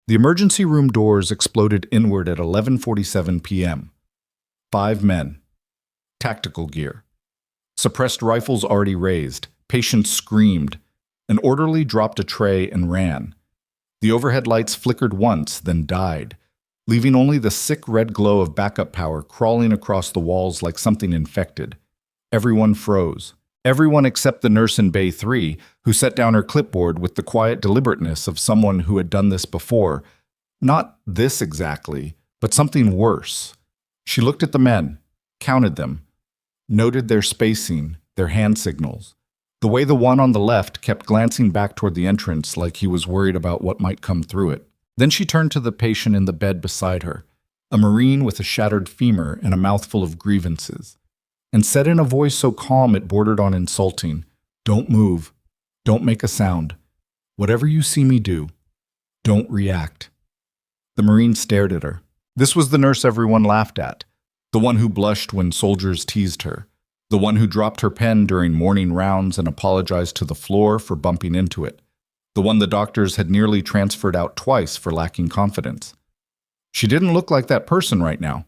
The emergency room doors exploded inward at 11:47 p.m. 5 men. Tactical gear. Suppressed rifles already raised. Patients screamed. An orderly dropped a tray and ran. The overhead lights flickered once, then died, leaving only the sick red glow of backup power crawling across the walls like something infected. Everyone froze. Everyone except the nurse in Bay 3, who set down her clipboard with the quiet deliberateness of someone who had done this before. Not this exactly, but something worse. She looked at the men, counted them, noted their spacing, their hand signals. The way the one on the left kept glancing back toward the entrance like he was worried about what might come through it. Then she turned to the patient in the bed beside her, a Marine with a shattered femur and a mouthful of grievances, and said in a voice so calm it bordered on insulting, "Don't move. Don't make a sound. Whatever you see me do, don't react." The Marine stared at her. This was the nurse everyone laughed at, the one who blushed when soldiers teased her, the one who dropped her pen during morning rounds and apologized to the floor for bumping into it, the one the doctors had nearly transferred out twice for lacking confidence. She didn't look like that person right now.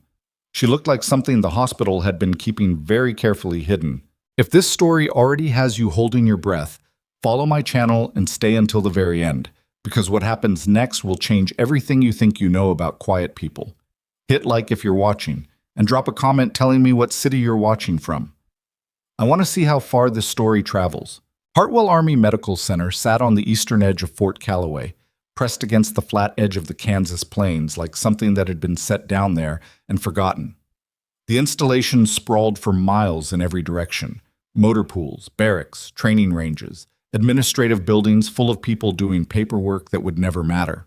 She looked like something the hospital had been keeping very carefully hidden. If this story already has you holding your breath, follow my channel and stay until the very end, because what happens next will change everything you think you know about quiet people. Hit like if you're watching, and drop a comment telling me what city you're watching from. I want to see how far this story travels. Hartwell Army Medical Center sat on the eastern edge of Fort Calloway, pressed against the flat edge of the Kansas plains like something that had been set down there and forgotten. The installation sprawled for miles in every direction. Motor pools, barracks, training ranges, administrative buildings full of people doing paperwork that would never matter.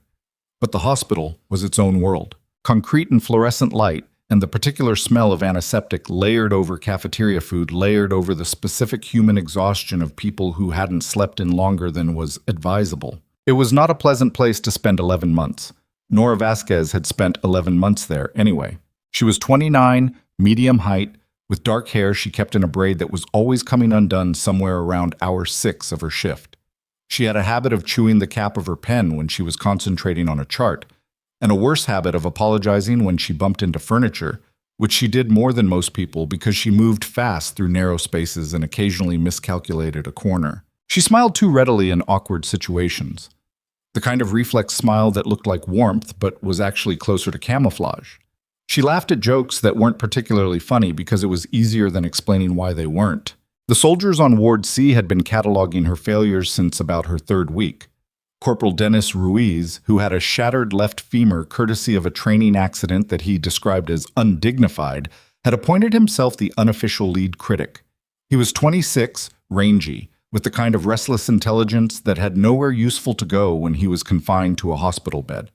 But the hospital was its own world. Concrete and fluorescent light, and the particular smell of antiseptic layered over cafeteria food, layered over the specific human exhaustion of people who hadn't slept in longer than was advisable. It was not a pleasant place to spend 11 months. Nora Vasquez had spent 11 months there anyway. She was 29, medium height, with dark hair she kept in a braid that was always coming undone somewhere around hour 6 of her shift. She had a habit of chewing the cap of her pen when she was concentrating on a chart, and a worse habit of apologizing when she bumped into furniture, which she did more than most people because she moved fast through narrow spaces and occasionally miscalculated a corner. She smiled too readily in awkward situations. The kind of reflex smile that looked like warmth but was actually closer to camouflage. She laughed at jokes that weren't particularly funny because it was easier than explaining why they weren't. The soldiers on Ward C had been cataloging her failures since about her 3rd week. Corporal Dennis Ruiz, who had a shattered left femur courtesy of a training accident that he described as undignified, had appointed himself the unofficial lead critic. He was 26, rangy, with the kind of restless intelligence that had nowhere useful to go when he was confined to a hospital bed.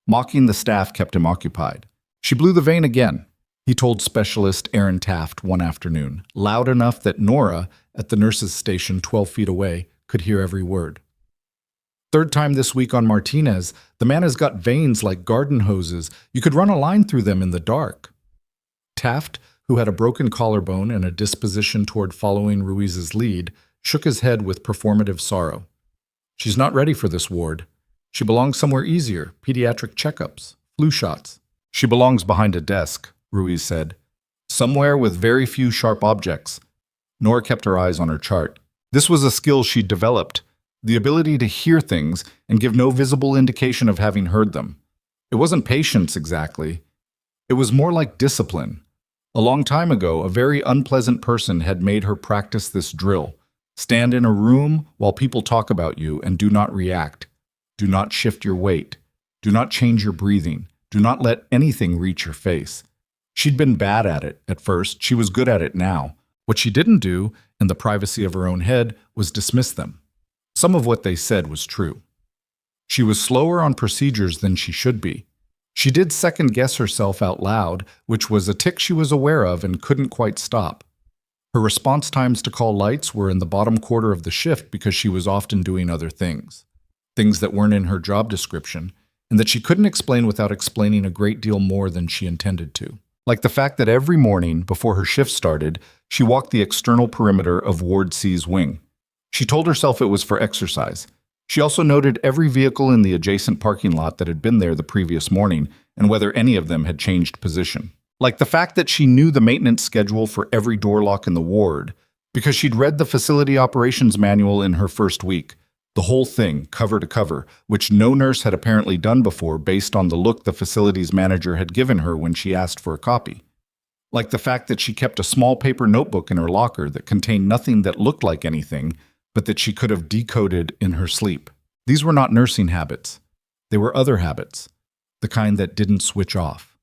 Mocking the staff kept him occupied. "She blew the vein again," he told specialist Aaron Taft one afternoon, loud enough that Nora, at the nurse's station 12 feet away, could hear every word. "3rd time this week on Martinez. The man has got veins like garden hoses. You could run a line through them in the dark." Taft, who had a broken collarbone and a disposition toward following Ruiz's lead, shook his head with performative sorrow. "She's not ready for this ward. She belongs somewhere easier, pediatric checkups, flu shots." "She belongs behind a desk," Ruiz said. "Somewhere with very few sharp objects." Nora kept her eyes on her chart. This was a skill she'd developed, the ability to hear things and give no visible indication of having heard them. It wasn't patience exactly. It was more like discipline. A long time ago, a very unpleasant person had made her practice this drill. Stand in a room while people talk about you and do not react. Do not shift your weight. Do not change your breathing. Do not let anything reach your face. She'd been bad at it at first. She was good at it now. What she didn't do, in the privacy of her own head, was dismiss them. Some of what they said was true. She was slower on procedures than she should be. She did second-guess herself out loud, which was a tic she was aware of and couldn't quite stop. Her response times to call lights were in the bottom quarter of the shift because she was often doing other things that weren't in her job description, and that she couldn't explain without explaining a great deal more than she intended to. Like the fact that every morning, before her shift started, she walked the external perimeter of Ward C's wing. She told herself it was for exercise. She also noted every vehicle in the adjacent parking lot that had been there the previous morning and whether any of them had changed position. Like the fact that she knew the maintenance schedule for every door lock in the ward, because she'd read the facility operations manual in her first week. The whole thing, cover to cover, which no nurse had apparently done before based on the look the facility's manager had given her when she asked for a copy. Like the fact that she kept a small paper notebook in her locker that contained nothing that looked like anything, but that she could have decoded in her sleep. These were not nursing habits. They were other habits, the kind that didn't switch off.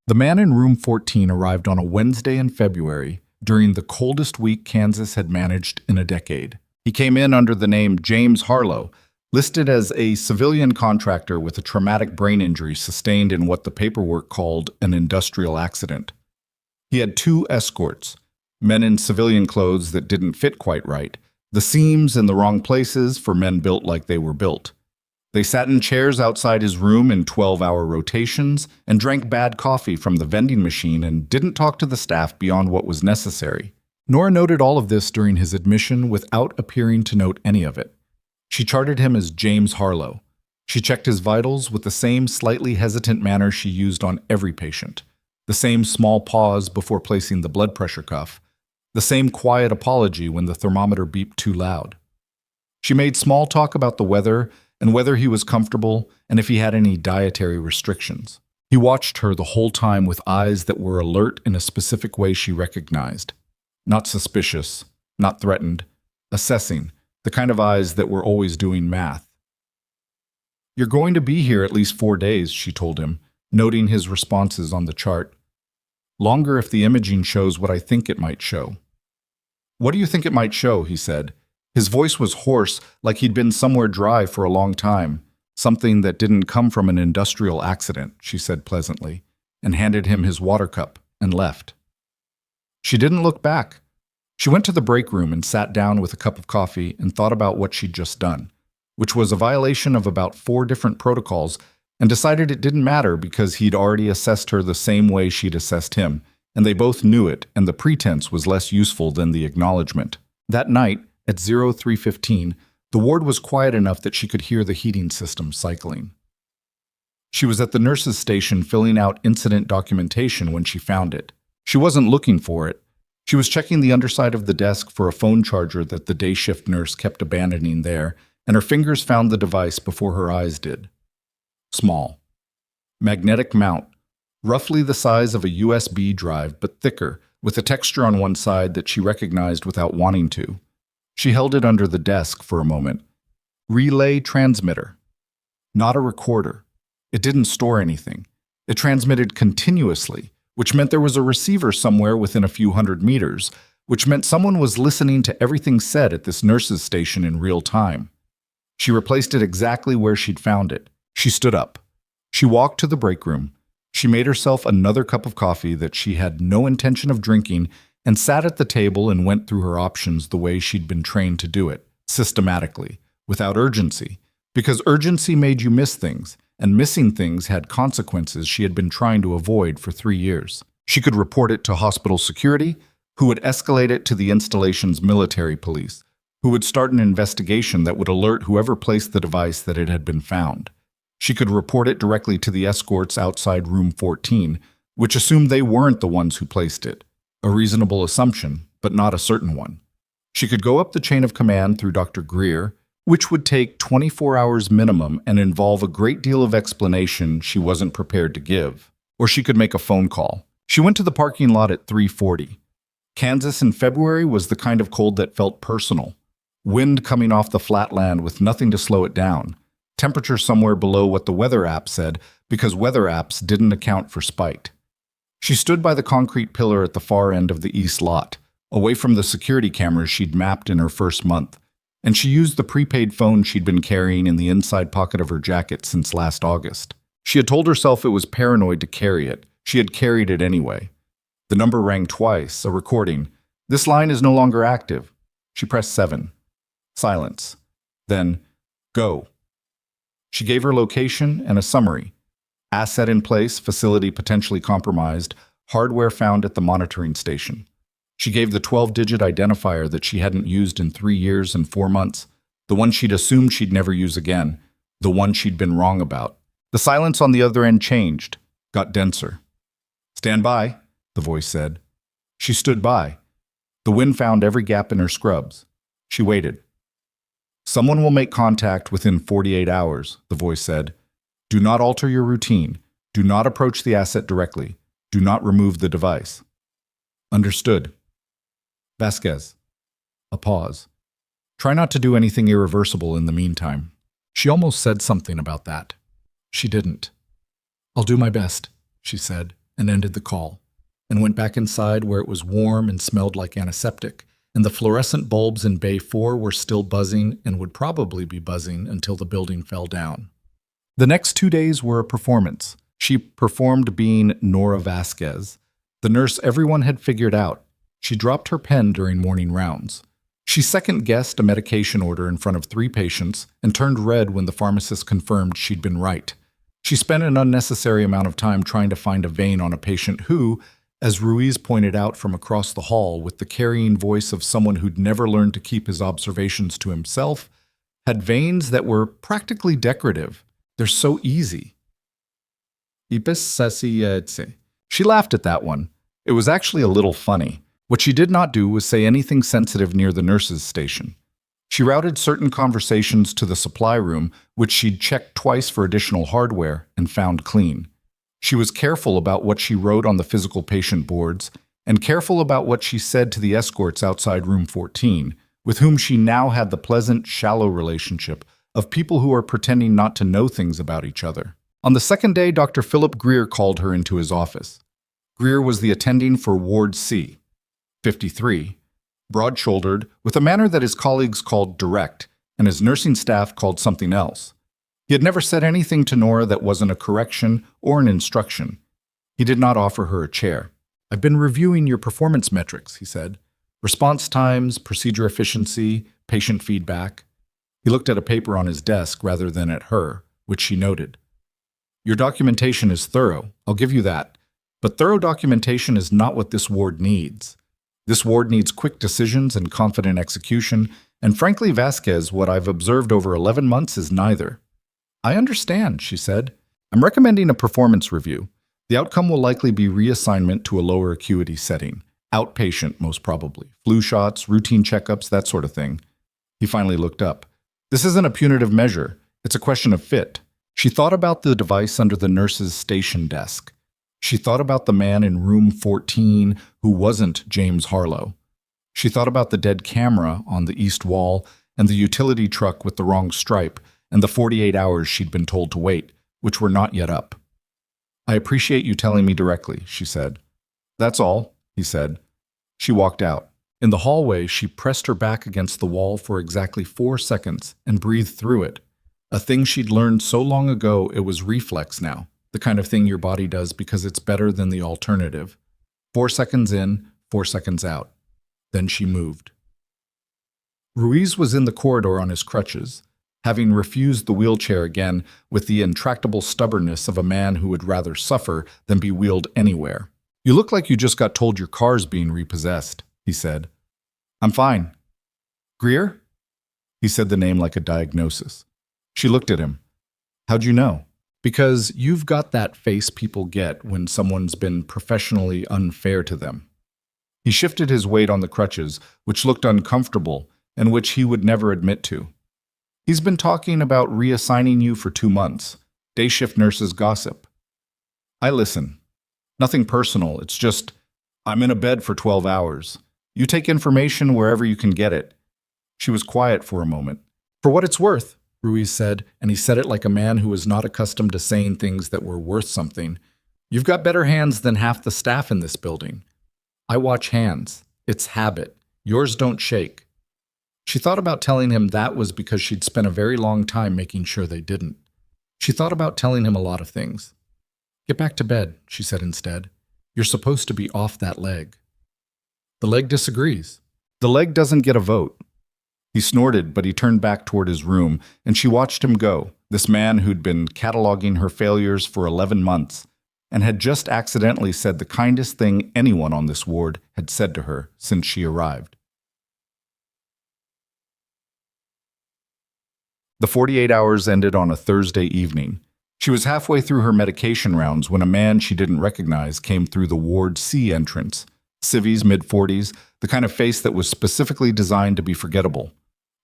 The man in room 14 arrived on a Wednesday in February during the coldest week Kansas had managed in a decade. He came in under the name James Harlow, listed as a civilian contractor with a traumatic brain injury sustained in what the paperwork called an industrial accident. He had 2 escorts, men in civilian clothes that didn't fit quite right, the seams in the wrong places for men built like they were built. They sat in chairs outside his room in 12-hour rotations and drank bad coffee from the vending machine and didn't talk to the staff beyond what was necessary. Nora noted all of this during his admission without appearing to note any of it. She charted him as James Harlow. She checked his vitals with the same slightly hesitant manner she used on every patient, the same small pause before placing the blood pressure cuff, the same quiet apology when the thermometer beeped too loud. She made small talk about the weather and whether he was comfortable and if he had any dietary restrictions. He watched her the whole time with eyes that were alert in a specific way she recognized. Not suspicious, not threatened, assessing, the kind of eyes that were always doing math. "You're going to be here at least 4 days," she told him, noting his responses on the chart. "Longer if the imaging shows what I think it might show." "What do you think it might show?" he said. His voice was hoarse, like he'd been somewhere dry for a long time. "Something that didn't come from an industrial accident," she said pleasantly, and handed him his water cup and left. She didn't look back. She went to the break room and sat down with a cup of coffee and thought about what she'd just done, which was a violation of about 4 different protocols, and decided it didn't matter because he'd already assessed her the same way she'd assessed him, and they both knew it, and the pretense was less useful than the acknowledgement. That night, at 03:15, the ward was quiet enough that she could hear the heating system cycling. She was at the nurse's station filling out incident documentation when she found it. She wasn't looking for it. She was checking the underside of the desk for a phone charger that the day shift nurse kept abandoning there, and her fingers found the device before her eyes did. Small. Magnetic mount, roughly the size of a USB drive but thicker, with a texture on one side that she recognized without wanting to. She held it under the desk for a moment. Relay transmitter. Not a recorder. It didn't store anything. It transmitted continuously, which meant there was a receiver somewhere within a few hundred meters, which meant someone was listening to everything said at this nurse's station in real time. She replaced it exactly where she'd found it. She stood up. She walked to the break room. She made herself another cup of coffee that she had no intention of drinking and sat at the table and went through her options the way she'd been trained to do it, systematically, without urgency, because urgency made you miss things, and missing things had consequences she had been trying to avoid for 3 years. She could report it to hospital security, who would escalate it to the installation's military police, who would start an investigation that would alert whoever placed the device that it had been found. She could report it directly to the escorts outside room 14, which assumed they weren't the ones who placed it. A reasonable assumption, but not a certain one. She could go up the chain of command through Dr. Greer, which would take 24 hours minimum and involve a great deal of explanation she wasn't prepared to give. Or she could make a phone call. She went to the parking lot at 3:40. Kansas in February was the kind of cold that felt personal. Wind coming off the flatland with nothing to slow it down. Temperature somewhere below what the weather app said because weather apps didn't account for spiked. She stood by the concrete pillar at the far end of the east lot, away from the security cameras she'd mapped in her first month, and she used the prepaid phone she'd been carrying in the inside pocket of her jacket since last August. She had told herself it was paranoid to carry it. She had carried it anyway. The number rang twice, a recording. "This line is no longer active." She pressed 7. Silence. Then, "Go." She gave her location and a summary. Asset in place, facility potentially compromised, hardware found at the monitoring station. She gave the 12-digit identifier that she hadn't used in 3 years and 4 months, the one she'd assumed she'd never use again, the one she'd been wrong about. The silence on the other end changed, got denser. "Stand by," the voice said. She stood by. The wind found every gap in her scrubs. She waited. "Someone will make contact within 48 hours, the voice said. "Do not alter your routine. Do not approach the asset directly. Do not remove the device." "Understood." "Vasquez." A pause. "Try not to do anything irreversible in the meantime." She almost said something about that. She didn't. "I'll do my best," she said, and ended the call, and went back inside where it was warm and smelled like antiseptic, and the fluorescent bulbs in Bay 4 were still buzzing and would probably be buzzing until the building fell down. The next 2 days were a performance. She performed being Nora Vasquez, the nurse everyone had figured out. She dropped her pen during morning rounds. She second-guessed a medication order in front of 3 patients and turned red when the pharmacist confirmed she'd been right. She spent an unnecessary amount of time trying to find a vein on a patient who, as Ruiz pointed out from across the hall with the carrying voice of someone who'd never learned to keep his observations to himself, had veins that were practically decorative. They're so easy. She laughed at that one. It was actually a little funny. What she did not do was say anything sensitive near the nurse's station. She routed certain conversations to the supply room, which she'd checked twice for additional hardware and found clean. She was careful about what she wrote on the physical patient boards, and careful about what she said to the escorts outside room 14, with whom she now had the pleasant, shallow relationship of people who are pretending not to know things about each other. On the second day, Dr. Philip Greer called her into his office. Greer was the attending for Ward C, 53, broad-shouldered, with a manner that his colleagues called direct, and his nursing staff called something else. He had never said anything to Nora that wasn't a correction or an instruction. He did not offer her a chair. "I've been reviewing your performance metrics," he said. "Response times, procedure efficiency, patient feedback." He looked at a paper on his desk rather than at her, which she noted. "Your documentation is thorough, I'll give you that. But thorough documentation is not what this ward needs. This ward needs quick decisions and confident execution, and frankly, Vasquez, what I've observed over 11 months is neither." "I understand," she said. "I'm recommending a performance review. The outcome will likely be reassignment to a lower acuity setting. Outpatient, most probably. Flu shots, routine checkups, that sort of thing." He finally looked up. "This isn't a punitive measure. It's a question of fit." She thought about the device under the nurse's station desk. She thought about the man in room 14 who wasn't James Harlow. She thought about the dead camera on the east wall and the utility truck with the wrong stripe and the 48 hours she'd been told to wait, which were not yet up. "I appreciate you telling me directly," she said. "That's all," he said. She walked out. In the hallway, she pressed her back against the wall for exactly 4 seconds and breathed through it. A thing she'd learned so long ago it was reflex now. The kind of thing your body does because it's better than the alternative. 4 seconds in, 4 seconds out. Then she moved. Ruiz was in the corridor on his crutches, having refused the wheelchair again with the intractable stubbornness of a man who would rather suffer than be wheeled anywhere. "You look like you just got told your car's being repossessed," he said. "I'm fine." "Greer?" He said the name like a diagnosis. She looked at him. "How'd you know?" "Because you've got that face people get when someone's been professionally unfair to them." He shifted his weight on the crutches, which looked uncomfortable and which he would never admit to. "He's been talking about reassigning you for 2 months. Day shift nurses gossip." "I listen. Nothing personal, it's just, I'm in a bed for 12 hours. You take information wherever you can get it." She was quiet for a moment. "For what it's worth," Ruiz said, and he said it like a man who was not accustomed to saying things that were worth something. "You've got better hands than half the staff in this building. I watch hands. It's habit. Yours don't shake." She thought about telling him that was because she'd spent a very long time making sure they didn't. She thought about telling him a lot of things. "Get back to bed," she said instead. "You're supposed to be off that leg." "The leg disagrees." "The leg doesn't get a vote." He snorted, but he turned back toward his room, and she watched him go, this man who'd been cataloging her failures for 11 months, and had just accidentally said the kindest thing anyone on this ward had said to her since she arrived. The 48 hours ended on a Thursday evening. She was halfway through her medication rounds when a man she didn't recognize came through the Ward C entrance. Civvies, mid-40s, the kind of face that was specifically designed to be forgettable.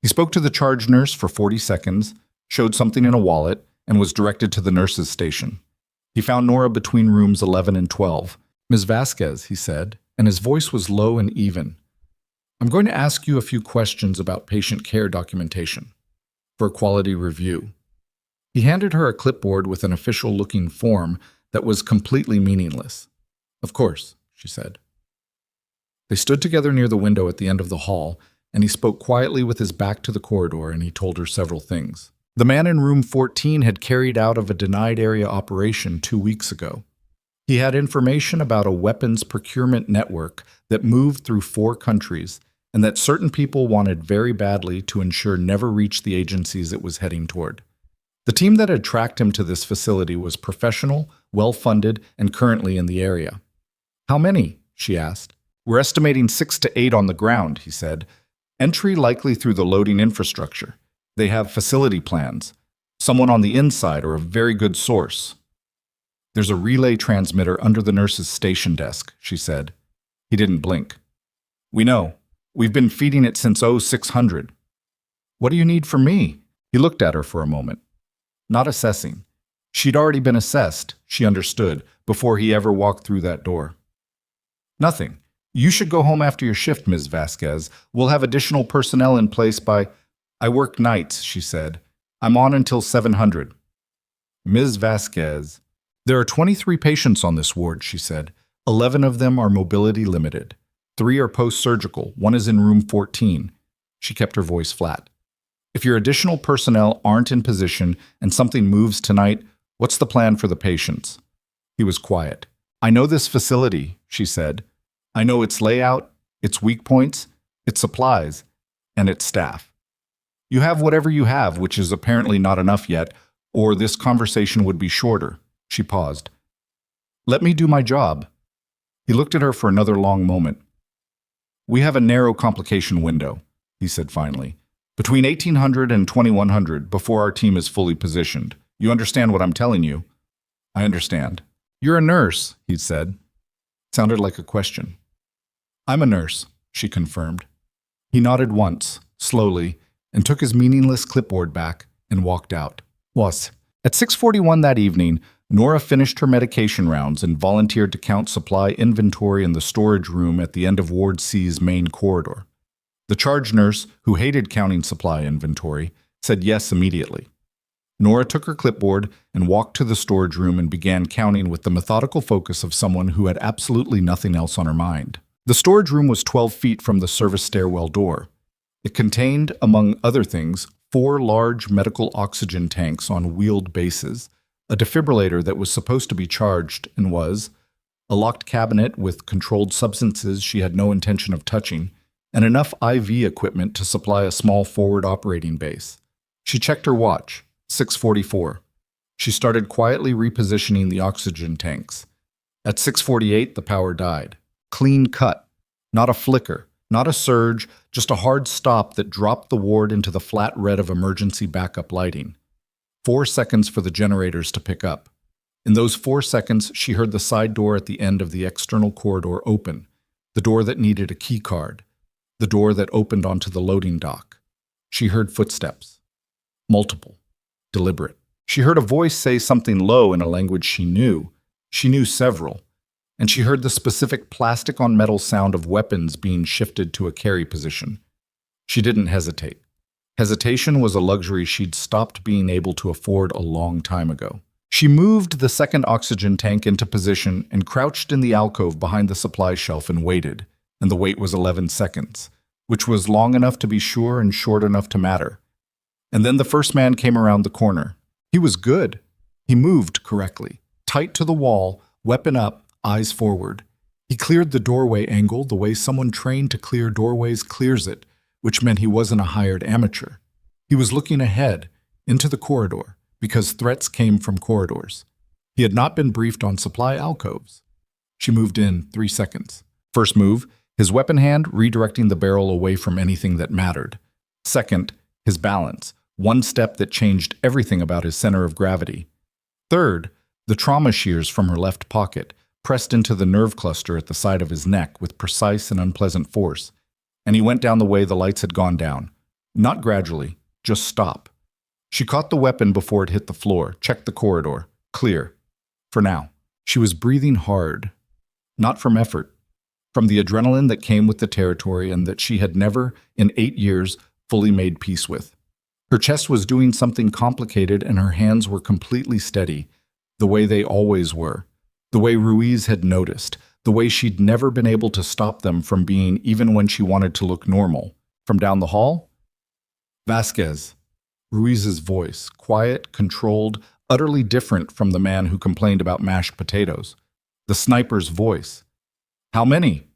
He spoke to the charge nurse for 40 seconds, showed something in a wallet, and was directed to the nurse's station. He found Nora between rooms 11 and 12. "Ms. Vasquez," he said, and his voice was low and even. "I'm going to ask you a few questions about patient care documentation for a quality review." He handed her a clipboard with an official-looking form that was completely meaningless. "Of course," she said. They stood together near the window at the end of the hall, and he spoke quietly with his back to the corridor, and he told her several things. The man in room 14 had carried out of a denied area operation 2 weeks ago. He had information about a weapons procurement network that moved through 4 countries, and that certain people wanted very badly to ensure never reached the agencies it was heading toward. The team that had tracked him to this facility was professional, well-funded, and currently in the area. "How many?" she asked. "We're estimating 6 to 8 on the ground," he said. "Entry likely through the loading infrastructure. They have facility plans. Someone on the inside or a very good source." "There's a relay transmitter under the nurse's station desk," she said. He didn't blink. "We know. We've been feeding it since 0600. "What do you need from me?" He looked at her for a moment. Not assessing. She'd already been assessed, she understood, before he ever walked through that door. "Nothing. You should go home after your shift, Ms. Vasquez. We'll have additional personnel in place by—" "I work nights," she said. "I'm on until 700. "Ms. Vasquez." "There are 23 patients on this ward," she said. 11 of them are mobility limited. 3 are post-surgical. 1 is in room 14. She kept her voice flat. "If your additional personnel aren't in position and something moves tonight, what's the plan for the patients?" He was quiet. "I know this facility," she said. "I know its layout, its weak points, its supplies, and its staff. You have whatever you have, which is apparently not enough yet, or this conversation would be shorter." She paused. "Let me do my job." He looked at her for another long moment. "We have a narrow complication window," he said finally. "Between 1800 and 2100 before our team is fully positioned. You understand what I'm telling you?" "I understand." "You're a nurse," he said. Sounded like a question. "I'm a nurse," she confirmed. He nodded once, slowly, and took his meaningless clipboard back and walked out. Was. At 6:41 that evening, Nora finished her medication rounds and volunteered to count supply inventory in the storage room at the end of Ward C's main corridor. The charge nurse, who hated counting supply inventory, said yes immediately. Nora took her clipboard and walked to the storage room and began counting with the methodical focus of someone who had absolutely nothing else on her mind. The storage room was 12 feet from the service stairwell door. It contained, among other things, 4 large medical oxygen tanks on wheeled bases, a defibrillator that was supposed to be charged and was, a locked cabinet with controlled substances she had no intention of touching, and enough IV equipment to supply a small forward operating base. She checked her watch, 6:44. She started quietly repositioning the oxygen tanks. At 6:48, the power died. Clean cut. Not a flicker, not a surge, just a hard stop that dropped the ward into the flat red of emergency backup lighting. 4 seconds for the generators to pick up. In those 4 seconds, she heard the side door at the end of the external corridor open, the door that needed a key card, the door that opened onto the loading dock. She heard footsteps. Multiple. Deliberate. She heard a voice say something low in a language she knew. She knew several. And she heard the specific plastic-on-metal sound of weapons being shifted to a carry position. She didn't hesitate. Hesitation was a luxury she'd stopped being able to afford a long time ago. She moved the second oxygen tank into position and crouched in the alcove behind the supply shelf and waited, and the wait was 11 seconds, which was long enough to be sure and short enough to matter. And then the first man came around the corner. He was good. He moved correctly, tight to the wall, weapon up, eyes forward. He cleared the doorway angle the way someone trained to clear doorways clears it, which meant he wasn't a hired amateur. He was looking ahead, into the corridor, because threats came from corridors. He had not been briefed on supply alcoves. She moved in 3 seconds. First move, his weapon hand redirecting the barrel away from anything that mattered. Second, his balance, one step that changed everything about his center of gravity. Third, the trauma shears from her left pocket, pressed into the nerve cluster at the side of his neck with precise and unpleasant force. And he went down the way the lights had gone down. Not gradually, just stop. She caught the weapon before it hit the floor, checked the corridor. Clear. For now. She was breathing hard. Not from effort. From the adrenaline that came with the territory and that she had never, in 8 years, fully made peace with. Her chest was doing something complicated and her hands were completely steady, the way they always were, the way Ruiz had noticed, the way she'd never been able to stop them from being even when she wanted to look normal. From down the hall? Vasquez. Ruiz's voice, quiet, controlled, utterly different from the man who complained about mashed potatoes. The sniper's voice. How many?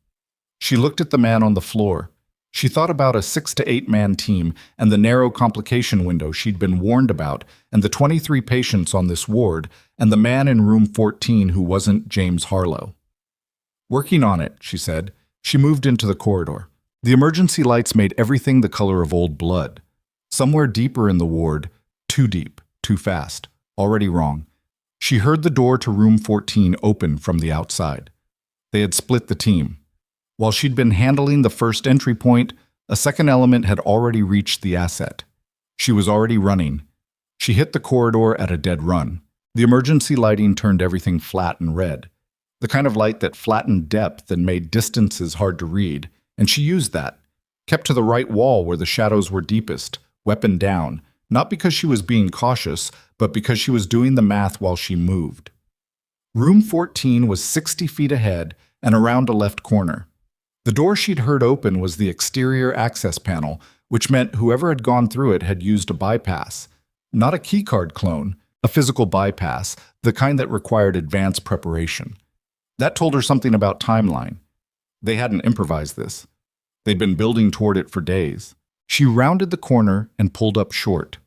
She looked at the man on the floor. She thought about a 6 to 8 man team and the narrow complication window she'd been warned about and the 23 patients on this ward and the man in room 14 who wasn't James Harlow. Working on it, she said. She moved into the corridor. The emergency lights made everything the color of old blood. Somewhere deeper in the ward, too deep, too fast, already wrong. She heard the door to room 14 open from the outside. They had split the team. While she'd been handling the first entry point, a second element had already reached the asset. She was already running. She hit the corridor at a dead run. The emergency lighting turned everything flat and red. The kind of light that flattened depth and made distances hard to read, and she used that. Kept to the right wall where the shadows were deepest, weapon down, not because she was being cautious, but because she was doing the math while she moved. Room 14 was 60 feet ahead and around a left corner. The door she'd heard open was the exterior access panel, which meant whoever had gone through it had used a bypass. Not a keycard clone, a physical bypass, the kind that required advanced preparation. That told her something about timeline. They hadn't improvised this. They'd been building toward it for days. She rounded the corner and pulled up short.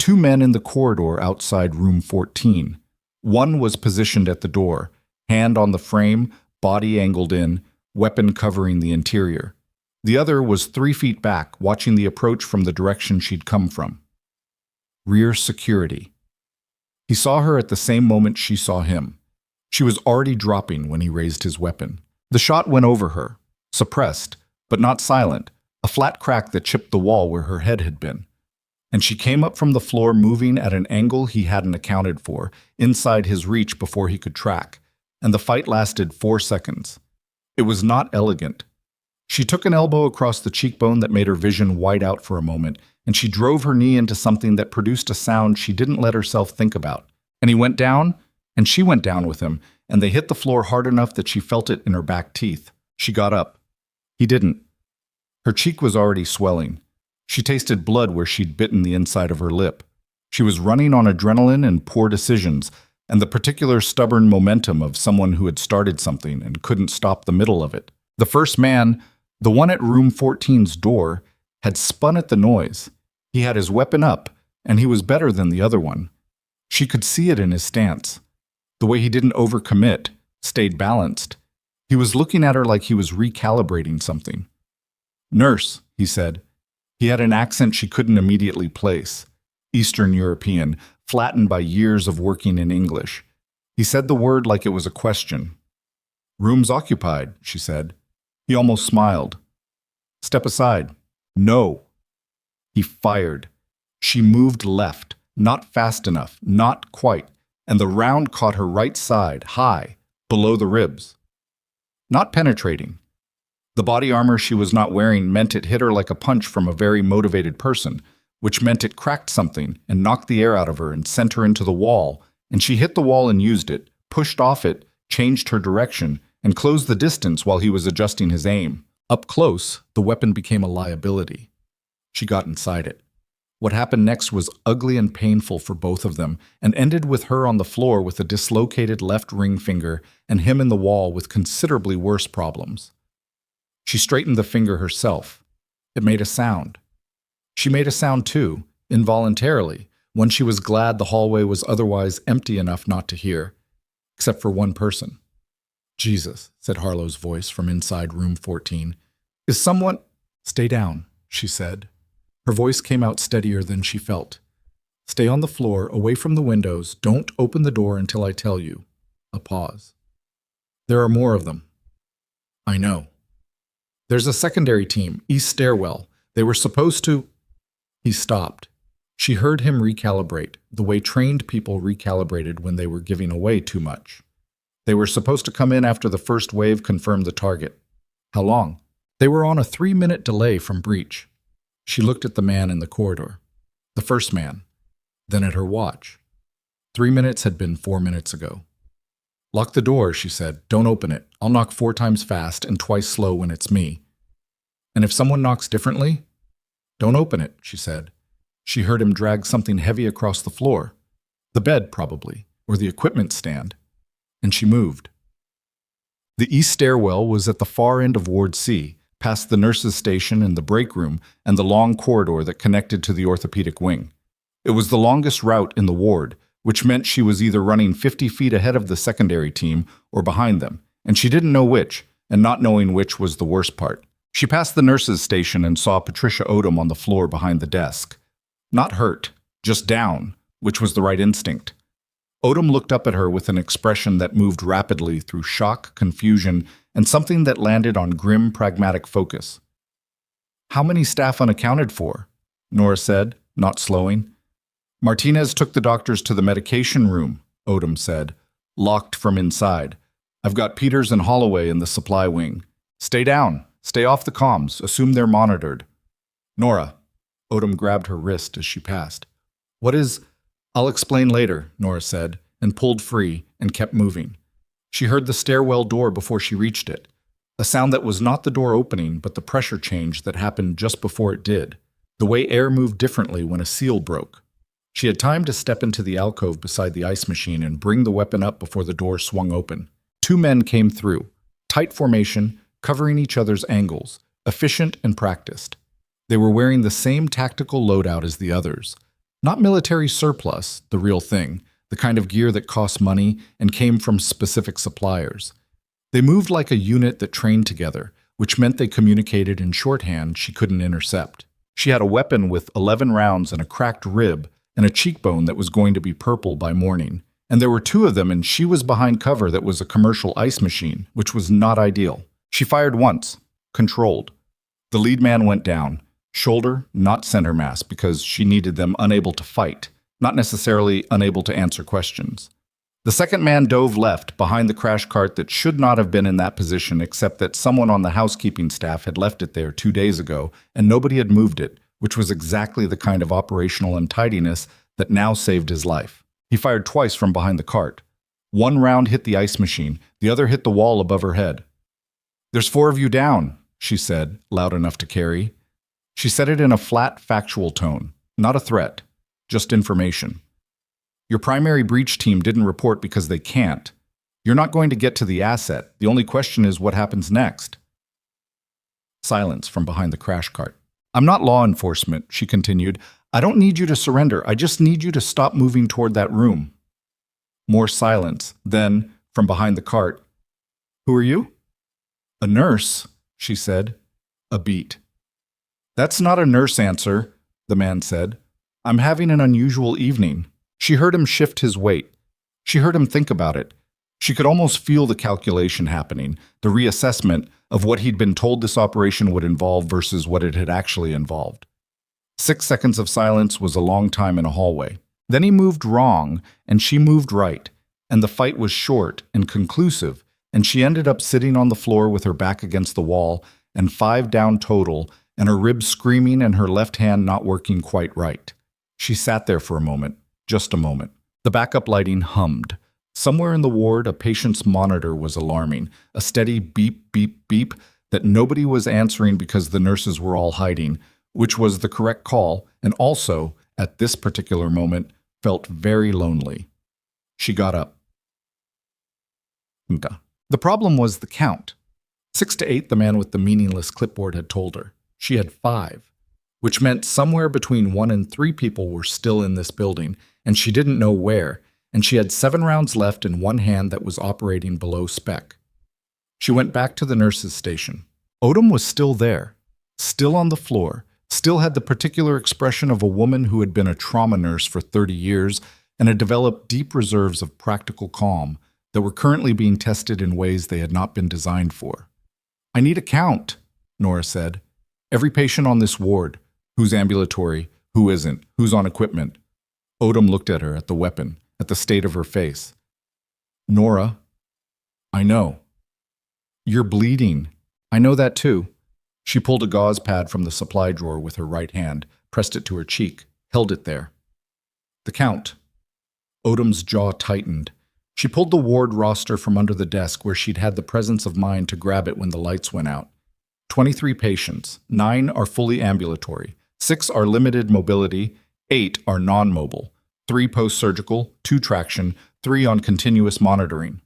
2 men in the corridor outside room 14. One was positioned at the door, hand on the frame, body angled in, weapon covering the interior. The other was 3 feet back, watching the approach from the direction she'd come from. Rear security. He saw her at the same moment she saw him. She was already dropping when he raised his weapon. The shot went over her, suppressed, but not silent, a flat crack that chipped the wall where her head had been. And she came up from the floor moving at an angle he hadn't accounted for, inside his reach before he could track, and the fight lasted 4 seconds. It was not elegant. She took an elbow across the cheekbone that made her vision white out for a moment, and she drove her knee into something that produced a sound she didn't let herself think about. And he went down, and she went down with him, and they hit the floor hard enough that she felt it in her back teeth. She got up. He didn't. Her cheek was already swelling. She tasted blood where she'd bitten the inside of her lip. She was running on adrenaline and poor decisions, and the particular stubborn momentum of someone who had started something and couldn't stop the middle of it. The first man, the one at room 14's door, had spun at the noise. He had his weapon up, and he was better than the other one. She could see it in his stance. The way he didn't overcommit, stayed balanced. He was looking at her like he was recalibrating something. "Nurse," he said. He had an accent she couldn't immediately place. Eastern European, flattened by years of working in English. He said the word like it was a question. "Room's occupied," she said. He almost smiled. "Step aside." "No." He fired. She moved left, not fast enough, not quite, and the round caught her right side, high, below the ribs. Not penetrating. The body armor she was not wearing meant it hit her like a punch from a very motivated person, which meant it cracked something and knocked the air out of her and sent her into the wall, and she hit the wall and used it, pushed off it, changed her direction, and closed the distance while he was adjusting his aim. Up close, the weapon became a liability. She got inside it. What happened next was ugly and painful for both of them, and ended with her on the floor with a dislocated left ring finger and him in the wall with considerably worse problems. She straightened the finger herself. It made a sound. She made a sound too, involuntarily, when she was glad the hallway was otherwise empty enough not to hear. except for one person. Jesus, said Harlow's voice from inside room 14. Is someone— Stay down, she said. Her voice came out steadier than she felt. Stay on the floor, away from the windows. Don't open the door until I tell you. A pause. There are more of them. I know. There's a secondary team, East Stairwell. They were supposed to— He stopped. She heard him recalibrate, the way trained people recalibrated when they were giving away too much. They were supposed to come in after the first wave confirmed the target. How long? They were on a 3-minute delay from breach. She looked at the man in the corridor. The first man. Then at her watch. 3 minutes had been 4 minutes ago. Lock the door, she said. Don't open it. I'll knock 4 times fast and twice slow when it's me. And if someone knocks differently? Don't open it, she said. She heard him drag something heavy across the floor. The bed, probably, or the equipment stand. And she moved. The east stairwell was at the far end of Ward C, past the nurse's station and the break room and the long corridor that connected to the orthopedic wing. It was the longest route in the ward, which meant she was either running 50 feet ahead of the secondary team or behind them, and she didn't know which, and not knowing which was the worst part. She passed the nurse's station and saw Patricia Odom on the floor behind the desk. Not hurt, just down, which was the right instinct. Odom looked up at her with an expression that moved rapidly through shock, confusion, and something that landed on grim, pragmatic focus. How many staff unaccounted for? Nora said, not slowing. Martinez took the doctors to the medication room, Odom said, locked from inside. I've got Peters and Holloway in the supply wing. Stay down. Stay off the comms. Assume they're monitored. Nora. Odom grabbed her wrist as she passed. What is— I'll explain later, Nora said, and pulled free and kept moving. She heard the stairwell door before she reached it, a sound that was not the door opening but the pressure change that happened just before it did, the way air moved differently when a seal broke. She had time to step into the alcove beside the ice machine and bring the weapon up before the door swung open. 2 men came through, tight formation, covering each other's angles, efficient and practiced. They were wearing the same tactical loadout as the others. Not military surplus, the real thing, the kind of gear that costs money and came from specific suppliers. They moved like a unit that trained together, which meant they communicated in shorthand she couldn't intercept. She had a weapon with 11 rounds and a cracked rib and a cheekbone that was going to be purple by morning. And there were 2 of them, and she was behind cover that was a commercial ice machine, which was not ideal. She fired once, controlled. The lead man went down. Shoulder, not center mass, because she needed them unable to fight, not necessarily unable to answer questions. The second man dove left, behind the crash cart that should not have been in that position except that someone on the housekeeping staff had left it there 2 days ago, and nobody had moved it, which was exactly the kind of operational untidiness that now saved his life. He fired twice from behind the cart. 1 round hit the ice machine, the other hit the wall above her head. There's 4 of you down, she said, loud enough to carry. She said it in a flat, factual tone, not a threat, just information. Your primary breach team didn't report because they can't. You're not going to get to the asset. The only question is what happens next. Silence from behind the crash cart. I'm not law enforcement, she continued. I don't need you to surrender. I just need you to stop moving toward that room. More silence. Then, from behind the cart, who are you? A nurse, she said. A beat. That's not a nurse answer, the man said. I'm having an unusual evening. She heard him shift his weight. She heard him think about it. She could almost feel the calculation happening, the reassessment of what he'd been told this operation would involve versus what it had actually involved. 6 seconds of silence was a long time in a hallway. Then he moved wrong, and she moved right, and the fight was short and conclusive, and she ended up sitting on the floor with her back against the wall, and 5 down total, and her ribs screaming and her left hand not working quite right. She sat there for a moment, just a moment. The backup lighting hummed. Somewhere in the ward, a patient's monitor was alarming, a steady beep, beep, beep that nobody was answering because the nurses were all hiding, which was the correct call, and also, at this particular moment, felt very lonely. She got up. The problem was the count. 6 to 8, the man with the meaningless clipboard had told her. She had 5, which meant somewhere between 1 and 3 people were still in this building, and she didn't know where, and she had 7 rounds left in one hand that was operating below spec. She went back to the nurse's station. Odom was still there, still on the floor, still had the particular expression of a woman who had been a trauma nurse for 30 years and had developed deep reserves of practical calm that were currently being tested in ways they had not been designed for. "I need a count," Nora said. "Every patient on this ward. Who's ambulatory, who isn't, who's on equipment." Odom looked at her, at the weapon, at the state of her face. "Nora, I know." "You're bleeding. I know that too." She pulled a gauze pad from the supply drawer with her right hand, pressed it to her cheek, held it there. "The count." Odom's jaw tightened. She pulled the ward roster from under the desk where she'd had the presence of mind to grab it when the lights went out. 23 patients. 9 are fully ambulatory. 6 are limited mobility. 8 are non-mobile. 3 post-surgical, 2 traction, 3 on continuous monitoring.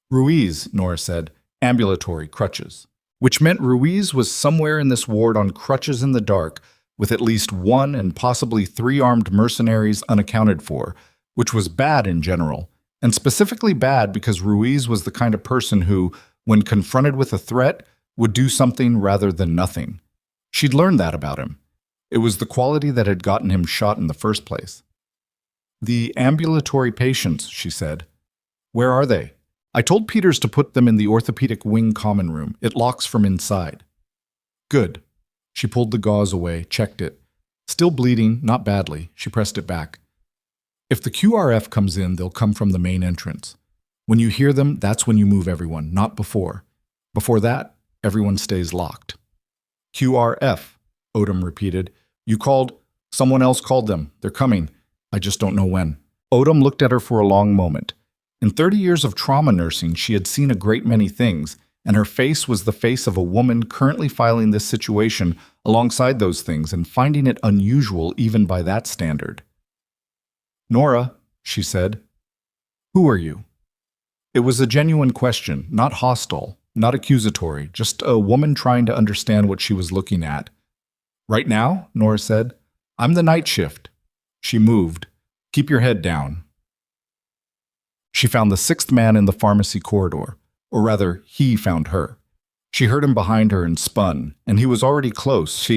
"Ruiz," Nora said, "ambulatory, crutches." Which meant Ruiz was somewhere in this ward on crutches in the dark, with at least 1 and possibly 3 armed mercenaries unaccounted for, which was bad in general, and specifically bad because Ruiz was the kind of person who, when confronted with a threat, would do something rather than nothing. She'd learned that about him. It was the quality that had gotten him shot in the first place. "The ambulatory patients," she said. "Where are they?" "I told Peters to put them in the orthopedic wing common room. It locks from inside." "Good." She pulled the gauze away, checked it. Still bleeding, not badly. She pressed it back. "If the QRF comes in, they'll come from the main entrance. When you hear them, that's when you move everyone, not before. Before that, everyone stays locked." "QRF," Odom repeated. "You called? Someone else called them. They're coming. I just don't know when." Odom looked at her for a long moment. In 30 years of trauma nursing, she had seen a great many things, and her face was the face of a woman currently filing this situation alongside those things and finding it unusual even by that standard. "Nora," she said, "who are you?" It was a genuine question, not hostile, not accusatory, just a woman trying to understand what she was looking at. "Right now," Nora said, "I'm the night shift." She moved. "Keep your head down." She found the 6th man in the pharmacy corridor, or rather, he found her. She heard him behind her and spun, and he was already close.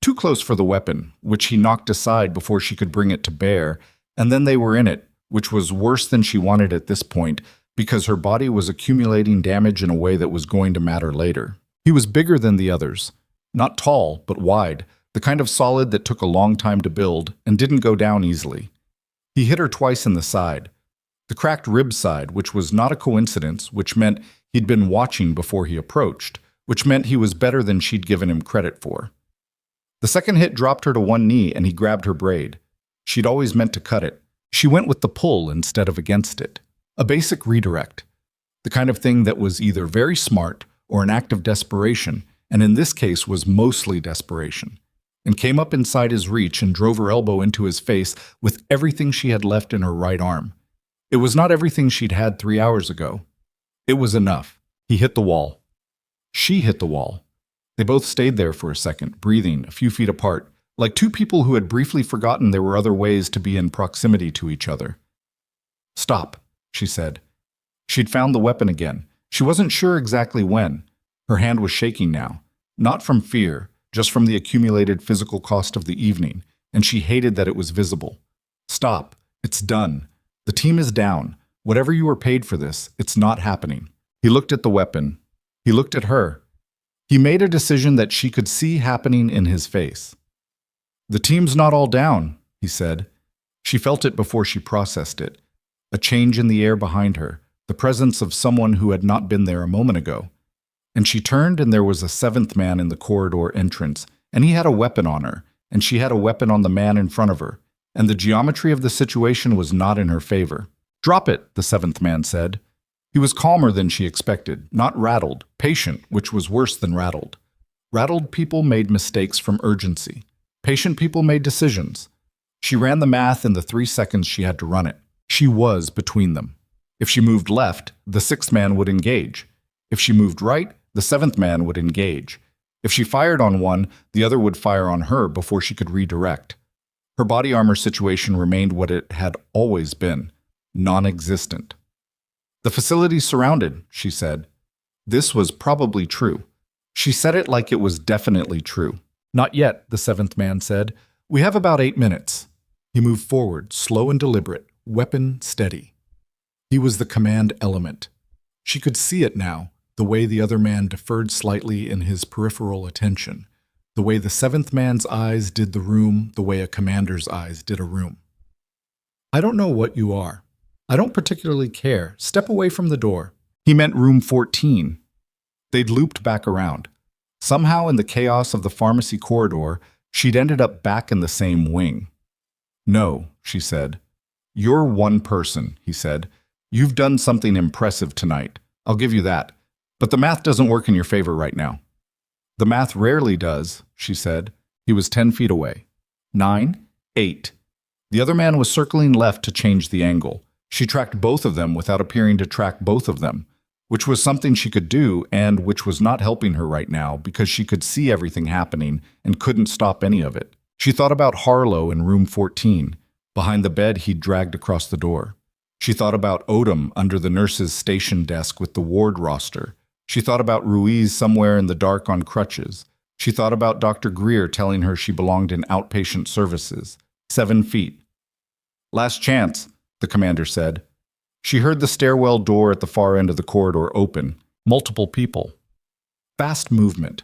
Too close for the weapon, which he knocked aside before she could bring it to bear, and then they were in it, which was worse than she wanted at this point, because her body was accumulating damage in a way that was going to matter later. He was bigger than the others. Not tall, but wide, the kind of solid that took a long time to build and didn't go down easily. He hit her twice in the side. The cracked rib side, which was not a coincidence, which meant he'd been watching before he approached, which meant he was better than she'd given him credit for. The second hit dropped her to one knee and he grabbed her braid. She'd always meant to cut it. She went with the pull instead of against it. A basic redirect. The kind of thing that was either very smart or an act of desperation, and in this case was mostly desperation, and came up inside his reach and drove her elbow into his face with everything she had left in her right arm. It was not everything she'd had 3 hours ago. It was enough. He hit the wall. She hit the wall. They both stayed there for a second, breathing, a few feet apart, like two people who had briefly forgotten there were other ways to be in proximity to each other. "Stop," she said. She'd found the weapon again. She wasn't sure exactly when. Her hand was shaking now, not from fear, just from the accumulated physical cost of the evening, and she hated that it was visible. "Stop. It's done. The team is down. Whatever you were paid for this, it's not happening." He looked at the weapon. He looked at her. He made a decision that she could see happening in his face. "The team's not all down," he said. She felt it before she processed it. A change in the air behind her, the presence of someone who had not been there a moment ago. And she turned and there was a 7th man in the corridor entrance, and he had a weapon on her, and she had a weapon on the man in front of her, and the geometry of the situation was not in her favor. "Drop it," the 7th man said. He was calmer than she expected, not rattled, patient, which was worse than rattled. Rattled people made mistakes from urgency. Patient people made decisions. She ran the math in the 3 seconds she had to run it. She was between them. If she moved left, the 6th man would engage. If she moved right, the 7th man would engage. If she fired on one, the other would fire on her before she could redirect. Her body armor situation remained what it had always been. non-existent. The facility's surrounded, she said. This was probably true. She said it like it was definitely true. Not yet, the seventh man said. We have about 8 minutes. He moved forward, slow and deliberate, weapon steady. He was the command element. She could see it now, the way the other man deferred slightly in his peripheral attention, the way the seventh man's eyes did the room, the way a commander's eyes did a room. I don't know what you are. I don't particularly care. Step away from the door. He meant room 14. They'd looped back around. Somehow in the chaos of the pharmacy corridor, she'd ended up back in the same wing. No, she said. You're one person, he said. You've done something impressive tonight. I'll give you that. But the math doesn't work in your favor right now. The math rarely does, she said. He was 10 feet away. 9, 8. The other man was circling left to change the angle. She tracked both of them without appearing to track both of them, which was something she could do and which was not helping her right now because she could see everything happening and couldn't stop any of it. She thought about Harlow in room 14, behind the bed he'd dragged across the door. She thought about Odom under the nurse's station desk with the ward roster. She thought about Ruiz somewhere in the dark on crutches. She thought about Dr. Greer telling her she belonged in outpatient services. 7 feet. Last chance, the commander said. She heard the stairwell door at the far end of the corridor open. Multiple people. Fast movement.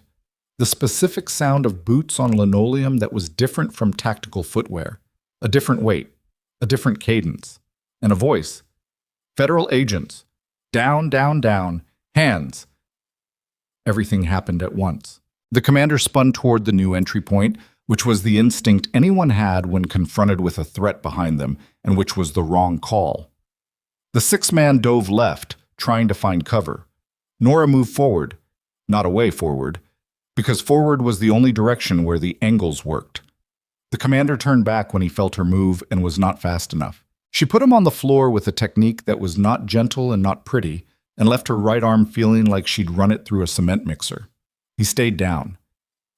The specific sound of boots on linoleum that was different from tactical footwear. A different weight. A different cadence. And a voice. Federal agents. Down, down, down. Hands. Everything happened at once. The commander spun toward the new entry point, which was the instinct anyone had when confronted with a threat behind them, and which was the wrong call. The sixth man dove left, trying to find cover. Nora moved forward, not away forward, because forward was the only direction where the angles worked. The commander turned back when he felt her move and was not fast enough. She put him on the floor with a technique that was not gentle and not pretty, and left her right arm feeling like she'd run it through a cement mixer. He stayed down.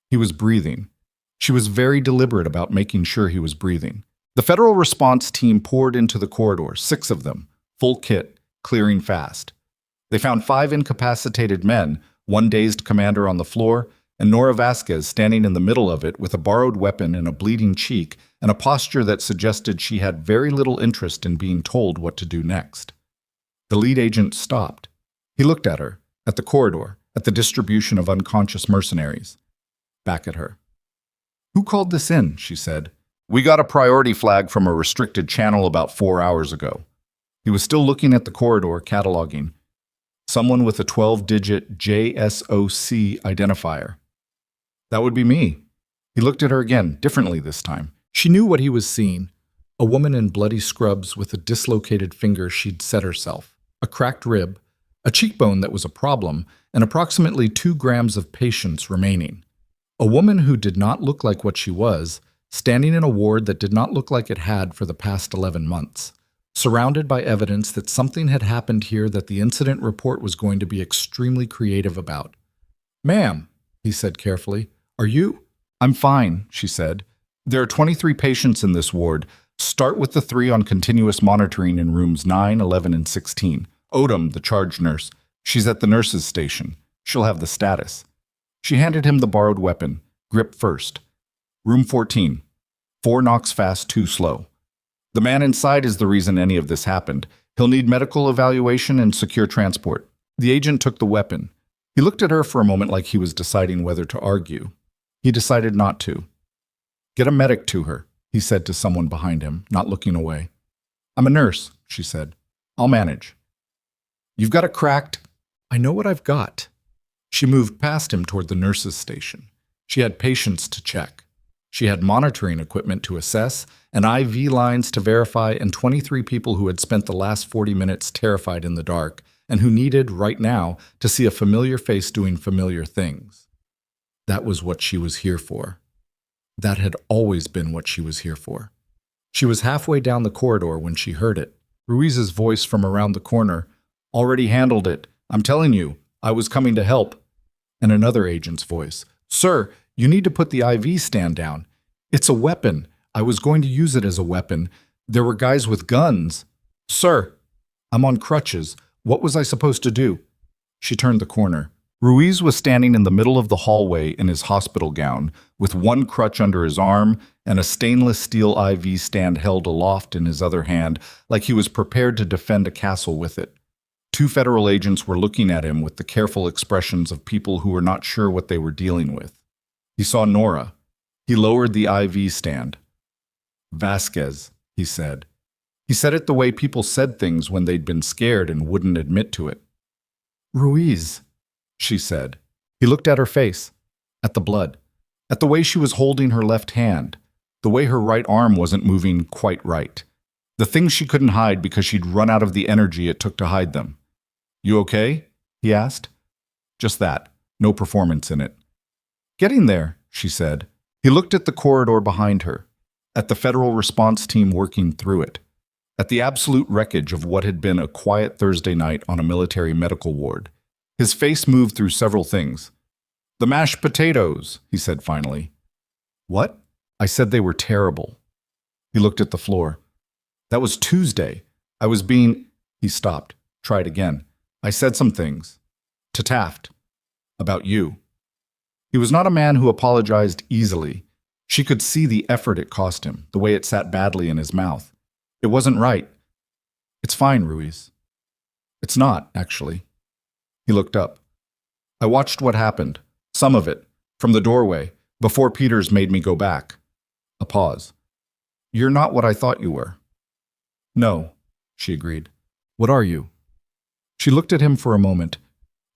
He was breathing. She was very deliberate about making sure he was breathing. The federal response team poured into the corridor, 6 of them, full kit, clearing fast. They found 5 incapacitated men, 1 dazed commander on the floor, and Nora Vasquez standing in the middle of it with a borrowed weapon and a bleeding cheek and a posture that suggested she had very little interest in being told what to do next. The lead agent stopped. He looked at her, at the corridor, at the distribution of unconscious mercenaries. Back at her. Who called this in? She said. We got a priority flag from a restricted channel about 4 hours ago. He was still looking at the corridor, cataloging. Someone with a 12-digit JSOC identifier. That would be me. He looked at her again, differently this time. She knew what he was seeing. A woman in bloody scrubs with a dislocated finger she'd set herself, a cracked rib, a cheekbone that was a problem, and approximately 2 grams of patience remaining. A woman who did not look like what she was, standing in a ward that did not look like it had for the past 11 months, surrounded by evidence that something had happened here that the incident report was going to be extremely creative about. Ma'am, he said carefully, are you? I'm fine, she said. There are 23 patients in this ward. Start with the 3 on continuous monitoring in rooms 9, 11, and 16. Odom, the charge nurse. She's at the nurse's station. She'll have the status. She handed him the borrowed weapon. Grip first. Room 14. 4 knocks fast, 2 slow. The man inside is the reason any of this happened. He'll need medical evaluation and secure transport. The agent took the weapon. He looked at her for a moment like he was deciding whether to argue. He decided not to. Get a medic to her, he said to someone behind him, not looking away. I'm a nurse, she said. I'll manage. You've got a cracked... I know what I've got. She moved past him toward the nurse's station. She had patients to check. She had monitoring equipment to assess, and IV lines to verify, and 23 people who had spent the last 40 minutes terrified in the dark, and who needed, right now, to see a familiar face doing familiar things. That was what she was here for. That had always been what she was here for. She was halfway down the corridor when she heard it. Ruiz's voice from around the corner. Already handled it. I'm telling you, I was coming to help. And another agent's voice. Sir, you need to put the IV stand down. It's a weapon. I was going to use it as a weapon. There were guys with guns. Sir, I'm on crutches. What was I supposed to do? She turned the corner. Ruiz was standing in the middle of the hallway in his hospital gown, with one crutch under his arm and a stainless steel IV stand held aloft in his other hand, like he was prepared to defend a castle with it. Two federal agents were looking at him with the careful expressions of people who were not sure what they were dealing with. He saw Nora. He lowered the IV stand. Vasquez, he said. He said it the way people said things when they'd been scared and wouldn't admit to it. Ruiz, she said. He looked at her face, at the blood, at the way she was holding her left hand, the way her right arm wasn't moving quite right, the things she couldn't hide because she'd run out of the energy it took to hide them. You okay? He asked. Just that, no performance in it. Getting there, she said. He looked at the corridor behind her, at the federal response team working through it, at the absolute wreckage of what had been a quiet Thursday night on a military medical ward. His face moved through several things. The mashed potatoes, he said finally. What? I said they were terrible. He looked at the floor. That was Tuesday. I was being... He stopped. Tried again. I said some things. To Taft. About you. He was not a man who apologized easily. She could see the effort it cost him, the way it sat badly in his mouth. It wasn't right. It's fine, Ruiz. It's not, actually. He looked up. I watched what happened, some of it, from the doorway, before Peters made me go back. A pause. You're not what I thought you were. No, she agreed. What are you? She looked at him for a moment,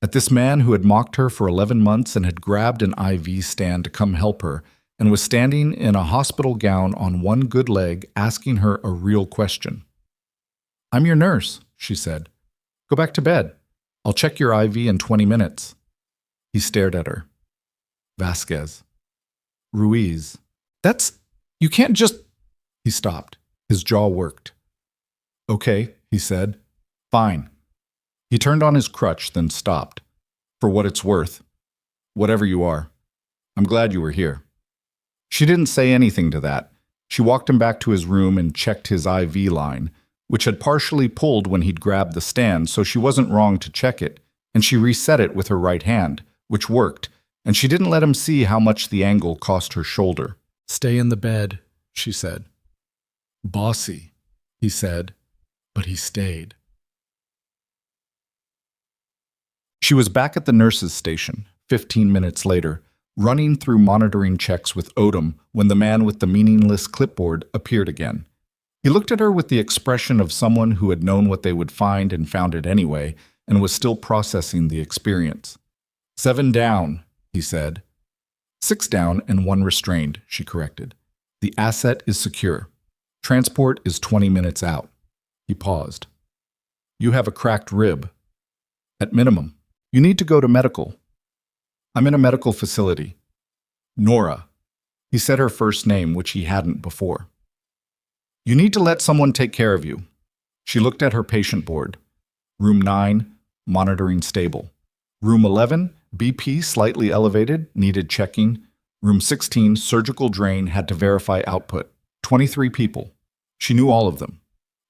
at this man who had mocked her for 11 months and had grabbed an IV stand to come help her, and was standing in a hospital gown on one good leg asking her a real question. I'm your nurse, she said. Go back to bed. I'll check your IV in 20 minutes. He stared at her. Vasquez. Ruiz. You can't just... He stopped. His jaw worked. Okay, he said. Fine. He turned on his crutch, then stopped. For what it's worth. Whatever you are. I'm glad you were here. She didn't say anything to that. She walked him back to his room and checked his IV line, which had partially pulled when he'd grabbed the stand, so she wasn't wrong to check it, and she reset it with her right hand, which worked, and she didn't let him see how much the angle cost her shoulder. Stay in the bed, she said. Bossy, he said, but he stayed. She was back at the nurse's station, 15 minutes later, running through monitoring checks with Odom when the man with the meaningless clipboard appeared again. He looked at her with the expression of someone who had known what they would find and found it anyway, and was still processing the experience. 7 down, he said. 6 down and 1 restrained, she corrected. The asset is secure. Transport is 20 minutes out. He paused. You have a cracked rib. At minimum. You need to go to medical. I'm in a medical facility. Nora. He said her first name, which he hadn't before. You need to let someone take care of you. She looked at her patient board. Room 9, monitoring stable. Room 11, BP slightly elevated, needed checking. Room 16, surgical drain, had to verify output. 23 people. She knew all of them.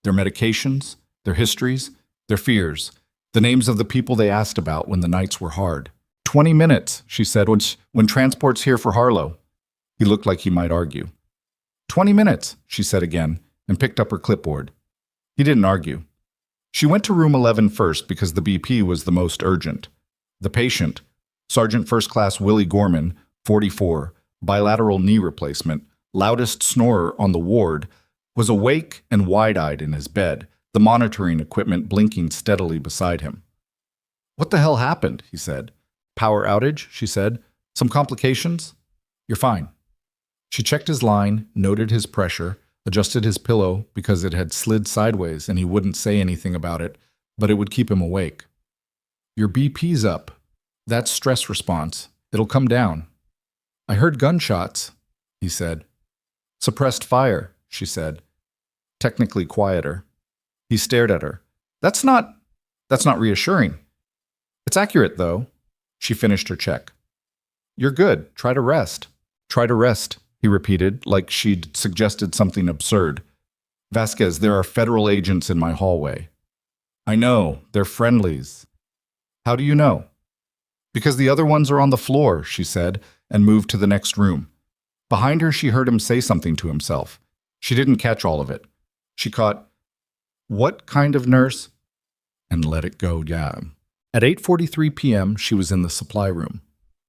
Their medications, their histories, their fears, the names of the people they asked about when the nights were hard. 20 minutes, she said, when transport's here for Harlow. He looked like he might argue. 20 minutes, she said again, and picked up her clipboard. He didn't argue. She went to room 11 first because the BP was the most urgent. The patient, Sergeant First Class Willie Gorman, 44, bilateral knee replacement, loudest snorer on the ward, was awake and wide-eyed in his bed, the monitoring equipment blinking steadily beside him. What the hell happened? He said. Power outage, she said. Some complications? You're fine. She checked his line, noted his pressure, adjusted his pillow because it had slid sideways and he wouldn't say anything about it, but it would keep him awake. Your BP's up. That's stress response. It'll come down. I heard gunshots, he said. Suppressed fire, she said. Technically quieter. He stared at her. That's not reassuring. It's accurate, though. She finished her check. You're good. Try to rest. Try to rest, he repeated, like she'd suggested something absurd. Vasquez, there are federal agents in my hallway. I know, they're friendlies. How do you know? Because the other ones are on the floor, she said, and moved to the next room. Behind her, she heard him say something to himself. She didn't catch all of it. She caught, "What kind of nurse?" and let it go, yeah. At 8:43 p.m., she was in the supply room,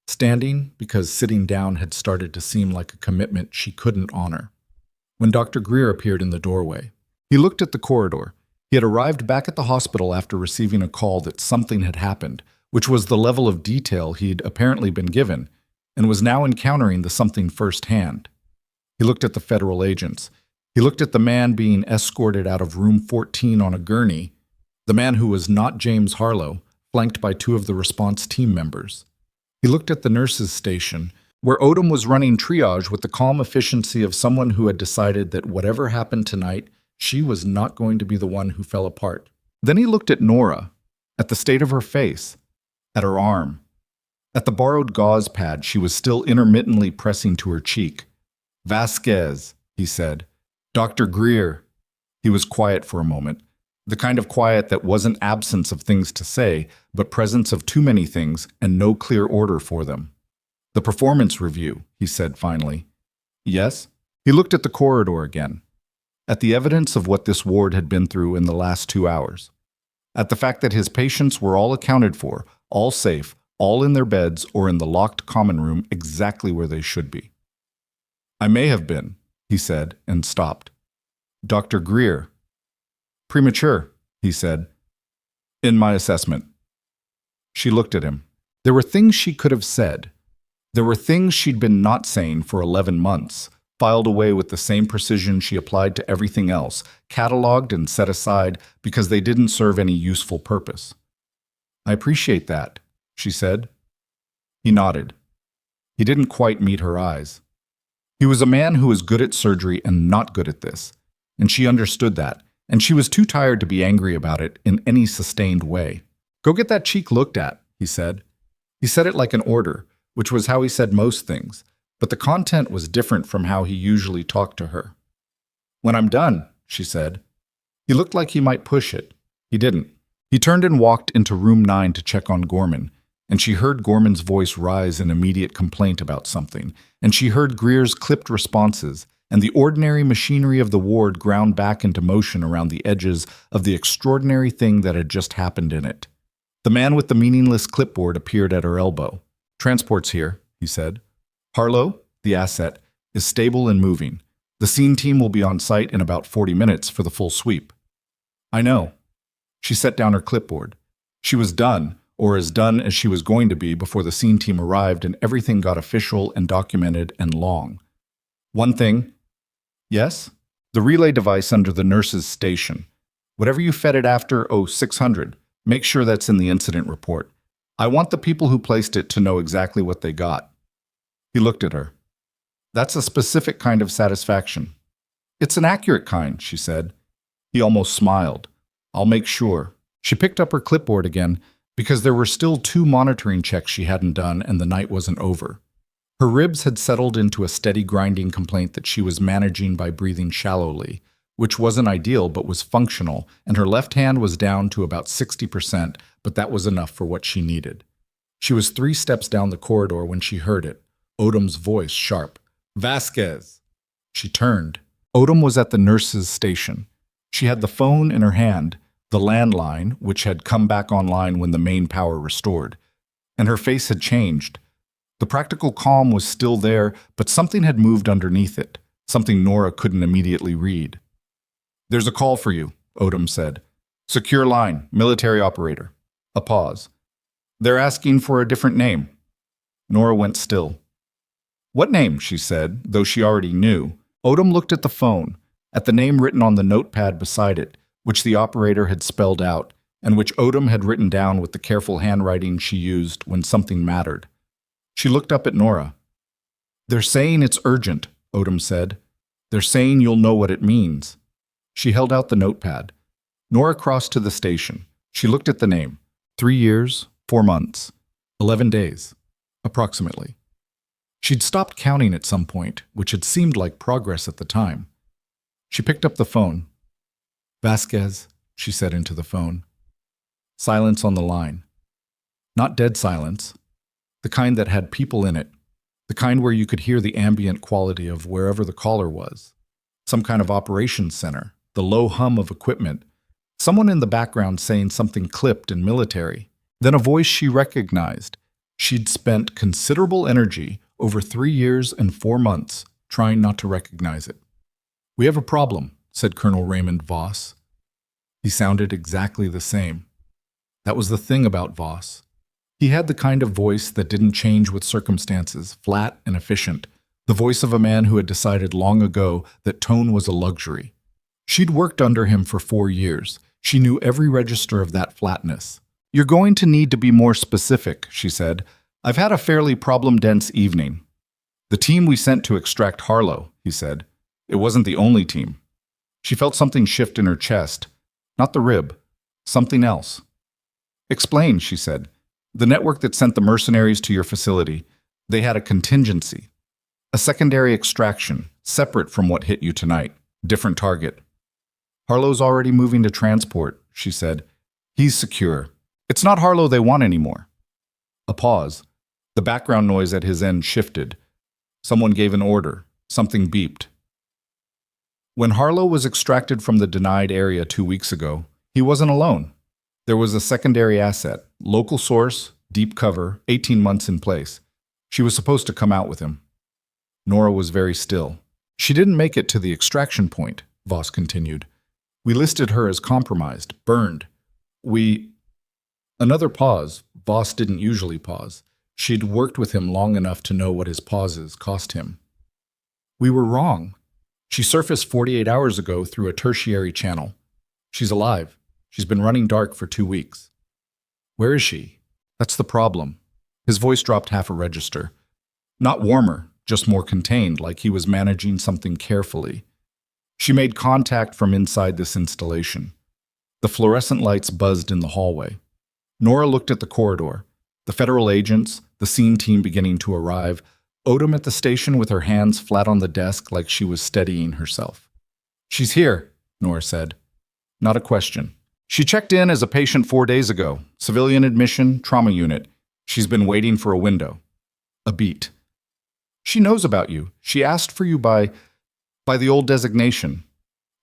standing because sitting down had started to seem like a commitment she couldn't honor. When Dr. Greer appeared in the doorway, he looked at the corridor. He had arrived back at the hospital after receiving a call that something had happened, which was the level of detail he'd apparently been given, and was now encountering the something firsthand. He looked at the federal agents. He looked at the man being escorted out of room 14 on a gurney, the man who was not James Harlow, flanked by two of the response team members. He looked at the nurses' station, where Odom was running triage with the calm efficiency of someone who had decided that whatever happened tonight, she was not going to be the one who fell apart. Then he looked at Nora, at the state of her face, at her arm, at the borrowed gauze pad she was still intermittently pressing to her cheek. "Vasquez," he said. "Dr. Greer." He was quiet for a moment, the kind of quiet that wasn't absence of things to say, but presence of too many things and no clear order for them. "The performance review," he said finally. "Yes?" He looked at the corridor again, at the evidence of what this ward had been through in the last 2 hours, at the fact that his patients were all accounted for, all safe, all in their beds or in the locked common room exactly where they should be. "I may have been," he said, and stopped. "Dr. Greer." "Premature," he said, "in my assessment." She looked at him. There were things she could have said. There were things she'd been not saying for 11 months, filed away with the same precision she applied to everything else, cataloged and set aside because they didn't serve any useful purpose. "I appreciate that," she said. He nodded. He didn't quite meet her eyes. He was a man who was good at surgery and not good at this, and she understood that, and she was too tired to be angry about it in any sustained way. "Go get that cheek looked at," he said. He said it like an order, which was how he said most things, but the content was different from how he usually talked to her. "When I'm done," she said. He looked like he might push it. He didn't. He turned and walked into room 9 to check on Gorman, and she heard Gorman's voice rise in immediate complaint about something, and she heard Greer's clipped responses, and the ordinary machinery of the ward ground back into motion around the edges of the extraordinary thing that had just happened in it. The man with the meaningless clipboard appeared at her elbow. "Transport's here," he said. "Harlow, the asset, is stable and moving. The scene team will be on site in about 40 minutes for the full sweep." "I know." She set down her clipboard. She was done, or as done as she was going to be before the scene team arrived and everything got official and documented and long. "One thing." "Yes?" "The relay device under the nurse's station. Whatever you fed it after 0600, make sure that's in the incident report. I want the people who placed it to know exactly what they got." He looked at her. "That's a specific kind of satisfaction." "It's an accurate kind," she said. He almost smiled. "I'll make sure." She picked up her clipboard again because there were still 2 monitoring checks she hadn't done and the night wasn't over. Her ribs had settled into a steady grinding complaint that she was managing by breathing shallowly, which wasn't ideal but was functional, and her left hand was down to about 60%, but that was enough for what she needed. She was 3 steps down the corridor when she heard it, Odom's voice sharp. "Vasquez!" She turned. Odom was at the nurse's station. She had the phone in her hand, the landline, which had come back online when the main power restored, and her face had changed. The practical calm was still there, but something had moved underneath it, something Nora couldn't immediately read. "There's a call for you," Odom said. "Secure line, military operator." A pause. "They're asking for a different name." Nora went still. "What name?" she said, though she already knew. Odom looked at the phone, at the name written on the notepad beside it, which the operator had spelled out, and which Odom had written down with the careful handwriting she used when something mattered. She looked up at Nora. "They're saying it's urgent," Odom said. "They're saying you'll know what it means." She held out the notepad. Nora crossed to the station. She looked at the name. 3 years, 4 months, 11 days, approximately. She'd stopped counting at some point, which had seemed like progress at the time. She picked up the phone. Vasquez, she said into the phone. Silence on the line. Not dead silence. The kind that had people in it. The kind where you could hear the ambient quality of wherever the caller was. Some kind of operations center. The low hum of equipment. Someone in the background saying something clipped and military. Then a voice she recognized. She'd spent considerable energy over 3 years and 4 months trying not to recognize it. We have a problem, said Colonel Raymond Voss. He sounded exactly the same. That was the thing about Voss. He had the kind of voice that didn't change with circumstances, flat and efficient, the voice of a man who had decided long ago that tone was a luxury. She'd worked under him for 4 years. She knew every register of that flatness. You're going to need to be more specific, she said. I've had a fairly problem-dense evening. The team we sent to extract Harlow, he said. It wasn't the only team. She felt something shift in her chest. Not the rib. Something else. Explain, she said. The network that sent the mercenaries to your facility, they had a contingency. A secondary extraction, separate from what hit you tonight. Different target. Harlow's already moving to transport, she said. He's secure. It's not Harlow they want anymore. A pause. The background noise at his end shifted. Someone gave an order. Something beeped. When Harlow was extracted from the denied area 2 weeks ago, he wasn't alone. There was a secondary asset, local source, deep cover, 18 months in place. She was supposed to come out with him. Nora was very still. She didn't make it to the extraction point, Voss continued. We listed her as compromised, burned. Another pause. Voss didn't usually pause. She'd worked with him long enough to know what his pauses cost him. We were wrong. She surfaced 48 hours ago through a tertiary channel. She's alive. She's been running dark for 2 weeks. Where is she? That's the problem. His voice dropped half a register. Not warmer, just more contained, like he was managing something carefully. She made contact from inside this installation. The fluorescent lights buzzed in the hallway. Nora looked at the corridor. The federal agents, the scene team beginning to arrive, Odom at the station with her hands flat on the desk like she was steadying herself. She's here, Nora said. Not a question. She checked in as a patient 4 days ago. Civilian admission, trauma unit. She's been waiting for a window. A beat. She knows about you. She asked for you by the old designation,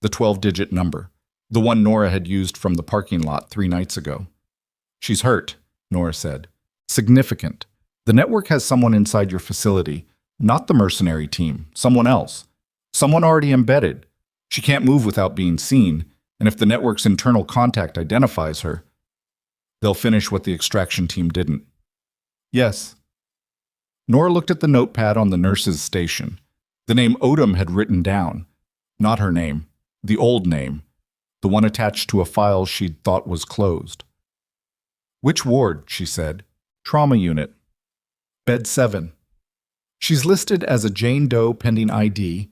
the 12-digit number, the one Nora had used from the parking lot 3 nights ago. She's hurt, Nora said. Significant. The network has someone inside your facility, not the mercenary team, someone else. Someone already embedded. She can't move without being seen, and if the network's internal contact identifies her, they'll finish what the extraction team didn't. Yes. Nora looked at the notepad on the nurse's station. The name Odom had written down. Not her name. The old name. The one attached to a file she'd thought was closed. Which ward, she said. Trauma unit. Bed 7. She's listed as a Jane Doe pending ID,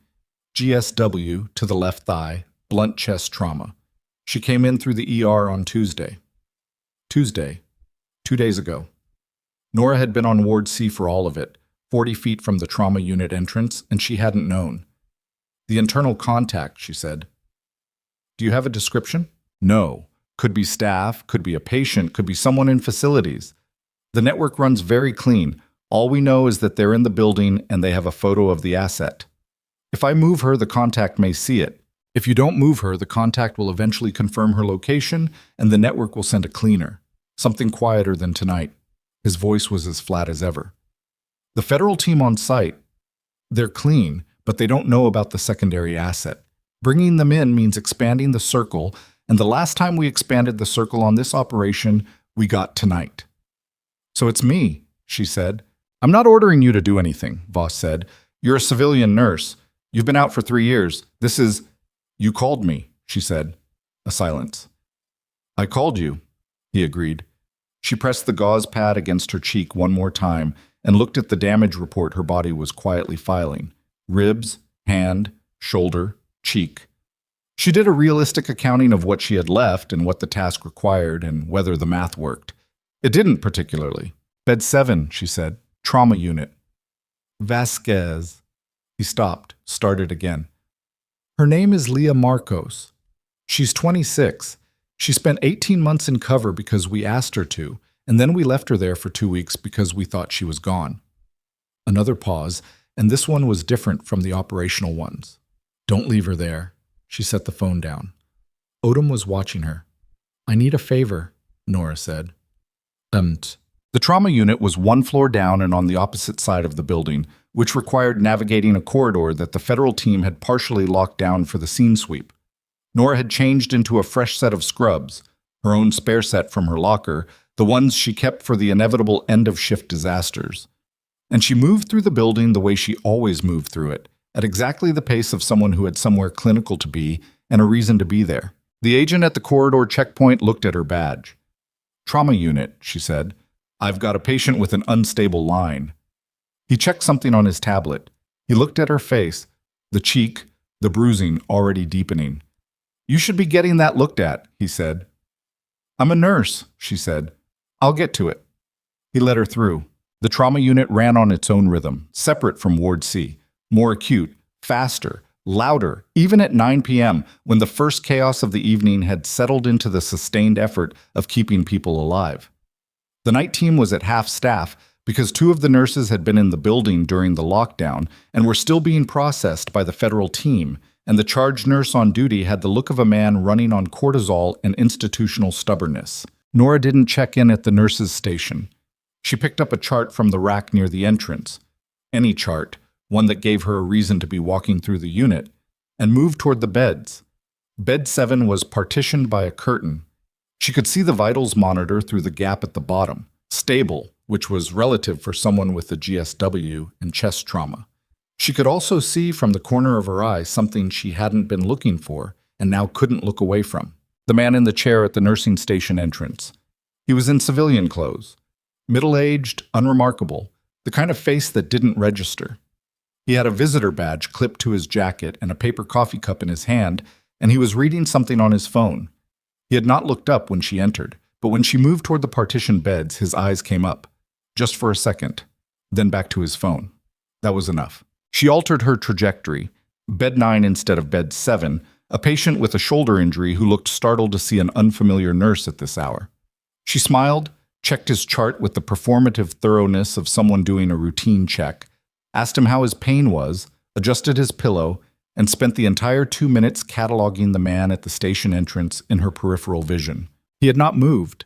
GSW to the left thigh, blunt chest trauma. She came in through the ER on Tuesday. Tuesday. 2 days ago. Nora had been on Ward C for all of it, 40 feet from the trauma unit entrance, and she hadn't known. The internal contact, she said. Do you have a description? No. Could be staff, could be a patient, could be someone in facilities. The network runs very clean. All we know is that they're in the building and they have a photo of the asset. If I move her, the contact may see it. If you don't move her, the contact will eventually confirm her location and the network will send a cleaner. Something quieter than tonight. His voice was as flat as ever. The federal team on site, they're clean, but they don't know about the secondary asset. Bringing them in means expanding the circle, and the last time we expanded the circle on this operation, we got tonight. So it's me, she said. I'm not ordering you to do anything, Voss said. You're a civilian nurse. You've been out for 3 years. This is... You called me, she said. A silence. I called you, he agreed. She pressed the gauze pad against her cheek one more time and looked at the damage report her body was quietly filing. Ribs, hand, shoulder, cheek. She did a realistic accounting of what she had left and what the task required and whether the math worked. It didn't particularly. Bed 7, she said. Trauma unit. Vasquez. He stopped, started again. Her name is Leah Marcos. She's 26. She spent 18 months in cover because we asked her to, and then we left her there for 2 weeks because we thought she was gone. Another pause, and this one was different from the operational ones. Don't leave her there. She set the phone down. Odom was watching her. I need a favor, Nora said. The trauma unit was 1 floor down and on the opposite side of the building, which required navigating a corridor that the federal team had partially locked down for the scene sweep. Nora had changed into a fresh set of scrubs, her own spare set from her locker, the ones she kept for the inevitable end-of-shift disasters. And she moved through the building the way she always moved through it, at exactly the pace of someone who had somewhere clinical to be and a reason to be there. The agent at the corridor checkpoint looked at her badge. Trauma unit, she said. I've got a patient with an unstable line. He checked something on his tablet. He looked at her face, the cheek, the bruising already deepening. You should be getting that looked at, he said. I'm a nurse, she said. I'll get to it. He let her through. The trauma unit ran on its own rhythm, separate from Ward C, more acute, faster, louder, even at 9 p.m. when the first chaos of the evening had settled into the sustained effort of keeping people alive. The night team was at half staff because 2 of the nurses had been in the building during the lockdown and were still being processed by the federal team, and the charge nurse on duty had the look of a man running on cortisol and institutional stubbornness. Nora didn't check in at the nurses' station. She picked up a chart from the rack near the entrance, any chart, one that gave her a reason to be walking through the unit, and moved toward the beds. Bed 7 was partitioned by a curtain. She could see the vitals monitor through the gap at the bottom, stable, which was relative for someone with a GSW and chest trauma. She could also see from the corner of her eye something she hadn't been looking for and now couldn't look away from. The man in the chair at the nursing station entrance. He was in civilian clothes. Middle-aged, unremarkable, the kind of face that didn't register. He had a visitor badge clipped to his jacket and a paper coffee cup in his hand, and he was reading something on his phone. He had not looked up when she entered, but when she moved toward the partitioned beds, his eyes came up. Just for a second, then back to his phone. That was enough. She altered her trajectory. Bed 9 instead of bed 7, a patient with a shoulder injury who looked startled to see an unfamiliar nurse at this hour. She smiled, checked his chart with the performative thoroughness of someone doing a routine check, asked him how his pain was, adjusted his pillow, and spent the entire 2 minutes cataloging the man at the station entrance in her peripheral vision. He had not moved.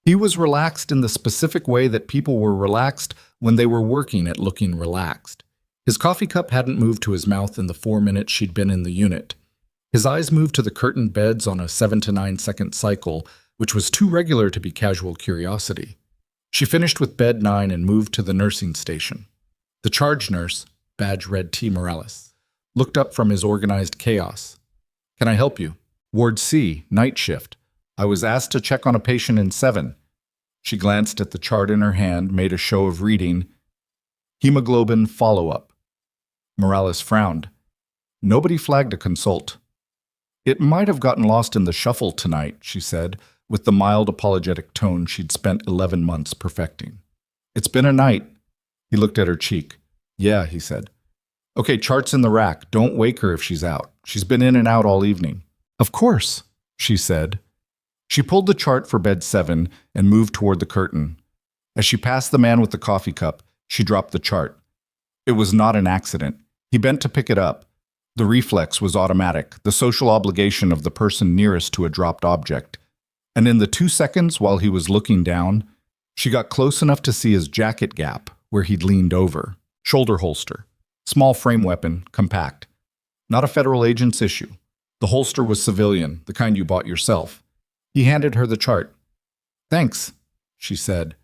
He was relaxed in the specific way that people were relaxed when they were working at looking relaxed. His coffee cup hadn't moved to his mouth in the 4 minutes she'd been in the unit. His eyes moved to the curtained beds on a 7 to 9 second cycle, which was too regular to be casual curiosity. She finished with bed 9 and moved to the nursing station. The charge nurse, badge read T. Morales, looked up from his organized chaos. Can I help you? Ward C, night shift. I was asked to check on a patient in 7. She glanced at the chart in her hand, made a show of reading. Hemoglobin follow-up. Morales frowned. Nobody flagged a consult. It might have gotten lost in the shuffle tonight, she said, with the mild apologetic tone she'd spent 11 months perfecting. It's been a night. He looked at her cheek. Yeah, he said. Okay, chart's in the rack. Don't wake her if she's out. She's been in and out all evening. Of course, she said. She pulled the chart for bed 7 and moved toward the curtain. As she passed the man with the coffee cup, she dropped the chart. It was not an accident. He bent to pick it up. The reflex was automatic, the social obligation of the person nearest to a dropped object. And in the 2 seconds while he was looking down, she got close enough to see his jacket gap where he'd leaned over. Shoulder holster. Small frame weapon, compact. Not a federal agent's issue. The holster was civilian, the kind you bought yourself. He handed her the chart. Thanks, she said,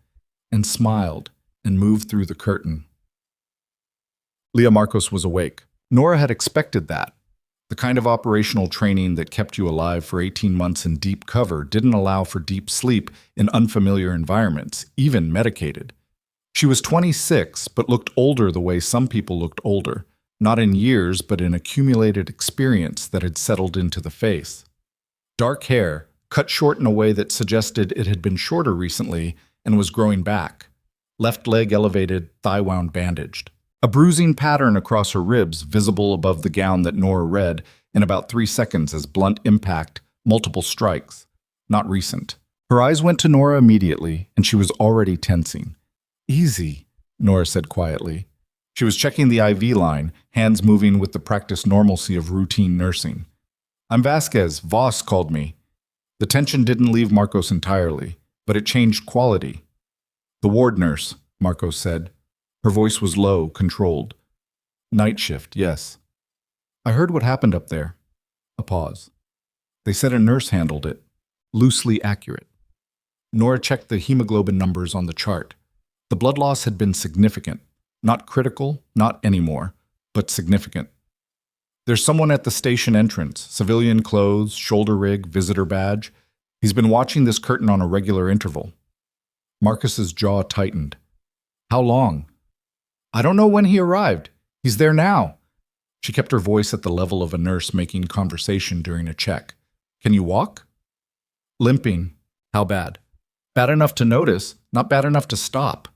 and smiled and moved through the curtain. Leah Marcos was awake. Nora had expected that. The kind of operational training that kept you alive for 18 months in deep cover didn't allow for deep sleep in unfamiliar environments, even medicated. She was 26, but looked older the way some people looked older, not in years, but in accumulated experience that had settled into the face. Dark hair, cut short in a way that suggested it had been shorter recently and was growing back. Left leg elevated, thigh wound bandaged. A bruising pattern across her ribs visible above the gown that Nora read in about 3 seconds as blunt impact multiple strikes, not recent. Her eyes went to Nora immediately, and she was already tensing. Easy, Nora said quietly. She was checking the IV line, hands moving with the practiced normalcy of routine nursing. I'm Vasquez. Voss called me. The tension didn't leave Marcos entirely, but it changed quality. The ward nurse, Marcos said. Her voice was low, controlled. Night shift, yes. I heard what happened up there. A pause. They said a nurse handled it. Loosely accurate. Nora checked the hemoglobin numbers on the chart. The blood loss had been significant. Not critical, not anymore, but significant. There's someone at the station entrance, civilian clothes, shoulder rig, visitor badge. He's been watching this curtain on a regular interval. Marcus's jaw tightened. How long? I don't know when he arrived. He's there now. She kept her voice at the level of a nurse making conversation during a check. Can you walk? Limping. How bad? Bad enough to notice, not bad enough to stop.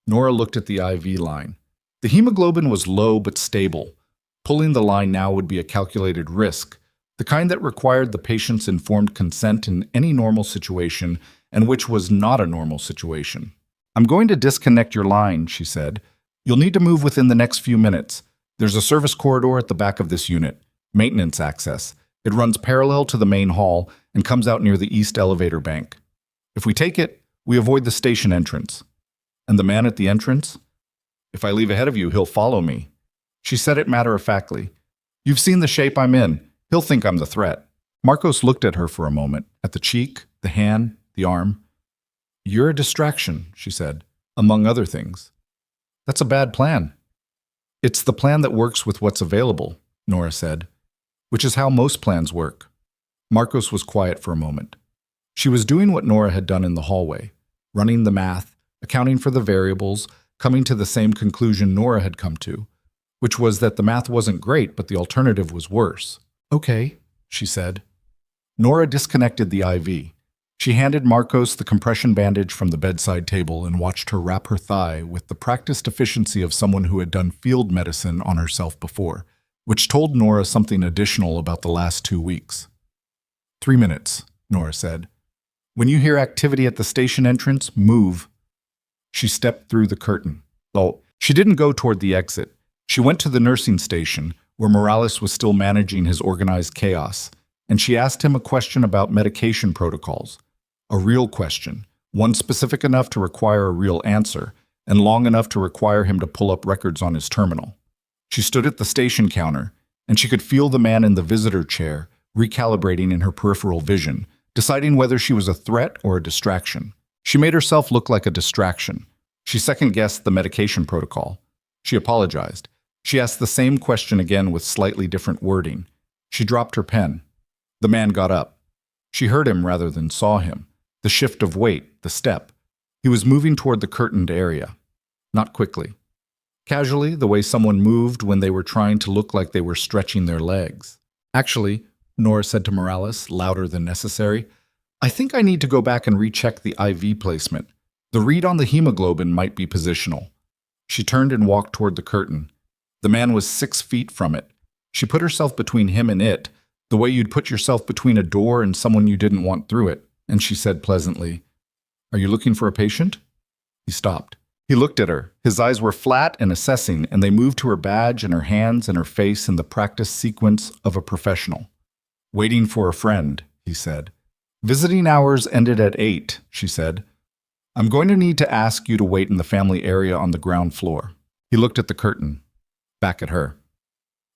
Nora looked at the IV line. The hemoglobin was low but stable. Pulling the line now would be a calculated risk, the kind that required the patient's informed consent in any normal situation and which was not a normal situation. I'm going to disconnect your line, she said. You'll need to move within the next few minutes. There's a service corridor at the back of this unit, maintenance access. It runs parallel to the main hall and comes out near the east elevator bank. If we take it, we avoid the station entrance. And the man at the entrance? If I leave ahead of you, he'll follow me. She said it matter-of-factly. You've seen the shape I'm in. He'll think I'm the threat. Marcos looked at her for a moment, at the cheek, the hand, the arm. You're a distraction, she said, among other things. That's a bad plan. It's the plan that works with what's available, Nora said, which is how most plans work. Marcos was quiet for a moment. She was doing what Nora had done in the hallway, running the math, accounting for the variables, coming to the same conclusion Nora had come to, which was that the math wasn't great, but the alternative was worse. Okay, she said. Nora disconnected the IV. She handed Marcos the compression bandage from the bedside table and watched her wrap her thigh with the practiced efficiency of someone who had done field medicine on herself before, which told Nora something additional about the last 2 weeks. 3 minutes, Nora said. When you hear activity at the station entrance, move. She stepped through the curtain. Oh, she didn't go toward the exit. She went to the nursing station, where Morales was still managing his organized chaos, and she asked him a question about medication protocols. A real question, one specific enough to require a real answer, and long enough to require him to pull up records on his terminal. She stood at the station counter, and she could feel the man in the visitor chair, recalibrating in her peripheral vision, deciding whether she was a threat or a distraction. She made herself look like a distraction. She second-guessed the medication protocol. She apologized. She asked the same question again with slightly different wording. She dropped her pen. The man got up. She heard him rather than saw him. The shift of weight, the step. He was moving toward the curtained area. Not quickly. Casually, the way someone moved when they were trying to look like they were stretching their legs. Actually, Nora said to Morales, louder than necessary, I think I need to go back and recheck the IV placement. The read on the hemoglobin might be positional. She turned and walked toward the curtain. The man was 6 feet from it. She put herself between him and it, the way you'd put yourself between a door and someone you didn't want through it, and she said pleasantly, Are you looking for a patient? He stopped. He looked at her. His eyes were flat and assessing, and they moved to her badge and her hands and her face in the practiced sequence of a professional. Waiting for a friend, he said. Visiting hours ended at 8, she said. I'm going to need to ask you to wait in the family area on the ground floor. He looked at the curtain, back at her.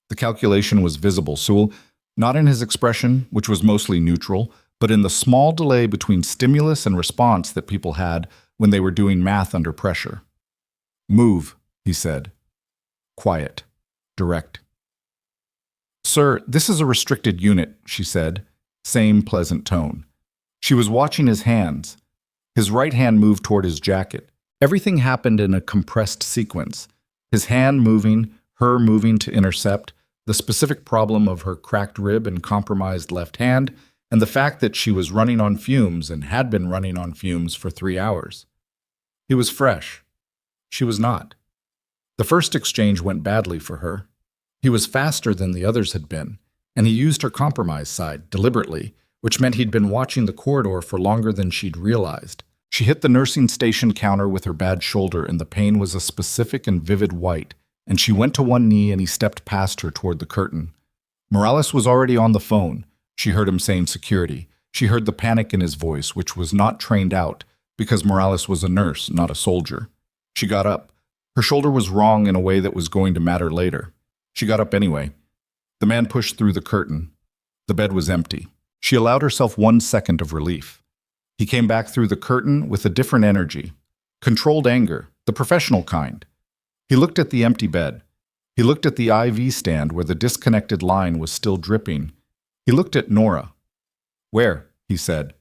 The calculation was visible, Sewell, not in his expression, which was mostly neutral, but in the small delay between stimulus and response that people had when they were doing math under pressure. Move, he said. Quiet. Direct. Sir, this is a restricted unit, she said, same pleasant tone. She was watching his hands. His right hand moved toward his jacket. Everything happened in a compressed sequence. His hand moving, her moving to intercept, the specific problem of her cracked rib and compromised left hand, and the fact that she was running on fumes and had been running on fumes for 3 hours. He was fresh. She was not. The first exchange went badly for her. He was faster than the others had been, and he used her compromise side, deliberately, which meant he'd been watching the corridor for longer than she'd realized. She hit the nursing station counter with her bad shoulder, and the pain was a specific and vivid white, and she went to one knee and he stepped past her toward the curtain. Morales was already on the phone. She heard him saying security. She heard the panic in his voice, which was not trained out, because Morales was a nurse, not a soldier. She got up. Her shoulder was wrong in a way that was going to matter later. She got up anyway. The man pushed through the curtain. The bed was empty. She allowed herself 1 second of relief. He came back through the curtain with a different energy. Controlled anger, the professional kind. He looked at the empty bed. He looked at the IV stand where the disconnected line was still dripping. He looked at Nora. "Where?" he said.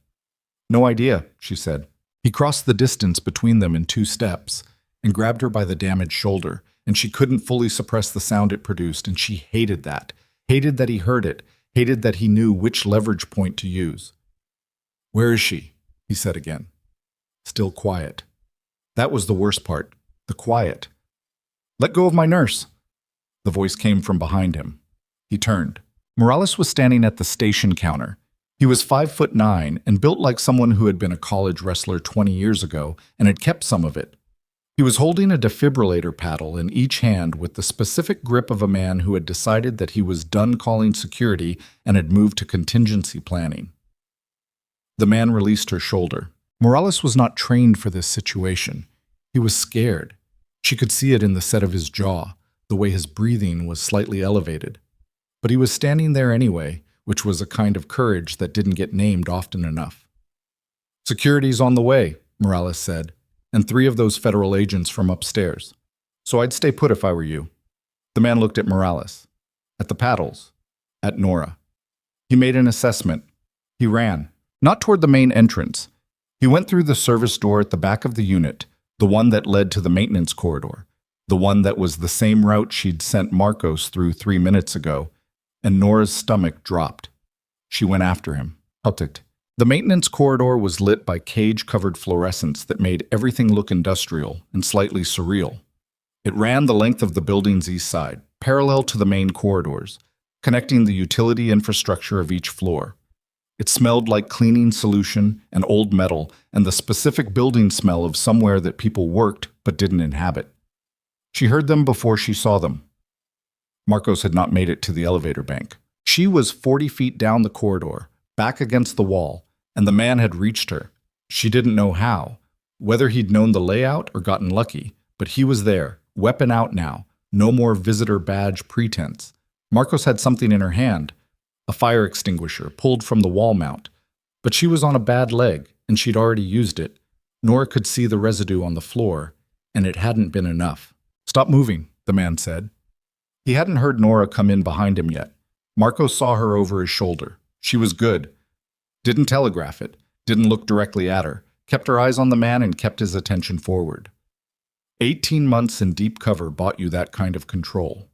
"No idea," she said. He crossed the distance between them in 2 steps and grabbed her by the damaged shoulder, and she couldn't fully suppress the sound it produced, and she hated that. Hated that he heard it. Hated that he knew which leverage point to use. "Where is she?" he said again. Still quiet. That was the worst part, the quiet. "Let go of my nurse." The voice came from behind him. He turned. Morales was standing at the station counter. He was 5'9" and built like someone who had been a college wrestler 20 years ago and had kept some of it. He was holding a defibrillator paddle in each hand with the specific grip of a man who had decided that he was done calling security and had moved to contingency planning. The man released her shoulder. Morales was not trained for this situation. He was scared. She could see it in the set of his jaw, the way his breathing was slightly elevated. But he was standing there anyway, which was a kind of courage that didn't get named often enough. "Security's on the way," Morales said, "and 3 of those federal agents from upstairs. So I'd stay put if I were you." The man looked at Morales, at the paddles, at Nora. He made an assessment. He ran. Not toward the main entrance. He went through the service door at the back of the unit, the one that led to the maintenance corridor, the one that was the same route she'd sent Marcos through 3 minutes ago, and Nora's stomach dropped. She went after him. Houtet. The maintenance corridor was lit by cage-covered fluorescents that made everything look industrial and slightly surreal. It ran the length of the building's east side, parallel to the main corridors, connecting the utility infrastructure of each floor. It smelled like cleaning solution and old metal and the specific building smell of somewhere that people worked but didn't inhabit. She heard them before she saw them. Marcos had not made it to the elevator bank. She was 40 feet down the corridor, back against the wall, and the man had reached her. She didn't know how, whether he'd known the layout or gotten lucky, but he was there, weapon out now, no more visitor badge pretense. Marcos had something in her hand, a fire extinguisher pulled from the wall mount, but she was on a bad leg, and she'd already used it. Nora could see the residue on the floor, and it hadn't been enough. "Stop moving," the man said. He hadn't heard Nora come in behind him yet. Marcos saw her over his shoulder. She was good. Didn't telegraph it, didn't look directly at her, kept her eyes on the man and kept his attention forward. 18 months in deep cover bought you that kind of control.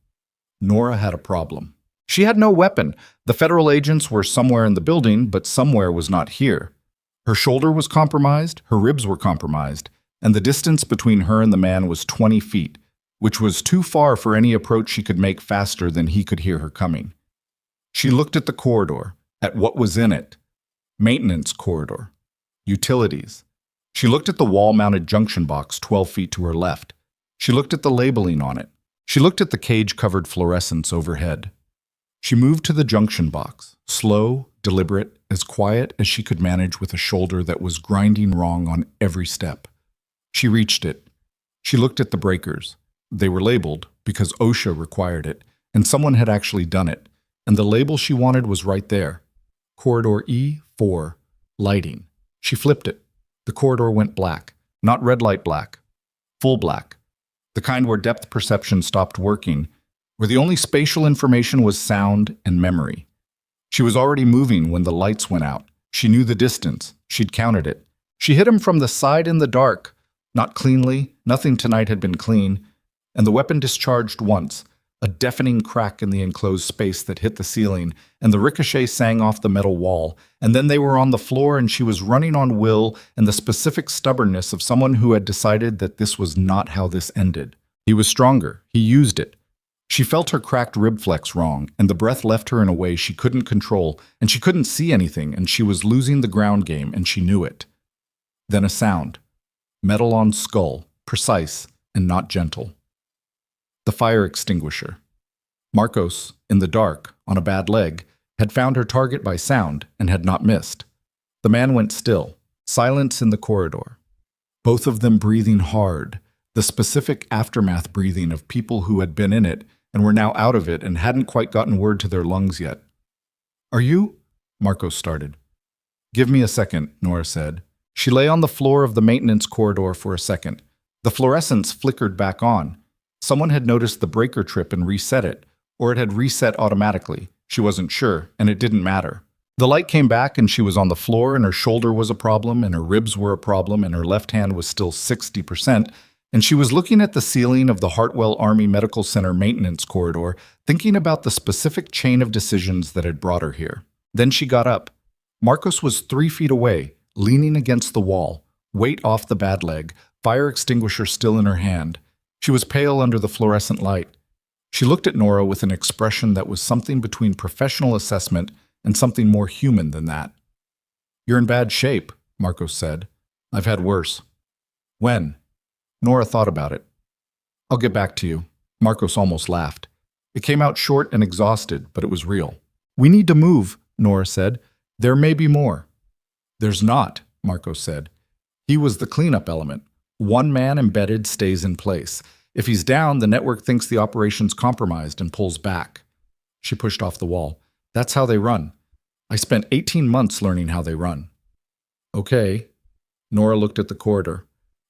Nora had a problem. She had no weapon. The federal agents were somewhere in the building, but somewhere was not here. Her shoulder was compromised, her ribs were compromised, and the distance between her and the man was 20 feet, which was too far for any approach she could make faster than he could hear her coming. She looked at the corridor, at what was in it. Maintenance corridor. Utilities. She looked at the wall-mounted junction box 12 feet to her left. She looked at the labeling on it. She looked at the cage-covered fluorescents overhead. She moved to the junction box, slow, deliberate, as quiet as she could manage with a shoulder that was grinding wrong on every step. She reached it. She looked at the breakers. They were labeled because OSHA required it, and someone had actually done it, and the label she wanted was right there. Corridor E4, lighting. She flipped it. The corridor went black, not red light black, full black. The kind where depth perception stopped working, where the only spatial information was sound and memory. She was already moving when the lights went out. She knew the distance. She'd counted it. She hit him from the side in the dark. Not cleanly, nothing tonight had been clean, and the weapon discharged once, a deafening crack in the enclosed space that hit the ceiling, and the ricochet sang off the metal wall, and then they were on the floor and she was running on will and the specific stubbornness of someone who had decided that this was not how this ended. He was stronger. He used it. She felt her cracked rib flex wrong, and the breath left her in a way she couldn't control, and she couldn't see anything, and she was losing the ground game, and she knew it. Then a sound. Metal on skull, precise and not gentle. The fire extinguisher. Marcos, in the dark, on a bad leg, had found her target by sound and had not missed. The man went still, silence in the corridor. Both of them breathing hard, the specific aftermath breathing of people who had been in it and were now out of it and hadn't quite gotten word to their lungs yet. "Are you?" Marcos started. "Give me a second," Nora said. She lay on the floor of the maintenance corridor for a second. The fluorescence flickered back on. Someone had noticed the breaker trip and reset it, or it had reset automatically. She wasn't sure, and it didn't matter. The light came back and she was on the floor and her shoulder was a problem and her ribs were a problem and her left hand was still 60%, and she was looking at the ceiling of the Hartwell Army Medical Center maintenance corridor, thinking about the specific chain of decisions that had brought her here. Then she got up. Marcos was 3 feet away, leaning against the wall, weight off the bad leg, fire extinguisher still in her hand. She was pale under the fluorescent light. She looked at Nora with an expression that was something between professional assessment and something more human than that. "You're in bad shape," Marcos said. "I've had worse." "When?" Nora thought about it. "I'll get back to you." Marcos almost laughed. It came out short and exhausted, but it was real. "We need to move," Nora said. "There may be more." "There's not," Marcos said. He was the cleanup element. One man embedded stays in place. If he's down, the network thinks the operation's compromised and pulls back. She pushed off the wall. "That's how they run. I spent 18 months learning how they run." "Okay." Nora looked at the corridor.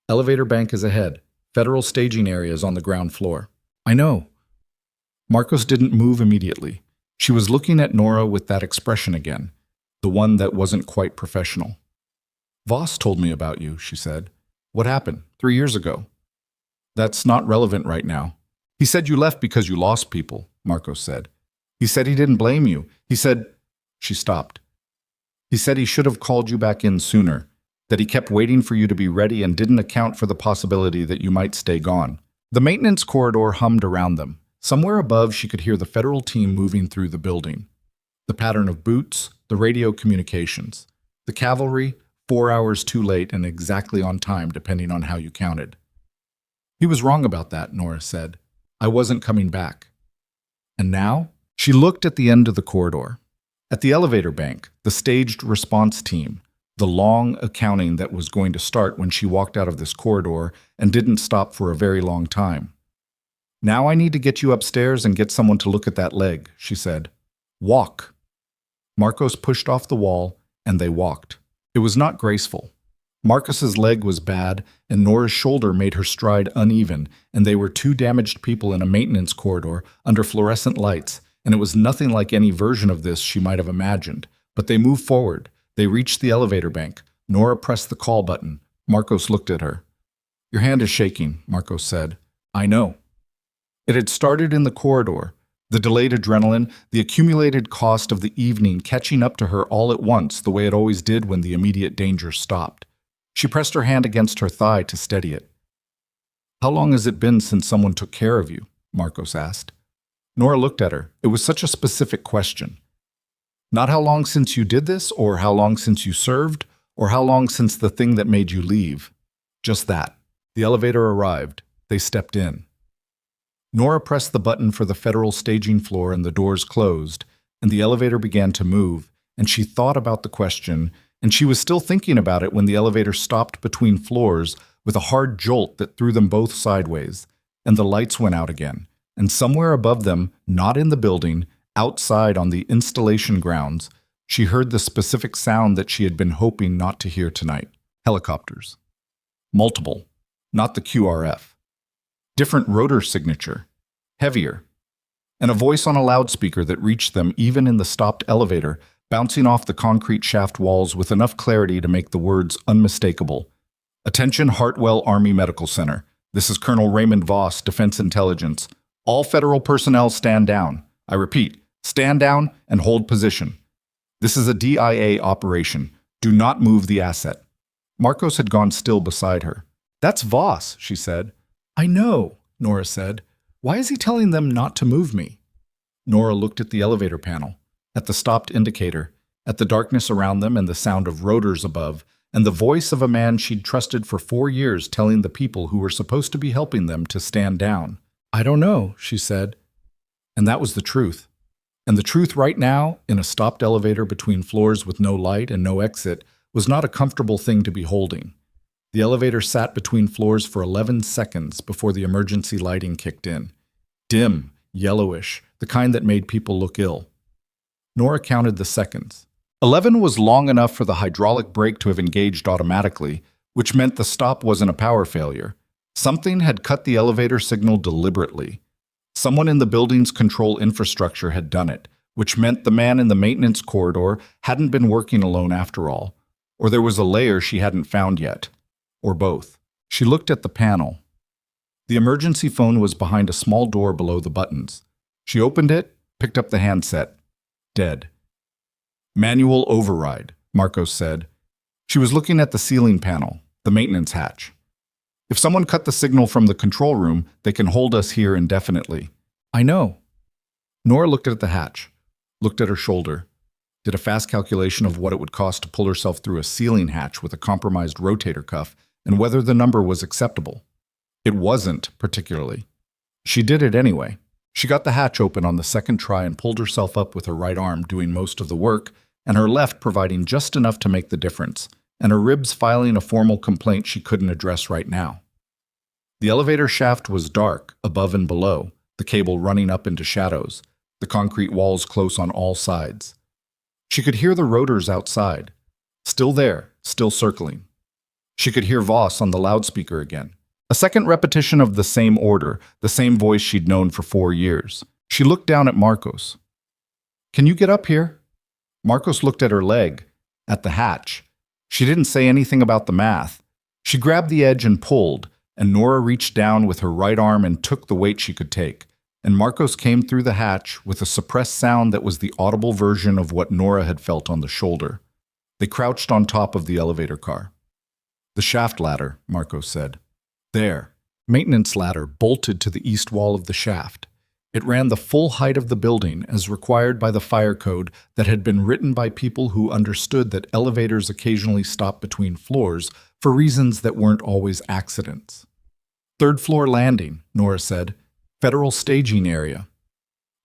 "Elevator bank is ahead. Federal staging area is on the ground floor." "I know." Marcos didn't move immediately. She was looking at Nora with that expression again, the one that wasn't quite professional. "Voss told me about you," she said. "What happened? 3 years ago." "That's not relevant right now." "He said you left because you lost people," Marcos said. "He said he didn't blame you. He said—" She stopped. "He said he should have called you back in sooner, that he kept waiting for you to be ready and didn't account for the possibility that you might stay gone." The maintenance corridor hummed around them. Somewhere above, she could hear the federal team moving through the building. The pattern of boots, the radio communications. The cavalry, 4 hours too late and exactly on time, depending on how you counted. "He was wrong about that," Nora said. "I wasn't coming back." "And now?" She looked at the end of the corridor. At the elevator bank, the staged response team, the long accounting that was going to start when she walked out of this corridor and didn't stop for a very long time. "Now I need to get you upstairs and get someone to look at that leg," she said. "Walk." Marcos pushed off the wall, and they walked. It was not graceful. Marcos's leg was bad, and Nora's shoulder made her stride uneven, and they were 2 damaged people in a maintenance corridor under fluorescent lights, and it was nothing like any version of this she might have imagined. But they moved forward. They reached the elevator bank. Nora pressed the call button. Marcos looked at her. "Your hand is shaking," Marcos said. "I know." It had started in the corridor. The delayed adrenaline, the accumulated cost of the evening catching up to her all at once the way it always did when the immediate danger stopped. She pressed her hand against her thigh to steady it. "How long has it been since someone took care of you?" Marcos asked. Nora looked at her. It was such a specific question. Not how long since you did this, or how long since you served, or how long since the thing that made you leave. Just that. The elevator arrived. They stepped in. Nora pressed the button for the federal staging floor and the doors closed, and the elevator began to move, and she thought about the question, and she was still thinking about it when the elevator stopped between floors with a hard jolt that threw them both sideways, and the lights went out again, and somewhere above them, not in the building, outside on the installation grounds, she heard the specific sound that she had been hoping not to hear tonight. Helicopters. Multiple, not the QRF. Different rotor signature, heavier, and a voice on a loudspeaker that reached them even in the stopped elevator, bouncing off the concrete shaft walls with enough clarity to make the words unmistakable. "Attention Hartwell Army Medical Center. This is Colonel Raymond Voss, Defense Intelligence. All federal personnel stand down. I repeat, stand down and hold position. This is a DIA operation. Do not move the asset." Marcos had gone still beside her. "That's Voss," she said. "I know," Nora said. Why is he telling them not to move me? Nora looked at the elevator panel, at the stopped indicator, at the darkness around them and the sound of rotors above, and the voice of a man she'd trusted for 4 years telling the people who were supposed to be helping them to stand down. I don't know, she said. And that was the truth. And the truth right now, in a stopped elevator between floors with no light and no exit, was not a comfortable thing to be holding. The elevator sat between floors for 11 seconds before the emergency lighting kicked in. Dim, yellowish, the kind that made people look ill. Nora counted the seconds. 11 was long enough for the hydraulic brake to have engaged automatically, which meant the stop wasn't a power failure. Something had cut the elevator signal deliberately. Someone in the building's control infrastructure had done it, which meant the man in the maintenance corridor hadn't been working alone after all, or there was a layer she hadn't found yet, or both. She looked at the panel. The emergency phone was behind a small door below the buttons. She opened it, picked up the handset. Dead. Manual override, Marcos said. She was looking at the ceiling panel, the maintenance hatch. If someone cut the signal from the control room, they can hold us here indefinitely. I know. Nora looked at the hatch, looked at her shoulder, did a fast calculation of what it would cost to pull herself through a ceiling hatch with a compromised rotator cuff and whether the number was acceptable. It wasn't, particularly. She did it anyway. She got the hatch open on the second try and pulled herself up with her right arm doing most of the work and her left providing just enough to make the difference, and her ribs filing a formal complaint she couldn't address right now. The elevator shaft was dark, above and below, the cable running up into shadows, the concrete walls close on all sides. She could hear the rotors outside, still there, still circling. She could hear Voss on the loudspeaker again. A second repetition of the same order, the same voice she'd known for 4 years. She looked down at Marcos. Can you get up here? Marcos looked at her leg, at the hatch. She didn't say anything about the math. She grabbed the edge and pulled, and Nora reached down with her right arm and took the weight she could take. And Marcos came through the hatch with a suppressed sound that was the audible version of what Nora had felt on the shoulder. They crouched on top of the elevator car. The shaft ladder, Marcos said. There. Maintenance ladder bolted to the east wall of the shaft. It ran the full height of the building as required by the fire code that had been written by people who understood that elevators occasionally stop between floors for reasons that weren't always accidents. Third floor landing, Nora said. Federal staging area.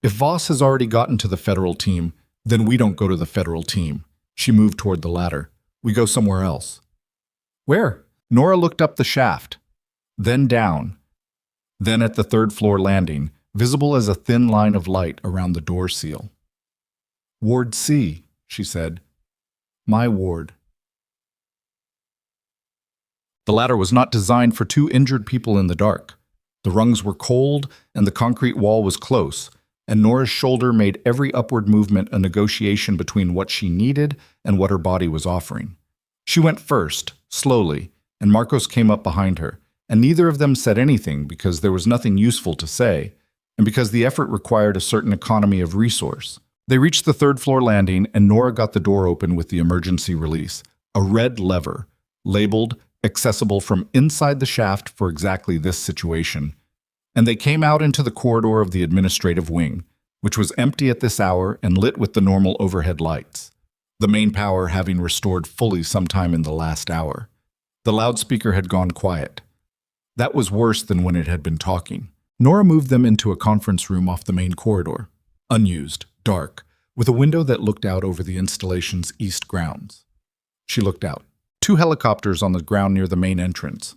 If Voss has already gotten to the federal team, then we don't go to the federal team. She moved toward the ladder. We go somewhere else. Where? Nora looked up the shaft. Then down. Then at the third floor landing, visible as a thin line of light around the door seal. Ward C, she said. My ward. The ladder was not designed for 2 injured people in the dark. The rungs were cold and the concrete wall was close, and Nora's shoulder made every upward movement a negotiation between what she needed and what her body was offering. She went first, slowly, and Marcos came up behind her, and neither of them said anything because there was nothing useful to say, and because the effort required a certain economy of resource. They reached the third floor landing, and Nora got the door open with the emergency release, a red lever, labeled accessible from inside the shaft for exactly this situation. And they came out into the corridor of the administrative wing, which was empty at this hour and lit with the normal overhead lights, the main power having restored fully sometime in the last hour. The loudspeaker had gone quiet. That was worse than when it had been talking. Nora moved them into a conference room off the main corridor, unused, dark, with a window that looked out over the installation's east grounds. She looked out. 2 helicopters on the ground near the main entrance.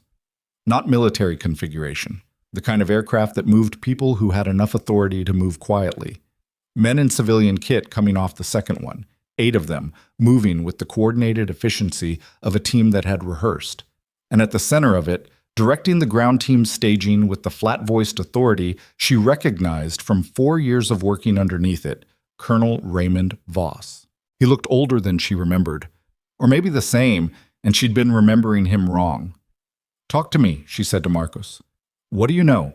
Not military configuration, the kind of aircraft that moved people who had enough authority to move quietly. Men in civilian kit coming off the second one, 8 of them, moving with the coordinated efficiency of a team that had rehearsed. And at the center of it, directing the ground team's staging with the flat-voiced authority she recognized from 4 years of working underneath it, Colonel Raymond Voss. He looked older than she remembered, or maybe the same, and she'd been remembering him wrong. Talk to me, she said to Marcos. What do you know?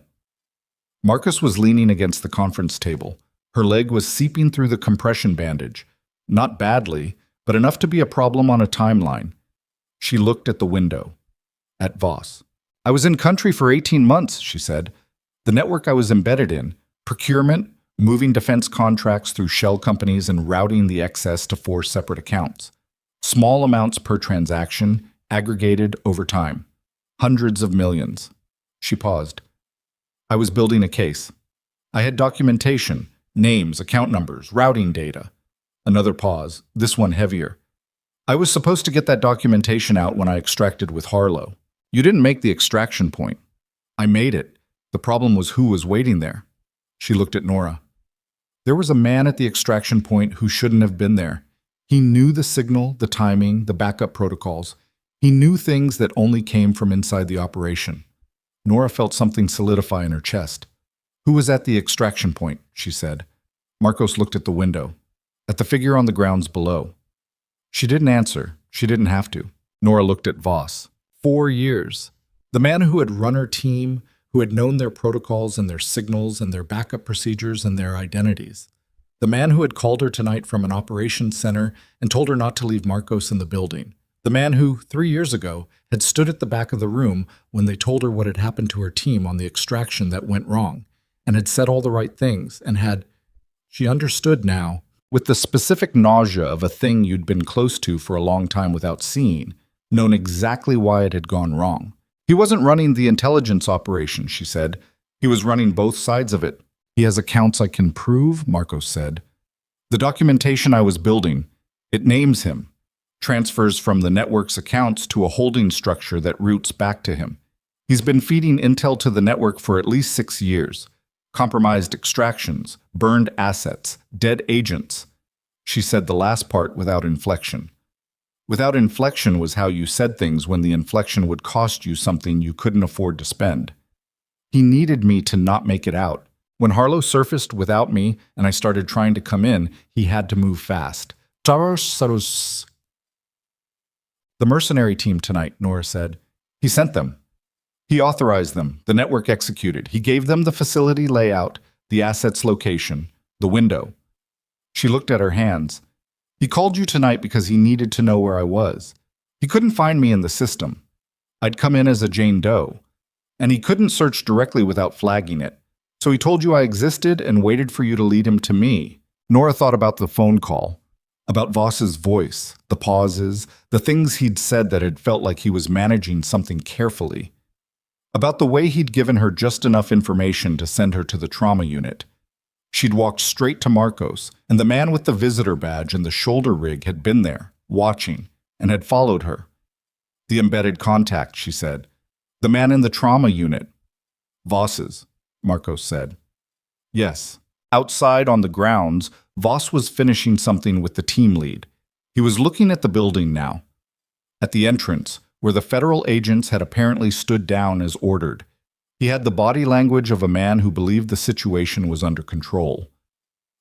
Marcos was leaning against the conference table. Her leg was seeping through the compression bandage. Not badly, but enough to be a problem on a timeline. She looked at the window. At Voss. I was in country for 18 months, she said. The network I was embedded in, procurement, moving defense contracts through shell companies and routing the excess to 4 separate accounts. Small amounts per transaction, aggregated over time. Hundreds of millions. She paused. I was building a case. I had documentation, names, account numbers, routing data. Another pause, this one heavier. I was supposed to get that documentation out when I extracted with Harlow. You didn't make the extraction point. I made it. The problem was who was waiting there. She looked at Nora. There was a man at the extraction point who shouldn't have been there. He knew the signal, the timing, the backup protocols. He knew things that only came from inside the operation. Nora felt something solidify in her chest. Who was at the extraction point? She said. Marcos looked at the window, at the figure on the grounds below. She didn't answer. She didn't have to. Nora looked at Voss. 4 years. The man who had run her team, who had known their protocols and their signals and their backup procedures and their identities. The man who had called her tonight from an operations center and told her not to leave Marcos in the building. The man who, 3 years ago, had stood at the back of the room when they told her what had happened to her team on the extraction that went wrong, and had said all the right things, and had, she understood now, with the specific nausea of a thing you'd been close to for a long time without seeing, known exactly why it had gone wrong. He wasn't running the intelligence operation, she said. He was running both sides of it. He has accounts I can prove, Marcos said. The documentation I was building, it names him, transfers from the network's accounts to a holding structure that routes back to him. He's been feeding intel to the network for at least 6 years. Compromised extractions, burned assets, dead agents. She said the last part without inflection. Without inflection was how you said things when the inflection would cost you something you couldn't afford to spend. He needed me to not make it out. When Harlow surfaced without me and I started trying to come in, he had to move fast. The mercenary team tonight, Nora said. He sent them. He authorized them. The network executed. He gave them the facility layout, the asset's location, the window. She looked at her hands. He called you tonight because he needed to know where I was. He couldn't find me in the system. I'd come in as a Jane Doe. And he couldn't search directly without flagging it. So he told you I existed and waited for you to lead him to me. Nora thought about the phone call, about Voss's voice, the pauses, the things he'd said that had felt like he was managing something carefully. About the way he'd given her just enough information to send her to the trauma unit. She'd walked straight to Marcos, and the man with the visitor badge and the shoulder rig had been there, watching, and had followed her. The embedded contact, she said. The man in the trauma unit. Voss's, Marcos said. Yes. Outside on the grounds, Voss was finishing something with the team lead. He was looking at the building now. At the entrance, where the federal agents had apparently stood down as ordered. He had the body language of a man who believed the situation was under control.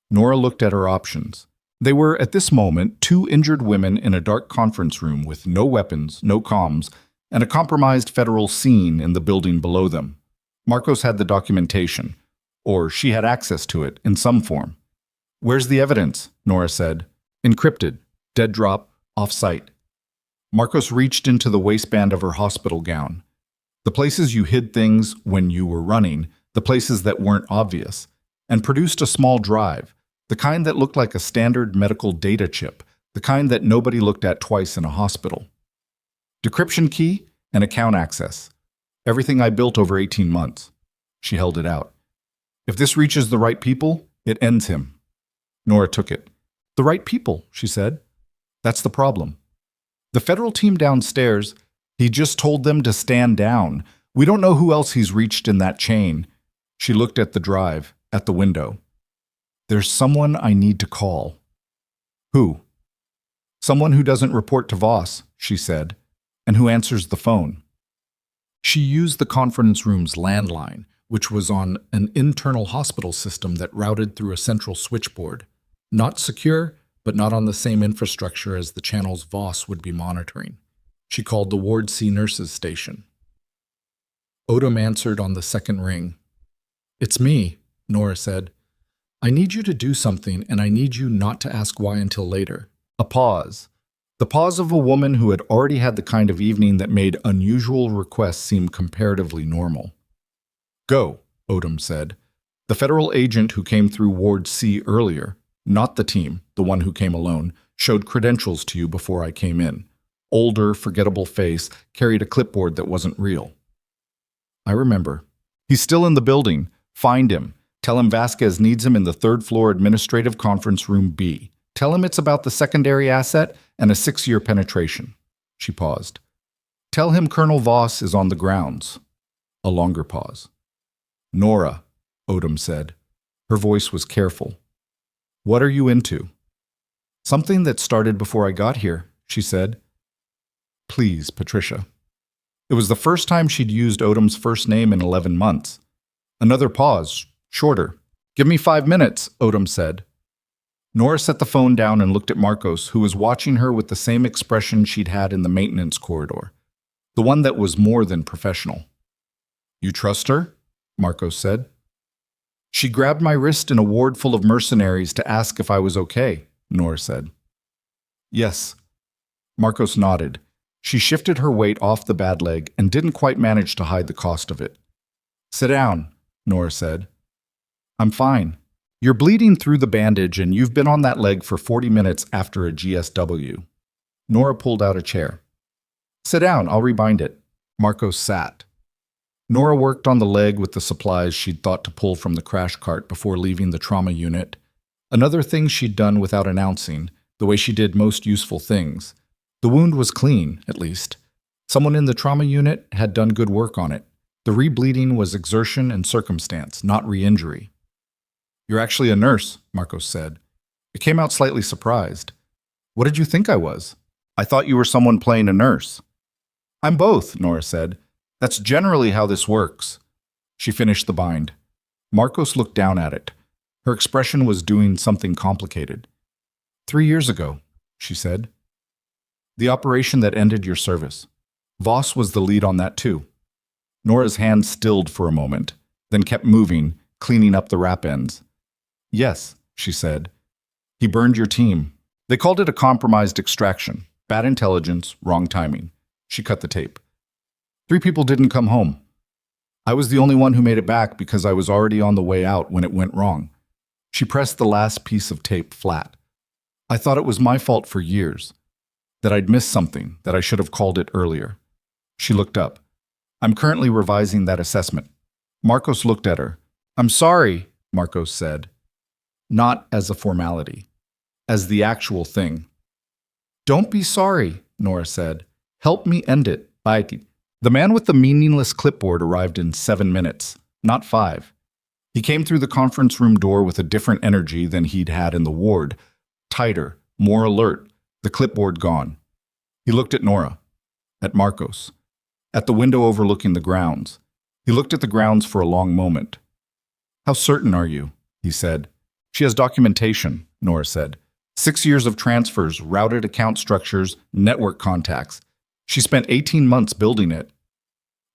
Nora looked at her options. They were, at this moment, 2 injured women in a dark conference room with no weapons, no comms, and a compromised federal scene in the building below them. Marcos had the documentation, or she had access to it in some form. Where's the evidence? Nora said. Encrypted, dead drop, off-site. Marcos reached into the waistband of her hospital gown. The places you hid things when you were running, the places that weren't obvious, and produced a small drive, the kind that looked like a standard medical data chip, the kind that nobody looked at twice in a hospital. Decryption key and account access. Everything I built over 18 months. She held it out. If this reaches the right people, it ends him. Nora took it. The right people, she said. That's the problem. The federal team downstairs, he just told them to stand down. We don't know who else he's reached in that chain. She looked at the drive, at the window. There's someone I need to call. Who? Someone who doesn't report to Voss, she said, and who answers the phone. She used the conference room's landline, which was on an internal hospital system that routed through a central switchboard. Not secure, but not on the same infrastructure as the channels Voss would be monitoring. She called the Ward C nurses station. Odom answered on the second ring. It's me, Nora said. I need you to do something, and I need you not to ask why until later. A pause. The pause of a woman who had already had the kind of evening that made unusual requests seem comparatively normal. Go, Odom said. The federal agent who came through Ward C earlier, not the team, the one who came alone, showed credentials to you before I came in. Older, forgettable face, carried a clipboard that wasn't real. I remember. He's still in the building. Find him. Tell him Vasquez needs him in the third-floor administrative conference room B. Tell him it's about the secondary asset and a 6-year penetration. She paused. Tell him Colonel Voss is on the grounds. A longer pause. Nora, Odom said. Her voice was careful. What are you into? Something that started before I got here, she said. Please, Patricia. It was the first time she'd used Odom's first name in 11 months. Another pause, shorter. Give me 5 minutes, Odom said. Nora set the phone down and looked at Marcos, who was watching her with the same expression she'd had in the maintenance corridor. The one that was more than professional. You trust her? Marcos said. She grabbed my wrist in a ward full of mercenaries to ask if I was okay, Nora said. Yes. Marcos nodded. She shifted her weight off the bad leg and didn't quite manage to hide the cost of it. Sit down, Nora said. I'm fine. You're bleeding through the bandage and you've been on that leg for 40 minutes after a GSW. Nora pulled out a chair. Sit down, I'll rebind it. Marcos sat. Nora worked on the leg with the supplies she'd thought to pull from the crash cart before leaving the trauma unit. Another thing she'd done without announcing, the way she did most useful things. The wound was clean, at least. Someone in the trauma unit had done good work on it. The rebleeding was exertion and circumstance, not re-injury. You're actually a nurse, Marcos said. It came out slightly surprised. What did you think I was? I thought you were someone playing a nurse. I'm both, Nora said. That's generally how this works. She finished the bind. Marcos looked down at it. Her expression was doing something complicated. 3 years ago, she said. The operation that ended your service. Voss was the lead on that too. Nora's hand stilled for a moment, then kept moving, cleaning up the wrap ends. Yes, she said. He burned your team. They called it a compromised extraction. Bad intelligence, wrong timing. She cut the tape. 3 people didn't come home. I was the only one who made it back because I was already on the way out when it went wrong. She pressed the last piece of tape flat. I thought it was my fault for years. That I'd missed something, that I should have called it earlier. She looked up. I'm currently revising that assessment. Marcos looked at her. I'm sorry, Marcos said. Not as a formality. As the actual thing. Don't be sorry, Nora said. Help me end it. Bye. The man with the meaningless clipboard arrived in 7 minutes, not 5. He came through the conference room door with a different energy than he'd had in the ward. Tighter, more alert, the clipboard gone. He looked at Nora, at Marcos, at the window overlooking the grounds. He looked at the grounds for a long moment. How certain are you? He said. She has documentation, Nora said. 6 years of transfers, routed account structures, network contacts. She spent 18 months building it.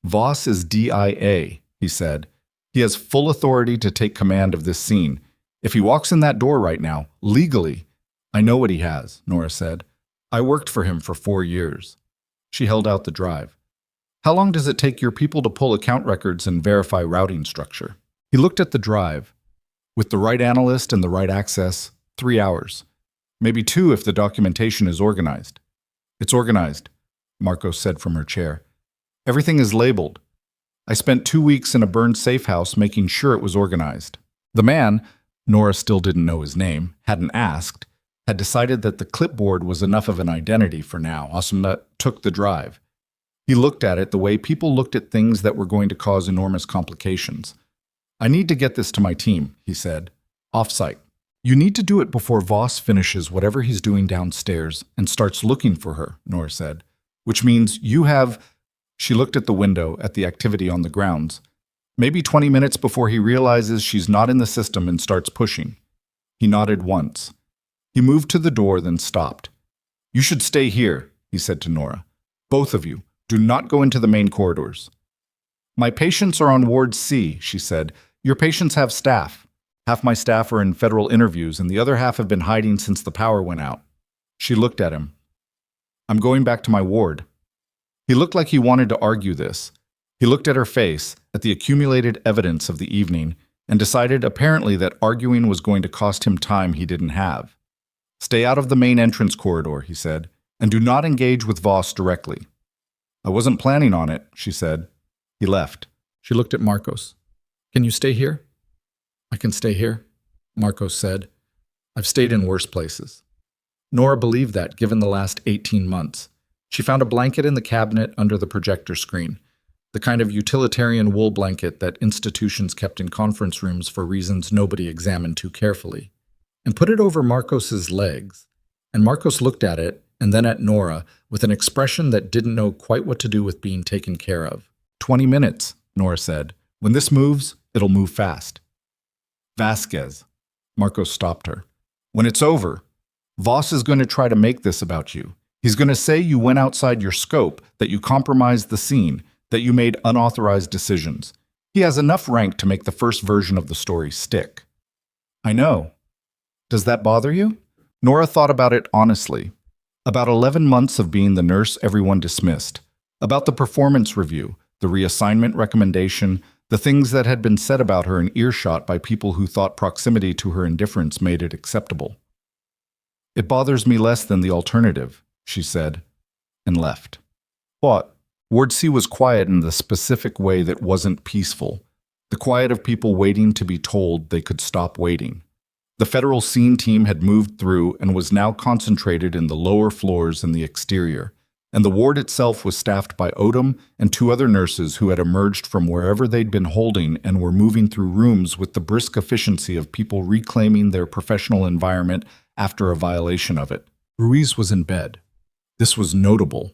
Voss is DIA, he said. He has full authority to take command of this scene. If he walks in that door right now, legally, I know what he has, Nora said. I worked for him for 4 years. She held out the drive. How long does it take your people to pull account records and verify routing structure? He looked at the drive. With the right analyst and the right access, 3 hours. Maybe 2 if the documentation is organized. It's organized, Marcos said from her chair. Everything is labeled. I spent 2 weeks in a burned safe house making sure it was organized. The man, Nora still didn't know his name, hadn't asked, had decided that the clipboard was enough of an identity for now. Asamnat took the drive. He looked at it the way people looked at things that were going to cause enormous complications. I need to get this to my team, he said. Off-site. You need to do it before Voss finishes whatever he's doing downstairs and starts looking for her, Nora said. Which means you have... She looked at the window at the activity on the grounds. Maybe 20 minutes before he realizes she's not in the system and starts pushing. He nodded once. He moved to the door, then stopped. You should stay here, he said to Nora. Both of you. Do not go into the main corridors. My patients are on Ward C, she said. Your patients have staff. Half my staff are in federal interviews, and the other half have been hiding since the power went out. She looked at him. I'm going back to my ward. He looked like he wanted to argue this. He looked at her face, at the accumulated evidence of the evening, and decided apparently that arguing was going to cost him time he didn't have. "Stay out of the main entrance corridor," he said, "and do not engage with Voss directly." "I wasn't planning on it," she said. He left. She looked at Marcos. "Can you stay here?" "I can stay here," Marcos said. "I've stayed in worse places." Nora believed that, given the last 18 months. She found a blanket in the cabinet under the projector screen, the kind of utilitarian wool blanket that institutions kept in conference rooms for reasons nobody examined too carefully, and put it over Marcos's legs. And Marcos looked at it and then at Nora with an expression that didn't know quite what to do with being taken care of. 20 minutes, Nora said. "When this moves, it'll move fast." "Vasquez," Marcos stopped her. "When it's over, Voss is going to try to make this about you. He's going to say you went outside your scope, that you compromised the scene, that you made unauthorized decisions. He has enough rank to make the first version of the story stick." "I know. Does that bother you?" Nora thought about it honestly. About 11 months of being the nurse everyone dismissed. About the performance review, the reassignment recommendation, the things that had been said about her in earshot by people who thought proximity to her indifference made it acceptable. "It bothers me less than the alternative," she said, and left. What? Ward C was quiet in the specific way that wasn't peaceful. The quiet of people waiting to be told they could stop waiting. The federal scene team had moved through and was now concentrated in the lower floors and the exterior, and the ward itself was staffed by Odom and 2 other nurses who had emerged from wherever they'd been holding and were moving through rooms with the brisk efficiency of people reclaiming their professional environment after a violation of it. Ruiz was in bed. This was notable.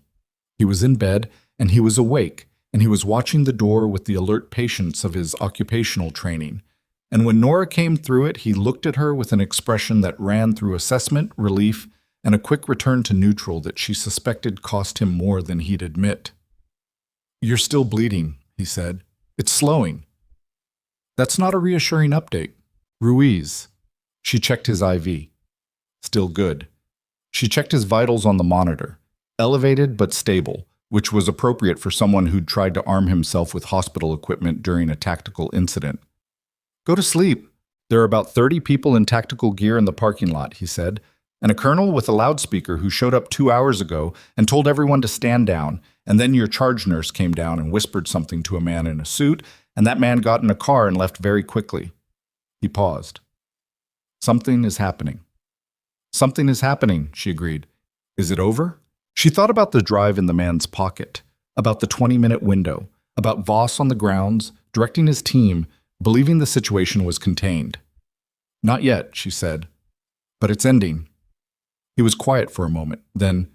He was in bed, and he was awake, and he was watching the door with the alert patience of his occupational training. And when Nora came through it, he looked at her with an expression that ran through assessment, relief, and a quick return to neutral that she suspected cost him more than he'd admit. "You're still bleeding," he said. "It's slowing." "That's not a reassuring update." "Ruiz." She checked his IV. Still good. She checked his vitals on the monitor. Elevated but stable, which was appropriate for someone who'd tried to arm himself with hospital equipment during a tactical incident. "Go to sleep. There are about 30 people in tactical gear in the parking lot," he said, "and a colonel with a loudspeaker who showed up 2 hours ago and told everyone to stand down, and then your charge nurse came down and whispered something to a man in a suit, and that man got in a car and left very quickly." He paused. "Something is happening." "Something is happening," she agreed. "Is it over?" She thought about the drive in the man's pocket, about the 20-minute window, about Voss on the grounds, directing his team, believing the situation was contained. "Not yet," she said. "But it's ending." He was quiet for a moment. Then,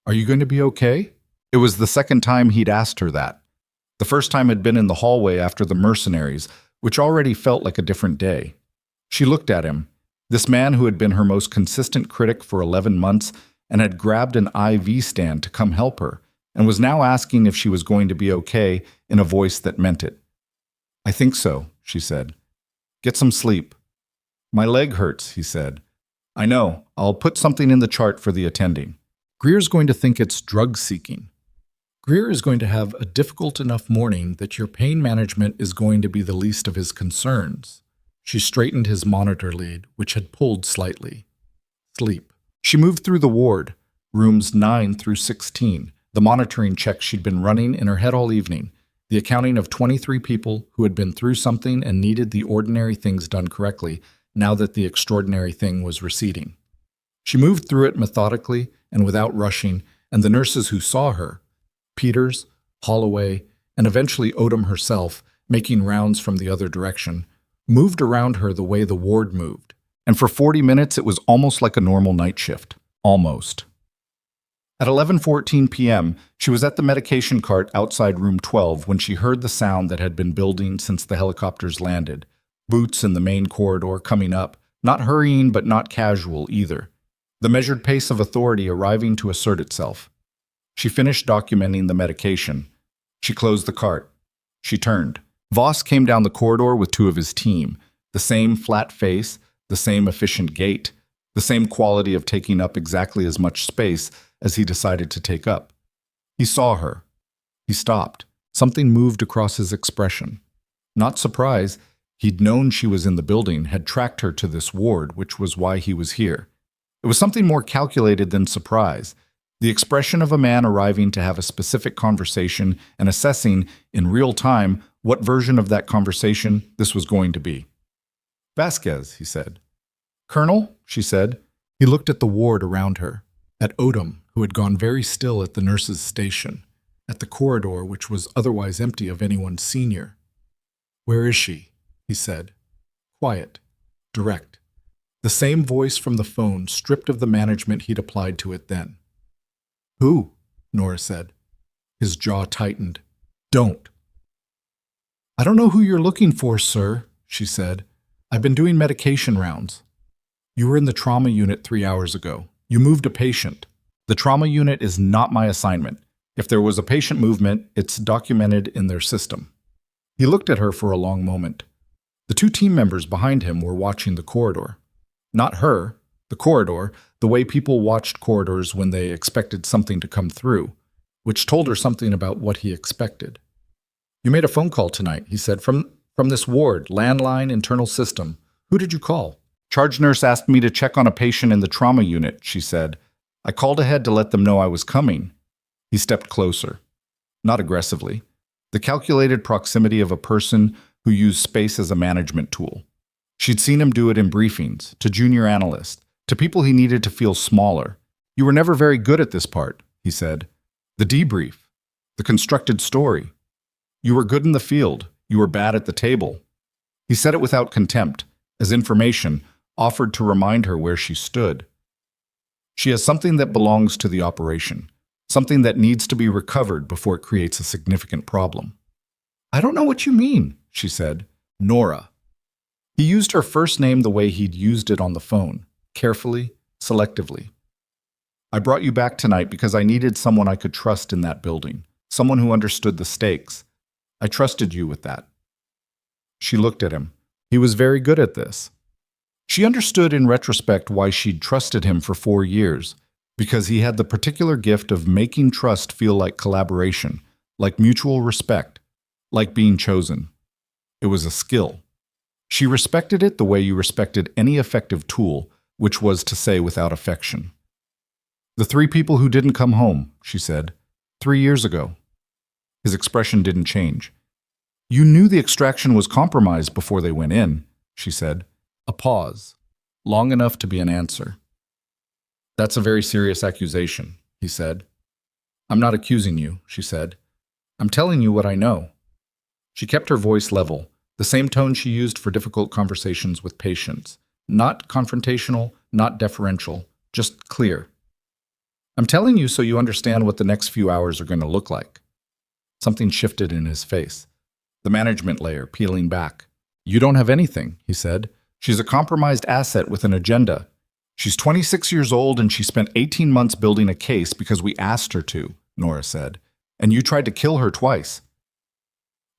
"Are you going to be okay?" It was the second time he'd asked her that. The first time had been in the hallway after the Mercenaries, which already felt like a different day. She looked at him, this man who had been her most consistent critic for 11 months and had grabbed an IV stand to come help her, and was now asking if she was going to be okay in a voice that meant it. "I think so," she said. "Get some sleep." "My leg hurts," he said. "I know. I'll put something in the chart for the attending." Greer's going to think it's drug-seeking. Greer is going to have a difficult enough morning that your pain management is going to be the least of his concerns. She straightened his monitor lead, which had pulled slightly. Sleep. She moved through the ward, rooms 9 through 16, the monitoring checks she'd been running in her head all evening, the accounting of 23 people who had been through something and needed the ordinary things done correctly, now that the extraordinary thing was receding. She moved through it methodically and without rushing, and the nurses who saw her, Peters, Holloway, and eventually Odom herself, making rounds from the other direction, moved around her the way the ward moved. And for 40 minutes it was almost like a normal night shift. Almost. At 11:14 p.m., she was at the medication cart outside room 12 when she heard the sound that had been building since the helicopters landed. Boots in the main corridor coming up, not hurrying but not casual either. The measured pace of authority arriving to assert itself. She finished documenting the medication. She closed the cart. She turned. Voss came down the corridor with 2 of his team, the same flat face, the same efficient gait, the same quality of taking up exactly as much space as he decided to take up. He saw her. He stopped. Something moved across his expression. Not surprise, he'd known she was in the building, had tracked her to this ward, which was why he was here. It was something more calculated than surprise. The expression of a man arriving to have a specific conversation and assessing, in real time, what version of that conversation this was going to be. "Vasquez," he said. "Colonel," she said. He looked at the ward around her, at Odom, who had gone very still at the nurse's station, at the corridor which was otherwise empty of anyone senior. "Where is she?" he said. Quiet, direct. The same voice from the phone, stripped of the management he'd applied to it then. "Who?" Nora said. His jaw tightened. "Don't." "I don't know who you're looking for, sir," she said. "I've been doing medication rounds." "You were in the trauma unit 3 hours ago. You moved a patient." "The trauma unit is not my assignment. If there was a patient movement, it's documented in their system." He looked at her for a long moment. The 2 team members behind him were watching the corridor. Not her, the corridor, the way people watched corridors when they expected something to come through, which told her something about what he expected. "You made a phone call tonight," he said, from this ward, landline, internal system. "Who did you call?" "Charge nurse asked me to check on a patient in the trauma unit," she said. "I called ahead to let them know I was coming." He stepped closer. Not aggressively. The calculated proximity of a person who used space as a management tool. She'd seen him do it in briefings, to junior analysts, to people he needed to feel smaller. "You were never very good at this part," he said. "The debrief. The constructed story. You were good in the field. You were bad at the table." He said it without contempt, as information, offered to remind her where she stood. She has something that belongs to the operation, something that needs to be recovered before it creates a significant problem. "I don't know what you mean," she said. "Nora." He used her first name the way he'd used it on the phone, carefully, selectively. "I brought you back tonight because I needed someone I could trust in that building, someone who understood the stakes. I trusted you with that." She looked at him. He was very good at this. She understood in retrospect why she'd trusted him for 4 years, because he had the particular gift of making trust feel like collaboration, like mutual respect, like being chosen. It was a skill. She respected it the way you respected any effective tool, which was to say without affection. "The 3 people who didn't come home," she said, 3 years ago. His expression didn't change. "You knew the extraction was compromised before they went in," she said. A pause, long enough to be an answer. "That's a very serious accusation," he said. "I'm not accusing you," she said. "I'm telling you what I know." She kept her voice level, the same tone she used for difficult conversations with patients. Not confrontational, not deferential, just clear. "I'm telling you so you understand what the next few hours are going to look like." Something shifted in his face. The management layer peeling back. "You don't have anything," he said. "She's a compromised asset with an agenda. She's 26 years old and she spent 18 months building a case because we asked her to," Nora said. "And you tried to kill her twice."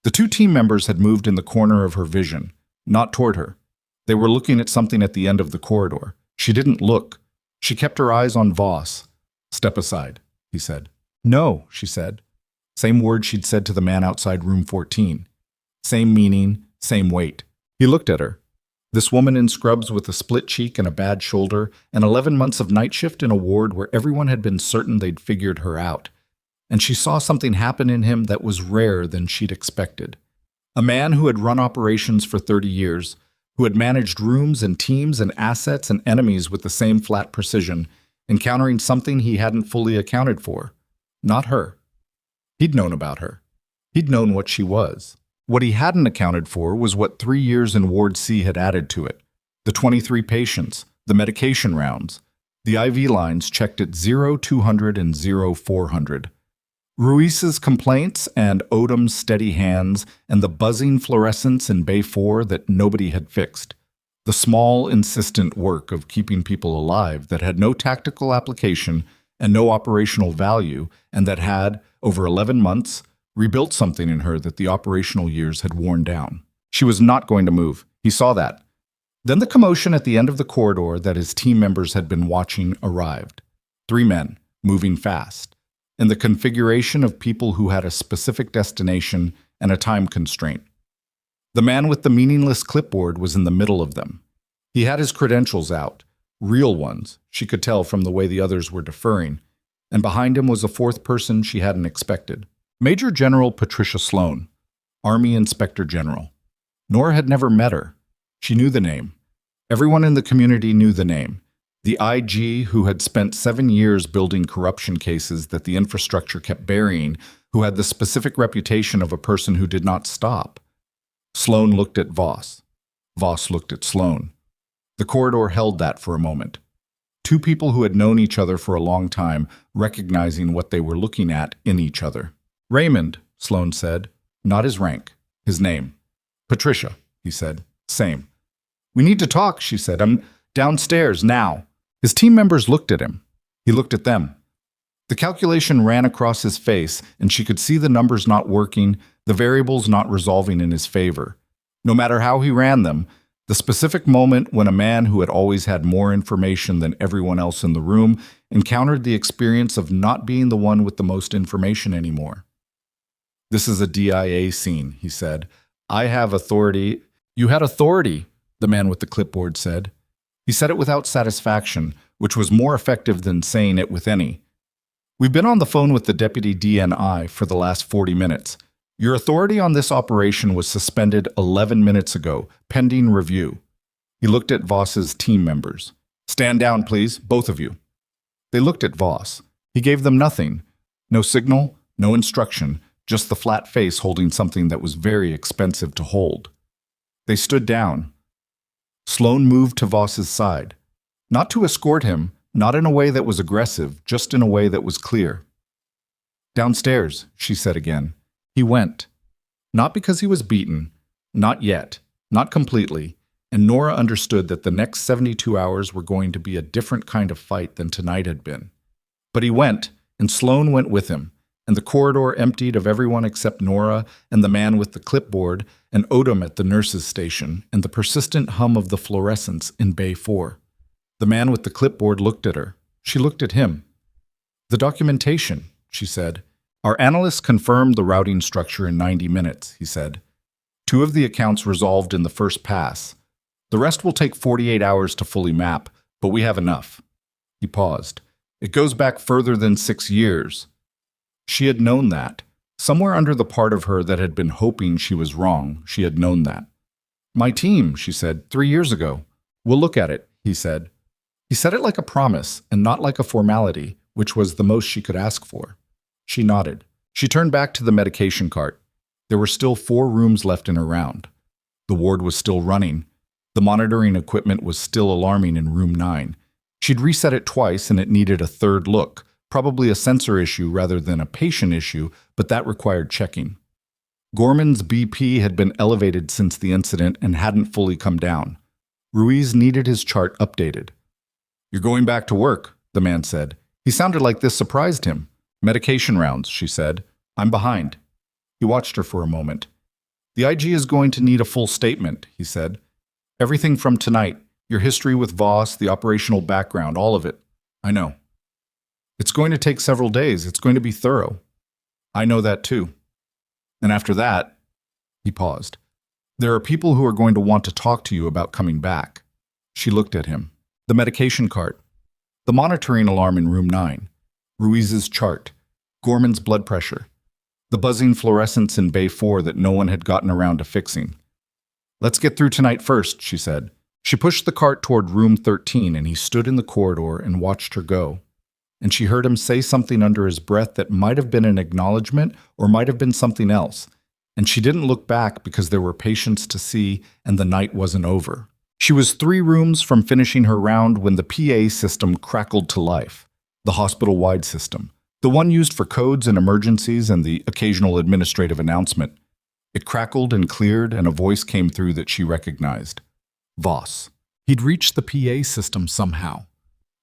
The 2 team members had moved in the corner of her vision, not toward her. They were looking at something at the end of the corridor. She didn't look. She kept her eyes on Voss. "Step aside," he said. "No," she said. Same word she'd said to the man outside room 14. Same meaning, same weight. He looked at her. This woman in scrubs with a split cheek and a bad shoulder, and 11 months of night shift in a ward where everyone had been certain they'd figured her out. And she saw something happen in him that was rarer than she'd expected. A man who had run operations for 30 years, who had managed rooms and teams and assets and enemies with the same flat precision, encountering something he hadn't fully accounted for. Not her. He'd known about her. He'd known what she was. What he hadn't accounted for was what 3 years in Ward C had added to it. The 23 patients, the medication rounds, the IV lines checked at 0, 200 and 0, 400. Ruiz's complaints and Odom's steady hands and the buzzing fluorescence in Bay 4 that nobody had fixed. The small, insistent work of keeping people alive that had no tactical application and no operational value and that had, over 11 months, rebuilt something in her that the operational years had worn down. She was not going to move. He saw that. Then the commotion at the end of the corridor that his team members had been watching arrived. 3 men, moving fast. in the configuration of people who had a specific destination and a time constraint. The man with the meaningless clipboard was in the middle of them. He had his credentials out, real ones, she could tell from the way the others were deferring, and behind him was a fourth person she hadn't expected. Major General Patricia Sloan, Army Inspector General. Nora had never met her. She knew the name. Everyone in the community knew the name. The IG who had spent 7 years building corruption cases that the infrastructure kept burying, who had the specific reputation of a person who did not stop. Sloan looked at Voss. Voss looked at Sloan. The corridor held that for a moment. Two people who had known each other for a long time, recognizing what they were looking at in each other. Raymond, Sloan said. Not his rank. His name. Patricia, he said. Same. We need to talk, she said. I'm downstairs now. His team members looked at him. He looked at them. The calculation ran across his face, and she could see the numbers not working, the variables not resolving in his favor. No matter how he ran them, the specific moment when a man who had always had more information than everyone else in the room encountered the experience of not being the one with the most information anymore. This is a DIA scene, he said. I have authority. You had authority, the man with the clipboard said. He said it without satisfaction, which was more effective than saying it with any. We've been on the phone with the deputy DNI for the last 40 minutes. Your authority on this operation was suspended 11 minutes ago, pending review. He looked at Voss's team members. Stand down, please, both of you. They looked at Voss. He gave them nothing. No signal, no instruction, just the flat face holding something that was very expensive to hold. They stood down. Sloan moved to Voss's side. Not to escort him, not in a way that was aggressive, just in a way that was clear. Downstairs, she said again. He went. Not because he was beaten. Not yet. Not completely. And Nora understood that the next 72 hours were going to be a different kind of fight than tonight had been. But he went, and Sloan went with him, and the corridor emptied of everyone except Nora and the man with the clipboard and Odom at the nurse's station and the persistent hum of the fluorescents in Bay 4. The man with the clipboard looked at her. She looked at him. The documentation, she said. Our analysts confirmed the routing structure in 90 minutes, he said. 2 of the accounts resolved in the first pass. The rest will take 48 hours to fully map, but we have enough. He paused. It goes back further than 6 years. She had known that. Somewhere under the part of her that had been hoping she was wrong, she had known that. My team, she said, 3 years ago. We'll look at it, he said. He said it like a promise and not like a formality, which was the most she could ask for. She nodded. She turned back to the medication cart. There were still 4 rooms left in her round. The ward was still running. The monitoring equipment was still alarming in room 9. She'd reset it twice and it needed a third look, probably a sensor issue rather than a patient issue, but that required checking. Gorman's BP had been elevated since the incident and hadn't fully come down. Ruiz needed his chart updated. You're going back to work, the man said. He sounded like this surprised him. Medication rounds, she said. I'm behind. He watched her for a moment. The IG is going to need a full statement, he said. Everything from tonight, your history with Voss, the operational background, all of it. I know. It's going to take several days. It's going to be thorough. I know that too. And after that, he paused. There are people who are going to want to talk to you about coming back. She looked at him. The medication cart. The monitoring alarm in room 9. Ruiz's chart. Gorman's blood pressure. The buzzing fluorescents in Bay 4 that no one had gotten around to fixing. Let's get through tonight first, she said. She pushed the cart toward room 13 and he stood in the corridor and watched her go. And she heard him say something under his breath that might have been an acknowledgement or might have been something else. And she didn't look back because there were patients to see and the night wasn't over. She was 3 rooms from finishing her round when the PA system crackled to life. The hospital-wide system. The one used for codes and emergencies and the occasional administrative announcement. It crackled and cleared and a voice came through that she recognized. Voss. He'd reached the PA system somehow.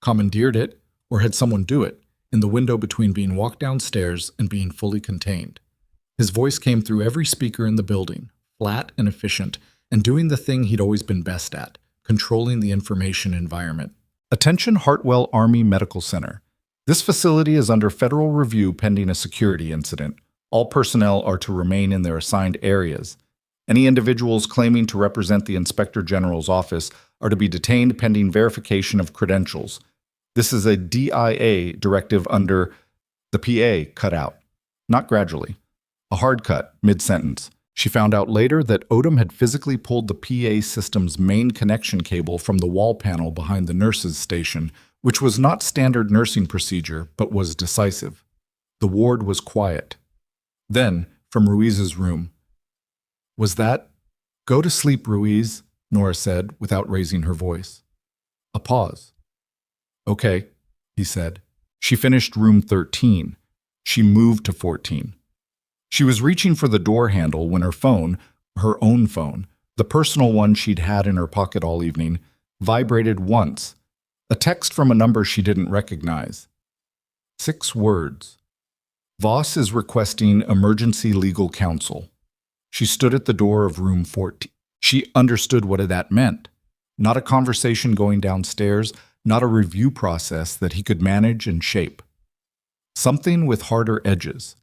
Commandeered it, or had someone do it, in the window between being walked downstairs and being fully contained. His voice came through every speaker in the building, flat and efficient, and doing the thing he'd always been best at, controlling the information environment. Attention Hartwell Army Medical Center. This facility is under federal review pending a security incident. All personnel are to remain in their assigned areas. Any individuals claiming to represent the Inspector General's office are to be detained pending verification of credentials. This is a DIA directive under the PA cut out, not gradually. A hard cut, mid-sentence. She found out later that Odom had physically pulled the PA system's main connection cable from the wall panel behind the nurses' station, which was not standard nursing procedure, but was decisive. The ward was quiet. Then, from Ruiz's room, "Was that? Go to sleep, Ruiz," Nora said, without raising her voice. A pause. "Okay," he said. She finished room 13. She moved to 14. She was reaching for the door handle when her phone, her own phone, the personal one she'd had in her pocket all evening, vibrated once. A text from a number she didn't recognize. 6 words. Voss is requesting emergency legal counsel. She stood at the door of room 14. She understood what that meant. Not a conversation going downstairs, not a review process that he could manage and shape. Something with harder edges.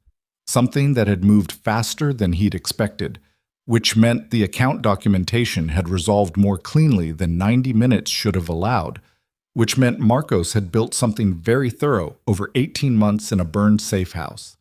Something that had moved faster than he'd expected, which meant the account documentation had resolved more cleanly than 90 minutes should have allowed, which meant Marcos had built something very thorough over 18 months in a burned safe house.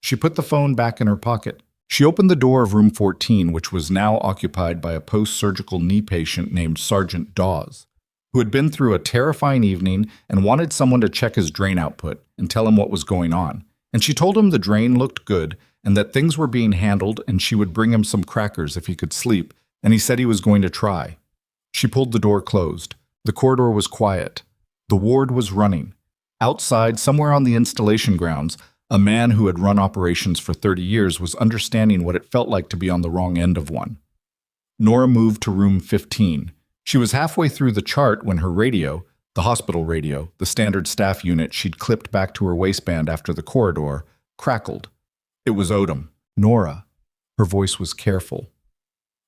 She put the phone back in her pocket. She opened the door of room 14, which was now occupied by a post-surgical knee patient named Sergeant Dawes, who had been through a terrifying evening and wanted someone to check his drain output and tell him what was going on. And she told him the drain looked good and that things were being handled and she would bring him some crackers if he could sleep, and he said he was going to try. She pulled the door closed. The corridor was quiet. The ward was running. Outside, somewhere on the installation grounds, a man who had run operations for 30 years was understanding what it felt like to be on the wrong end of one. Nora moved to room 15. She was halfway through the chart when her radio, the hospital radio, the standard staff unit she'd clipped back to her waistband after the corridor, crackled. It was Odom. "Nora." Her voice was careful.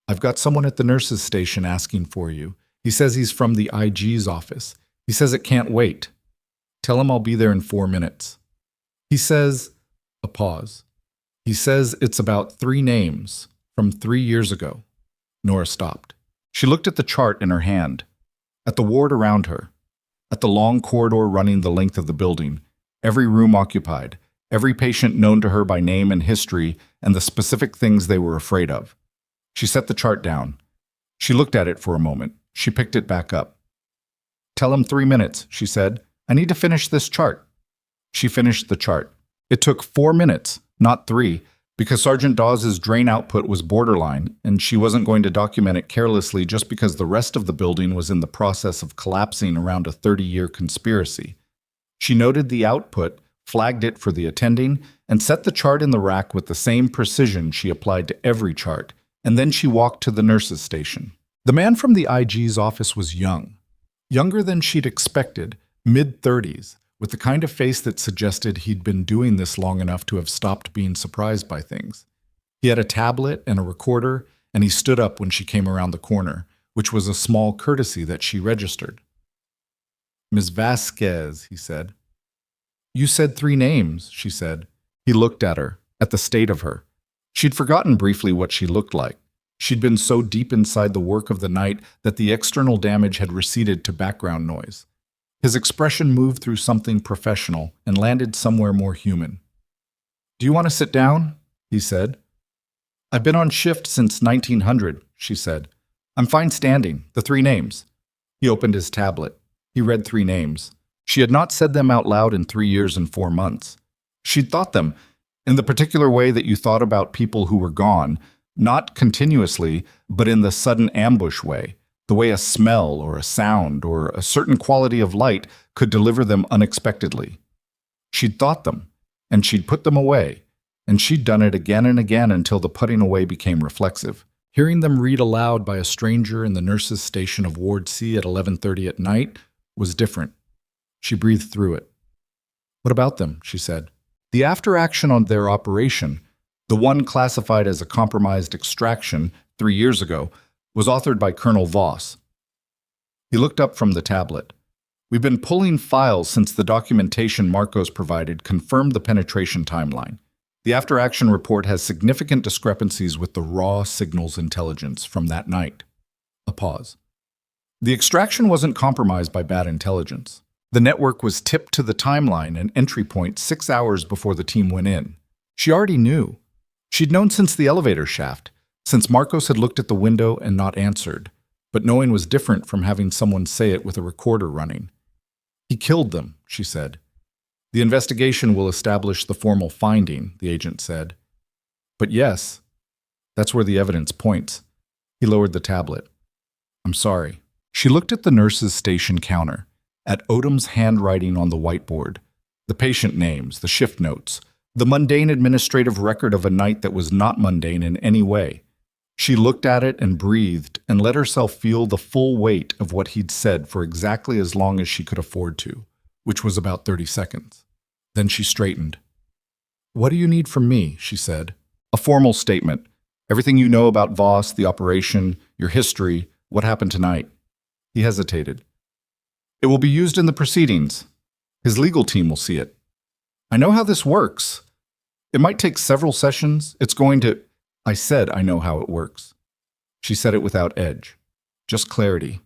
"I've got someone at the nurses' station asking for you. He says he's from the IG's office. He says it can't wait. Tell him I'll be there in 4 minutes. He says..." A pause. "He says it's about 3 names from 3 years ago." Nora stopped. She looked at the chart in her hand, at the ward around her, at the long corridor running the length of the building, every room occupied, every patient known to her by name and history, and the specific things they were afraid of. She set the chart down. She looked at it for a moment. She picked it back up. "Tell him 3 minutes," she said. "I need to finish this chart." She finished the chart. It took 4 minutes, not 3, because Sergeant Dawes' drain output was borderline, and she wasn't going to document it carelessly just because the rest of the building was in the process of collapsing around a 30-year conspiracy. She noted the output, flagged it for the attending, and set the chart in the rack with the same precision she applied to every chart, and then she walked to the nurses' station. The man from the IG's office was young. Younger than she'd expected, mid-30s, with the kind of face that suggested he'd been doing this long enough to have stopped being surprised by things. He had a tablet and a recorder, and he stood up when she came around the corner, which was a small courtesy that she registered. "Ms. Vasquez," he said. "You said 3 names," she said. He looked at her, at the state of her. She'd forgotten briefly what she looked like. She'd been so deep inside the work of the night that the external damage had receded to background noise. His expression moved through something professional and landed somewhere more human. "Do you want to sit down?" he said. "I've been on shift since 1900, she said. "I'm fine standing, the 3 names. He opened his tablet. He read 3 names. She had not said them out loud in 3 years and 4 months. She'd thought them, in the particular way that you thought about people who were gone, not continuously, but in the sudden ambush way. The way a smell or a sound or a certain quality of light could deliver them unexpectedly. She'd thought them, and she'd put them away, and she'd done it again and again until the putting away became reflexive. Hearing them read aloud by a stranger in the nurses' station of Ward C at 11:30 at night was different. She breathed through it. "What about them?" she said. "The after-action on their operation, the one classified as a compromised extraction 3 years ago, was authored by Colonel Voss." He looked up from the tablet. We've been pulling files since the documentation Marcos provided confirmed the penetration timeline. The after-action report has significant discrepancies with the raw signals intelligence from that night. A pause. The extraction wasn't compromised by bad intelligence. The network was tipped to the timeline and entry point 6 hours before the team went in. She already knew. She'd known since the elevator shaft, since Marcos had looked at the window and not answered. But knowing was different from having someone say it with a recorder running. He killed them, she said. The investigation will establish the formal finding, the agent said. But yes, that's where the evidence points. He lowered the tablet. I'm sorry. She looked at the nurse's station counter, at Odom's handwriting on the whiteboard, the patient names, the shift notes, the mundane administrative record of a night that was not mundane in any way. She looked at it and breathed and let herself feel the full weight of what he'd said for exactly as long as she could afford to, which was about 30 seconds. Then she straightened. What do you need from me? She said. A formal statement. Everything you know about Voss, the operation, your history, what happened tonight. He hesitated. It will be used in the proceedings. His legal team will see it. I know how this works. It might take several sessions. It's going to... I said I know how it works. She said it without edge. Just clarity.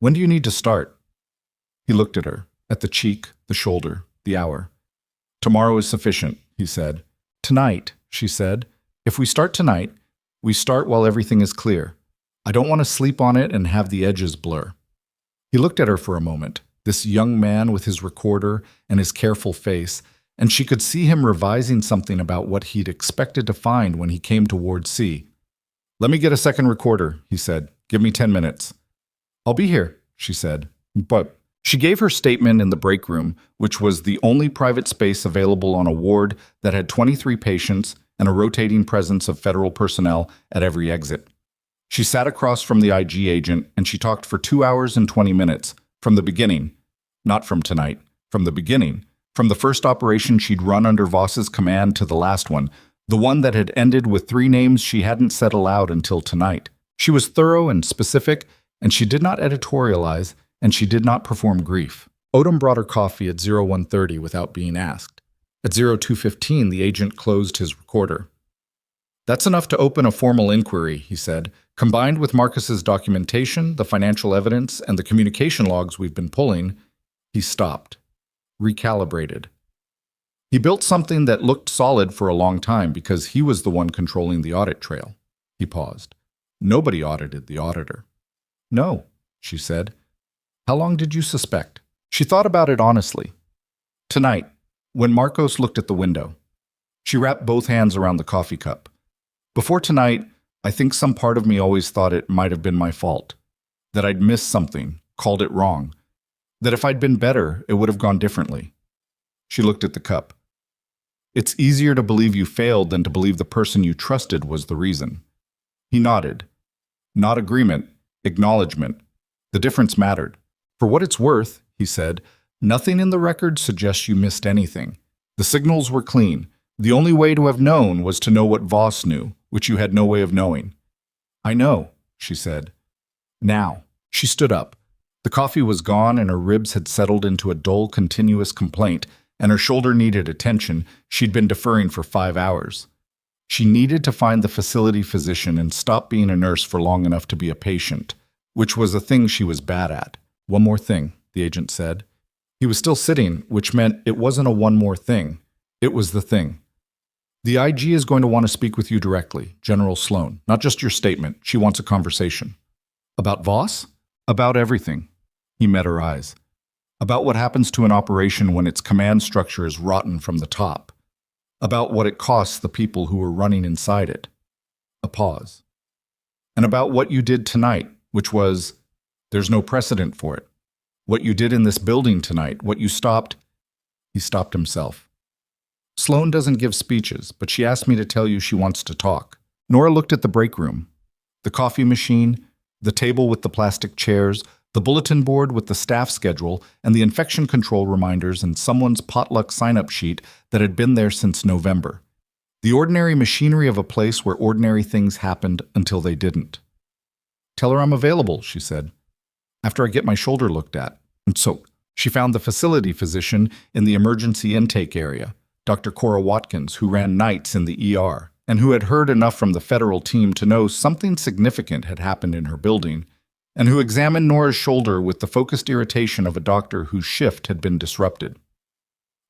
When do you need to start? He looked at her, at the cheek, the shoulder, the hour. Tomorrow is sufficient, he said. Tonight, she said. If we start tonight, we start while everything is clear. I don't want to sleep on it and have the edges blur. He looked at her for a moment, this young man with his recorder and his careful face, and she could see him revising something about what he'd expected to find when he came toward C. Let me get a second recorder, he said. Give me 10 minutes. I'll be here, she said. But she gave her statement in the break room, which was the only private space available on a ward that had 23 patients and a rotating presence of federal personnel at every exit. She sat across from the IG agent and she talked for 2 hours and 20 minutes, from the beginning. Not from tonight, from the beginning. From the first operation she'd run under Voss's command to the last one, the one that had ended with 3 names she hadn't said aloud until tonight. She was thorough and specific, and she did not editorialize, and she did not perform grief. Odom brought her coffee at 01:30 without being asked. At 02:15, the agent closed his recorder. That's enough to open a formal inquiry, he said. Combined with Marcus's documentation, the financial evidence, and the communication logs we've been pulling, he stopped. Recalibrated. He built something that looked solid for a long time because he was the one controlling the audit trail. He paused. Nobody audited the auditor. No, she said. How long did you suspect? She thought about it honestly. Tonight, when Marcos looked at the window. She wrapped both hands around the coffee cup. Before tonight, I think some part of me always thought it might have been my fault. That I'd missed something, called it wrong. That if I'd been better, it would have gone differently. She looked at the cup. It's easier to believe you failed than to believe the person you trusted was the reason. He nodded. Not agreement, acknowledgement. The difference mattered. For what it's worth, he said, nothing in the record suggests you missed anything. The signals were clean. The only way to have known was to know what Voss knew, which you had no way of knowing. I know, she said. Now. She stood up. The coffee was gone and her ribs had settled into a dull, continuous complaint, and her shoulder needed attention. She'd been deferring for 5 hours. She needed to find the facility physician and stop being a nurse for long enough to be a patient, which was a thing she was bad at. One more thing, the agent said. He was still sitting, which meant it wasn't a one more thing. It was the thing. The IG is going to want to speak with you directly, General Sloan, not just your statement. She wants a conversation. About Voss? About everything. He met her eyes. About what happens to an operation when its command structure is rotten from the top. About what it costs the people who are running inside it. A pause. And about what you did tonight, which was, there's no precedent for it. What you did in this building tonight, what you stopped. He stopped himself. Sloan doesn't give speeches, but she asked me to tell you she wants to talk. Nora looked at the break room. The coffee machine, the table with the plastic chairs, the bulletin board with the staff schedule, and the infection control reminders and someone's potluck sign-up sheet that had been there since November. The ordinary machinery of a place where ordinary things happened until they didn't. Tell her I'm available, she said. After I get my shoulder looked at, So she found the facility physician in the emergency intake area, Dr. Cora Watkins, who ran nights in the ER, and who had heard enough from the federal team to know something significant had happened in her building, and who examined Nora's shoulder with the focused irritation of a doctor whose shift had been disrupted.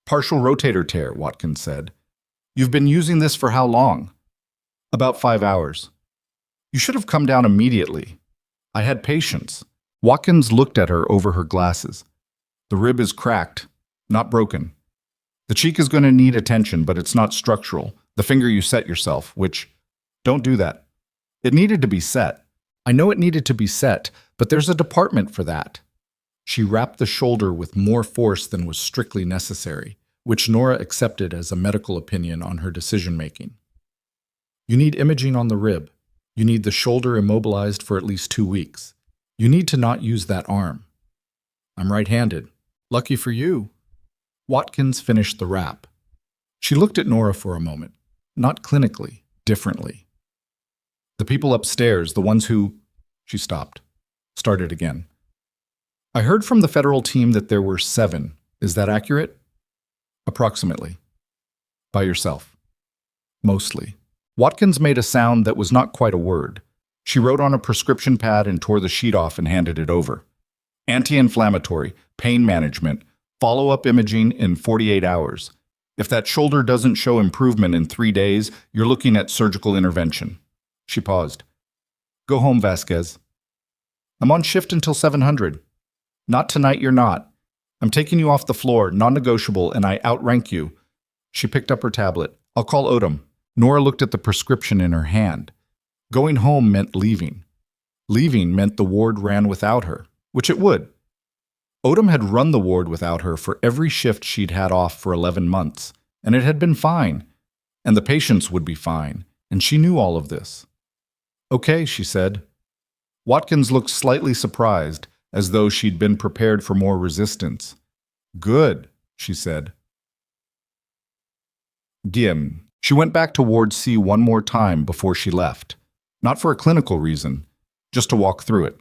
Partial rotator tear, Watkins said. You've been using this for how long? About 5 hours. You should have come down immediately. I had patience. Watkins looked at her over her glasses. The rib is cracked, not broken. The cheek is going to need attention, but it's not structural. The finger you set yourself, which, don't do that. It needed to be set. I know it needed to be set, but there's a department for that. She rapped the shoulder with more force than was strictly necessary, which Nora accepted as a medical opinion on her decision-making. You need imaging on the rib. You need the shoulder immobilized for at least 2 weeks. You need to not use that arm. I'm right-handed. Lucky for you. Watkins finished the rap. She looked at Nora for a moment, not clinically, differently. The people upstairs, the ones who... She stopped. Started again. I heard from the federal team that there were 7. Is that accurate? Approximately. By yourself. Mostly. Watkins made a sound that was not quite a word. She wrote on a prescription pad and tore the sheet off and handed it over. Anti-inflammatory, pain management, follow-up imaging in 48 hours. If that shoulder doesn't show improvement in 3 days, you're looking at surgical intervention. She paused. Go home, Vasquez. I'm on shift until 700. Not tonight, you're not. I'm taking you off the floor, non-negotiable, and I outrank you. She picked up her tablet. I'll call Odom. Nora looked at the prescription in her hand. Going home meant leaving. Leaving meant the ward ran without her, which it would. Odom had run the ward without her for every shift she'd had off for 11 months, and it had been fine. And the patients would be fine, and she knew all of this. Okay, she said. Watkins looked slightly surprised, as though she'd been prepared for more resistance. Good, she said. Gim. She went back to Ward C one more time before she left. Not for a clinical reason, just to walk through it.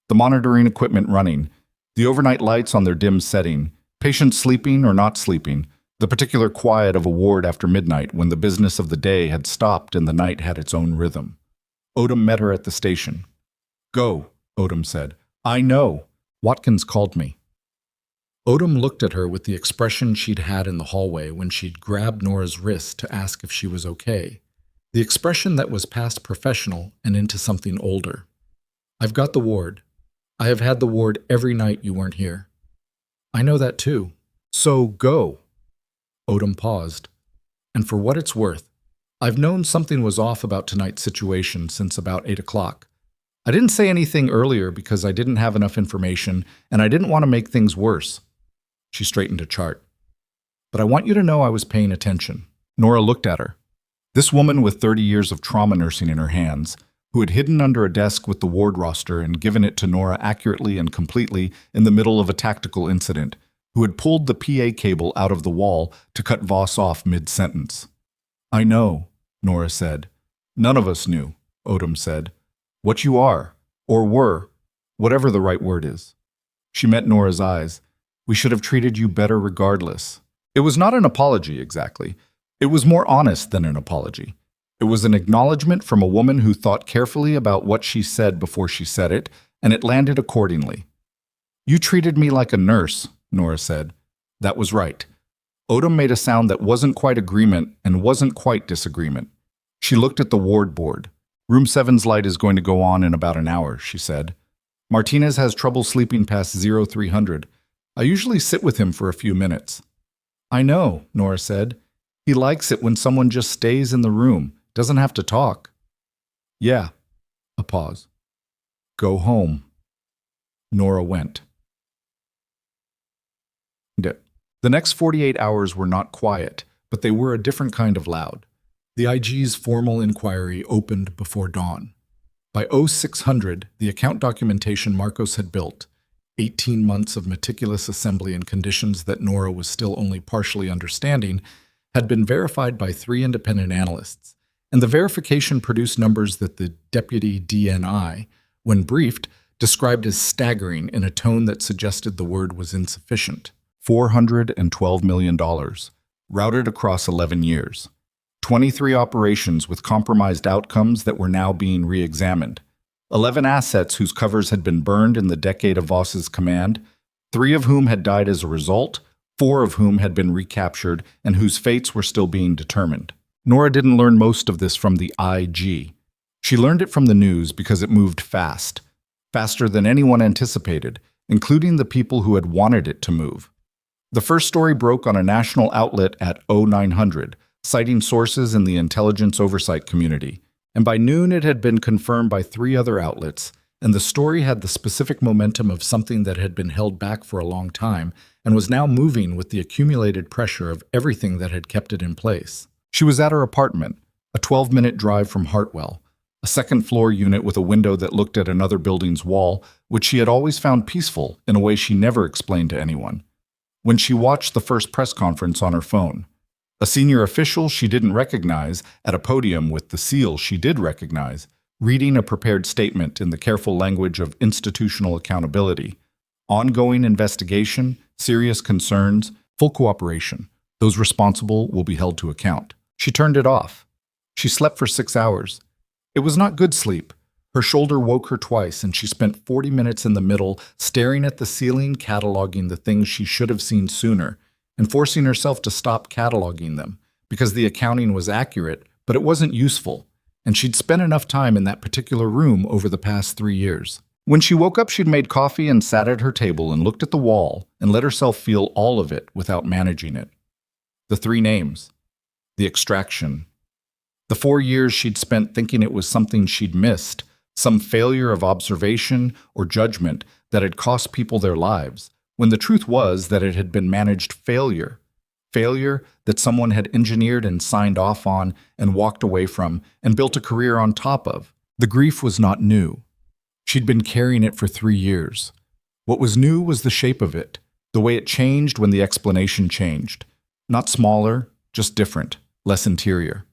The monitoring equipment running, the overnight lights on their dim setting, patients sleeping or not sleeping, the particular quiet of a ward after midnight when the business of the day had stopped and the night had its own rhythm. Odom met her at the station. Go, Odom said. I know. Watkins called me. Odom looked at her with the expression she'd had in the hallway when she'd grabbed Nora's wrist to ask if she was okay. The expression that was past professional and into something older. I've got the ward. I have had the ward every night you weren't here. I know that too. So go. Odom paused. And for what it's worth, I've known something was off about tonight's situation since about 8 o'clock. I didn't say anything earlier because I didn't have enough information and I didn't want to make things worse. She straightened a chart. But I want you to know I was paying attention. Nora looked at her. This woman with 30 years of trauma nursing in her hands, who had hidden under a desk with the ward roster and given it to Nora accurately and completely in the middle of a tactical incident, who had pulled the PA cable out of the wall to cut Voss off mid-sentence. I know, Nora said. None of us knew, Odom said. What you are, or were, whatever the right word is. She met Nora's eyes. We should have treated you better regardless. It was not an apology, exactly. It was more honest than an apology. It was an acknowledgement from a woman who thought carefully about what she said before she said it, and it landed accordingly. You treated me like a nurse, Nora said. That was right. Odom made a sound that wasn't quite agreement and wasn't quite disagreement. She looked at the ward board. Room 7's light is going to go on in about an hour, she said. Martinez has trouble sleeping past 0300. I usually sit with him for a few minutes. I know, Nora said. He likes it when someone just stays in the room, doesn't have to talk. Yeah. A pause. Go home. Nora went. The next 48 hours were not quiet, but they were a different kind of loud. The IG's formal inquiry opened before dawn. By 0600, the account documentation Marcos had built, 18 months of meticulous assembly in conditions that Nora was still only partially understanding, had been verified by 3 independent analysts, and the verification produced numbers that the deputy DNI, when briefed, described as staggering in a tone that suggested the word was insufficient. $412 million, routed across 11 years. 23 operations with compromised outcomes that were now being re-examined. 11 assets whose covers had been burned in the decade of Voss's command, 3 of whom had died as a result, 4 of whom had been recaptured and whose fates were still being determined. Nora didn't learn most of this from the IG. She learned it from the news because it moved fast, faster than anyone anticipated, including the people who had wanted it to move. The first story broke on a national outlet at 0900, citing sources in the intelligence oversight community, and by noon it had been confirmed by 3 other outlets, and the story had the specific momentum of something that had been held back for a long time and was now moving with the accumulated pressure of everything that had kept it in place. She was at her apartment, a 12-minute drive from Hartwell, a second-floor unit with a window that looked at another building's wall, which she had always found peaceful in a way she never explained to anyone. When she watched the first press conference on her phone, a senior official she didn't recognize at a podium with the seal she did recognize, reading a prepared statement in the careful language of institutional accountability, ongoing investigation, serious concerns, full cooperation. Those responsible will be held to account. She turned it off. She slept for 6 hours. It was not good sleep. Her shoulder woke her twice, and she spent 40 minutes in the middle staring at the ceiling, cataloging the things she should have seen sooner, and forcing herself to stop cataloging them, because the accounting was accurate, but it wasn't useful, and she'd spent enough time in that particular room over the past 3 years. When she woke up, she'd made coffee and sat at her table and looked at the wall and let herself feel all of it without managing it. The 3 names. The extraction. The 4 years she'd spent thinking it was something she'd missed, some failure of observation or judgment that had cost people their lives, when the truth was that it had been managed failure. Failure that someone had engineered and signed off on and walked away from and built a career on top of. The grief was not new. She'd been carrying it for 3 years. What was new was the shape of it, the way it changed when the explanation changed. Not smaller, just different, less interior.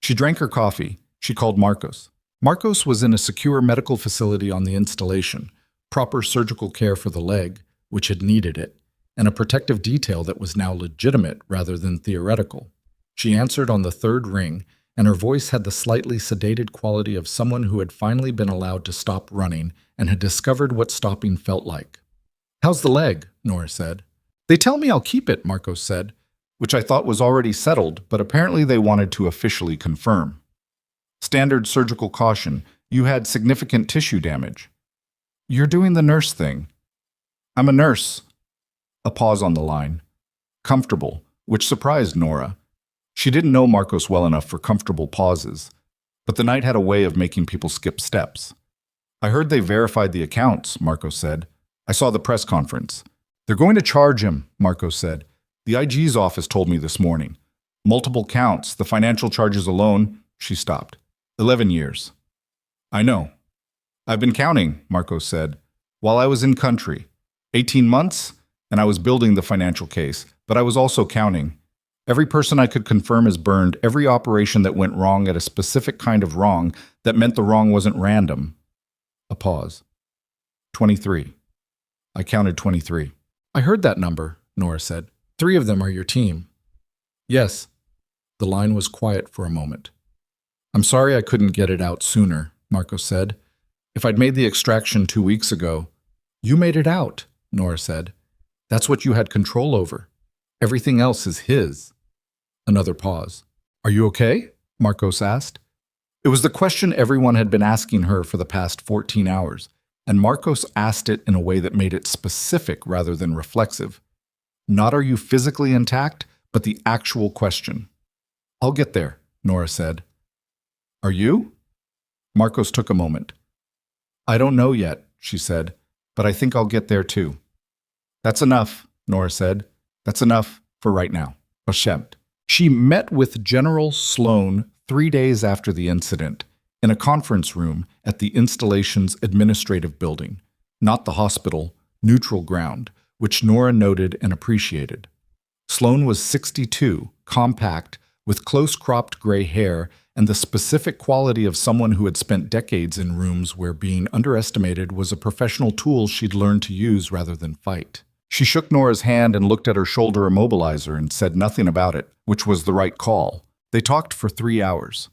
She drank her coffee. She called Marcos. Marcos was in a secure medical facility on the installation, proper surgical care for the leg, which had needed it, and a protective detail that was now legitimate rather than theoretical. She answered on the 3rd ring, and her voice had the slightly sedated quality of someone who had finally been allowed to stop running and had discovered what stopping felt like. "How's the leg?" Nora said. "They tell me I'll keep it," Marcos said, which I thought was already settled, but apparently they wanted to officially confirm. "Standard surgical caution. You had significant tissue damage." "You're doing the nurse thing." "I'm a nurse." A pause on the line. Comfortable, which surprised Nora. She didn't know Marcos well enough for comfortable pauses, but the night had a way of making people skip steps. "I heard they verified the accounts," Marcos said. "I saw the press conference." "They're going to charge him," Marcos said. "The IG's office told me this morning. Multiple counts, the financial charges alone." She stopped. 11 years. "I know. I've been counting," Marcos said, "while I was in country. 18 months, and I was building the financial case, but I was also counting. Every person I could confirm is burned, every operation that went wrong at a specific kind of wrong that meant the wrong wasn't random." A pause. 23. I counted 23. "I heard that number," Nora said. 3 of them are your team." "Yes." The line was quiet for a moment. "I'm sorry I couldn't get it out sooner," Marcos said. "If I'd made the extraction 2 weeks ago—" "You made it out," Nora said. "That's what you had control over. Everything else is his." Another pause. "Are you okay?" Marcos asked. It was the question everyone had been asking her for the past 14 hours, and Marcos asked it in a way that made it specific rather than reflexive. Not "are you physically intact," but the actual question. "I'll get there," Nora said. "Are you?" Marcos took a moment. "I don't know yet," she said, "but I think I'll get there too." "That's enough," Nora said. "That's enough for right now." Beschämt. She met with General Sloan 3 days after the incident in a conference room at the installation's administrative building, not the hospital, neutral ground, which Nora noted and appreciated. Sloan was 62, compact, with close-cropped gray hair and the specific quality of someone who had spent decades in rooms where being underestimated was a professional tool she'd learned to use rather than fight. She shook Nora's hand and looked at her shoulder immobilizer and said nothing about it, which was the right call. They talked for 3 hours.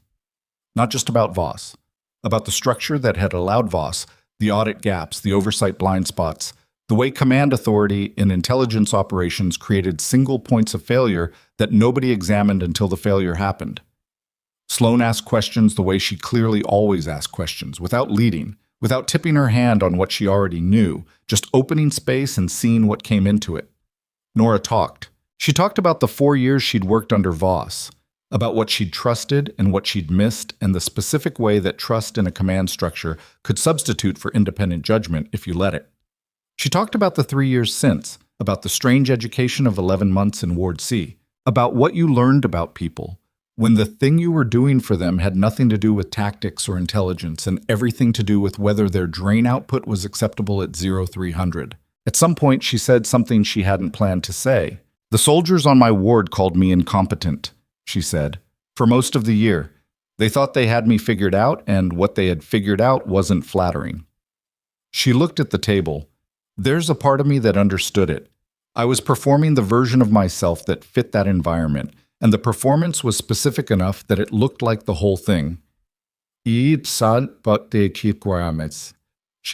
Not just about Voss, about the structure that had allowed Voss, the audit gaps, the oversight blind spots, the way command authority in intelligence operations created single points of failure that nobody examined until the failure happened. Sloan asked questions the way she clearly always asked questions, without leading, without tipping her hand on what she already knew, just opening space and seeing what came into it. Nora talked. She talked about the 4 years she'd worked under Voss, about what she'd trusted and what she'd missed, and the specific way that trust in a command structure could substitute for independent judgment if you let it. She talked about the 3 years since, about the strange education of 11 months in Ward C, about what you learned about people, when the thing you were doing for them had nothing to do with tactics or intelligence and everything to do with whether their drain output was acceptable at 0300. At some point, she said something she hadn't planned to say. "The soldiers on my ward called me incompetent," she said. "For most of the year. They thought they had me figured out, and what they had figured out wasn't flattering." She looked at the table. There's a part of me that understood it. I was performing the version of myself that fit that environment, and the performance was specific enough that it looked like the whole thing. She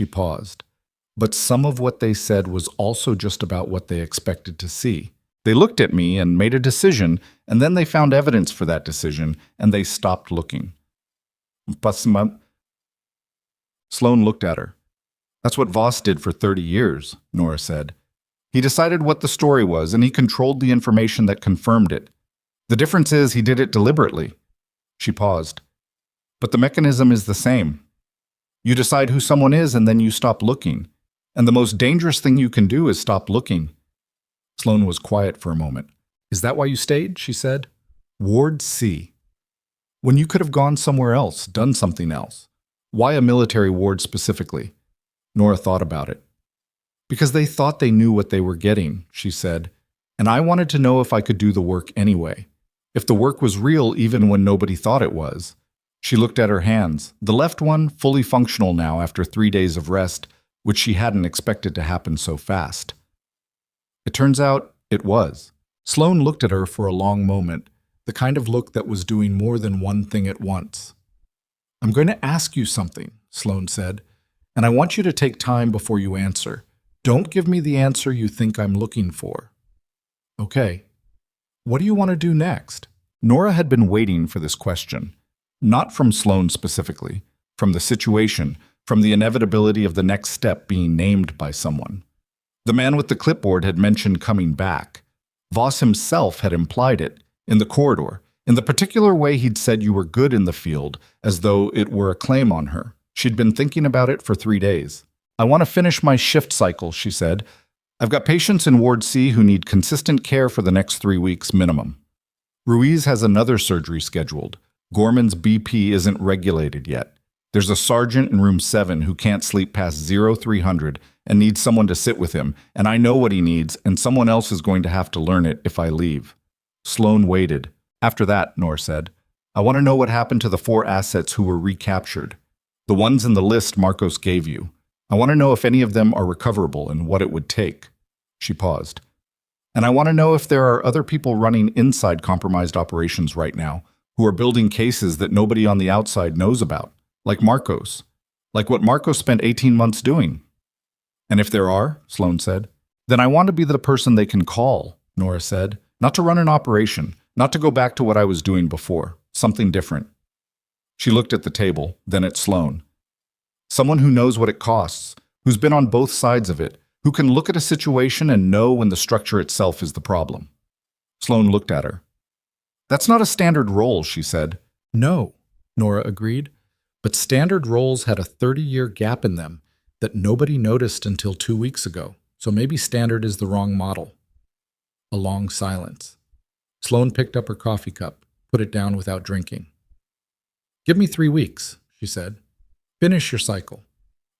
paused. But some of what they said was also just about what they expected to see. They looked at me and made a decision, and then they found evidence for that decision, and they stopped looking. Sloan looked at her. "That's what Voss did for 30 years, Nora said. "He decided what the story was, and he controlled the information that confirmed it. The difference is he did it deliberately." She paused. "But the mechanism is the same. You decide who someone is, and then you stop looking. And the most dangerous thing you can do is stop looking." Sloan was quiet for a moment. "Is that why you stayed?" she said. "Ward C. When you could have gone somewhere else, done something else. Why a military ward specifically?" Nora thought about it. "Because they thought they knew what they were getting," she said. "And I wanted to know if I could do the work anyway. If the work was real even when nobody thought it was." She looked at her hands, the left one fully functional now after 3 days of rest, which she hadn't expected to happen so fast. It turns out it was. Sloan looked at her for a long moment, the kind of look that was doing more than one thing at once. "I'm going to ask you something," Sloan said, "and I want you to take time before you answer. Don't give me the answer you think I'm looking for." "Okay. What do you want to do next?" Nora had been waiting for this question. Not from Sloan specifically, from the situation, from the inevitability of the next step being named by someone. The man with the clipboard had mentioned coming back. Voss himself had implied it, in the corridor, in the particular way he'd said you were good in the field, as though it were a claim on her. She'd been thinking about it for 3 days. "I want to finish my shift cycle," she said. "I've got patients in Ward C who need consistent care for the next 3 weeks minimum. Ruiz has another surgery scheduled. Gorman's BP isn't regulated yet. There's a sergeant in room 7 who can't sleep past 0300 and needs someone to sit with him, and I know what he needs, and someone else is going to have to learn it if I leave." Sloan waited. "After that," Nora said, "I want to know what happened to the 4 assets who were recaptured. The ones in the list Marcos gave you. I want to know if any of them are recoverable and what it would take." She paused. "And I want to know if there are other people running inside compromised operations right now who are building cases that nobody on the outside knows about, like Marcos, like what Marcos spent 18 months doing." "And if there are," Sloan said, "then I want to be the person they can call," Nora said. "Not to run an operation, not to go back to what I was doing before, something different." She looked at the table, then at Sloan. "Someone who knows what it costs, who's been on both sides of it, who can look at a situation and know when the structure itself is the problem." Sloan looked at her. "That's not a standard role," she said. "No," Nora agreed, "but standard roles had a 30-year gap in them that nobody noticed until 2 weeks ago, so maybe standard is the wrong model." A long silence. Sloan picked up her coffee cup, put it down without drinking. "Give me 3 weeks," she said. "Finish your cycle.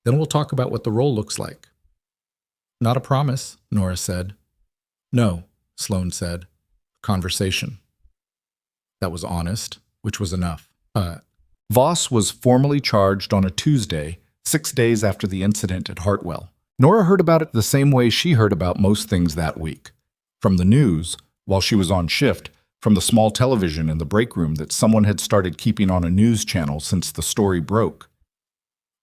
Then we'll talk about what the role looks like." "Not a promise," Nora said. "No," Sloan said. "Conversation." That was honest, which was enough. Voss was formally charged on a Tuesday, 6 days after the incident at Hartwell. Nora heard about it the same way she heard about most things that week. From the news, while she was on shift, from the small television in the break room that someone had started keeping on a news channel since the story broke.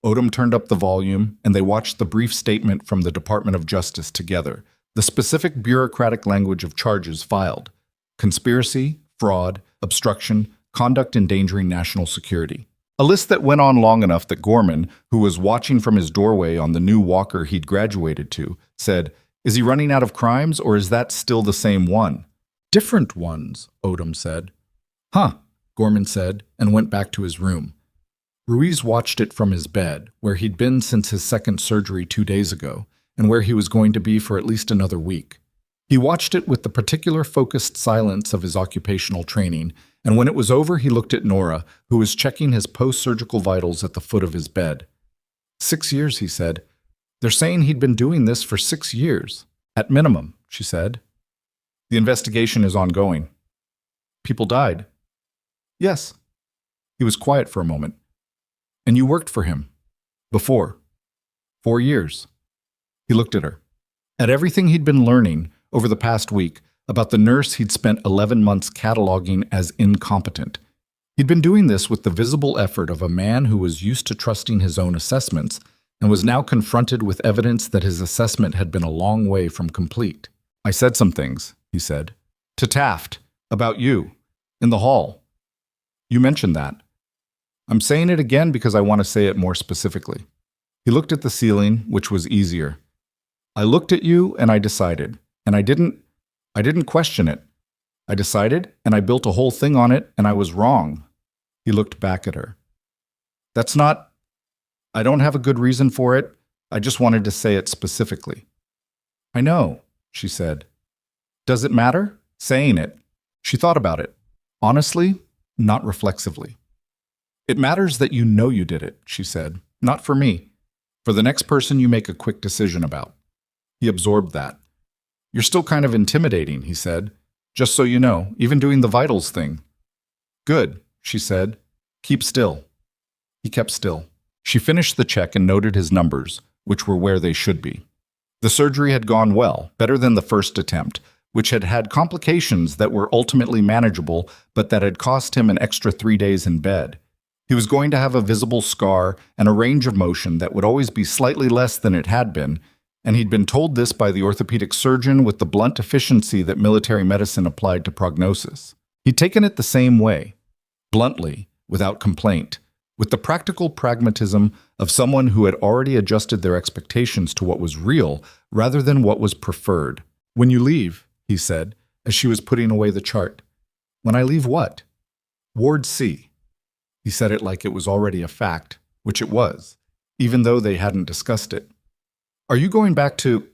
Odom turned up the volume, and they watched the brief statement from the Department of Justice together, the specific bureaucratic language of charges filed: conspiracy, fraud, obstruction, conduct endangering national security. A list that went on long enough that Gorman, who was watching from his doorway on the new walker he'd graduated to, said, "Is he running out of crimes, or is that still the same one?" "Different ones," Odom said. "Huh," Gorman said, and went back to his room. Ruiz watched it from his bed, where he'd been since his second surgery 2 days ago, and where he was going to be for at least another week. He watched it with the particular focused silence of his occupational training, and when it was over, he looked at Nora, who was checking his post-surgical vitals at the foot of his bed. 6 years, he said. "They're saying he'd been doing this for 6 years. At minimum," she said. "The investigation is ongoing." "People died?" "Yes." He was quiet for a moment. "And you worked for him? Before?" "4 years." He looked at her. At everything he'd been learning over the past week about the nurse he'd spent 11 months cataloging as incompetent. He'd been doing this with the visible effort of a man who was used to trusting his own assessments and was now confronted with evidence that his assessment had been a long way from complete. "I said some things," he said, "to Taft, about you, in the hall. You mentioned that. I'm saying it again because I want to say it more specifically." He looked at the ceiling, which was easier. "I looked at you and I decided, and I didn't question it. I decided and I built a whole thing on it and I was wrong." He looked back at her. I don't have a good reason for it. I just wanted to say it specifically." "I know," she said. "Does it matter? Saying it?" She thought about it. Honestly, not reflexively. "It matters that you know you did it," she said. "Not for me. For the next person you make a quick decision about." He absorbed that. "You're still kind of intimidating," he said. "Just so you know, even doing the vitals thing." "Good," she said. "Keep still." He kept still. She finished the check and noted his numbers, which were where they should be. The surgery had gone well, better than the first attempt, which had had complications that were ultimately manageable, but that had cost him an extra 3 days in bed. He was going to have a visible scar and a range of motion that would always be slightly less than it had been, and he'd been told this by the orthopedic surgeon with the blunt efficiency that military medicine applied to prognosis. He'd taken it the same way, bluntly, without complaint, with the practical pragmatism of someone who had already adjusted their expectations to what was real rather than what was preferred. "When you leave," he said, as she was putting away the chart. "When I leave what?" "Ward C." He said it like it was already a fact, which it was, even though they hadn't discussed it. "Are you going back to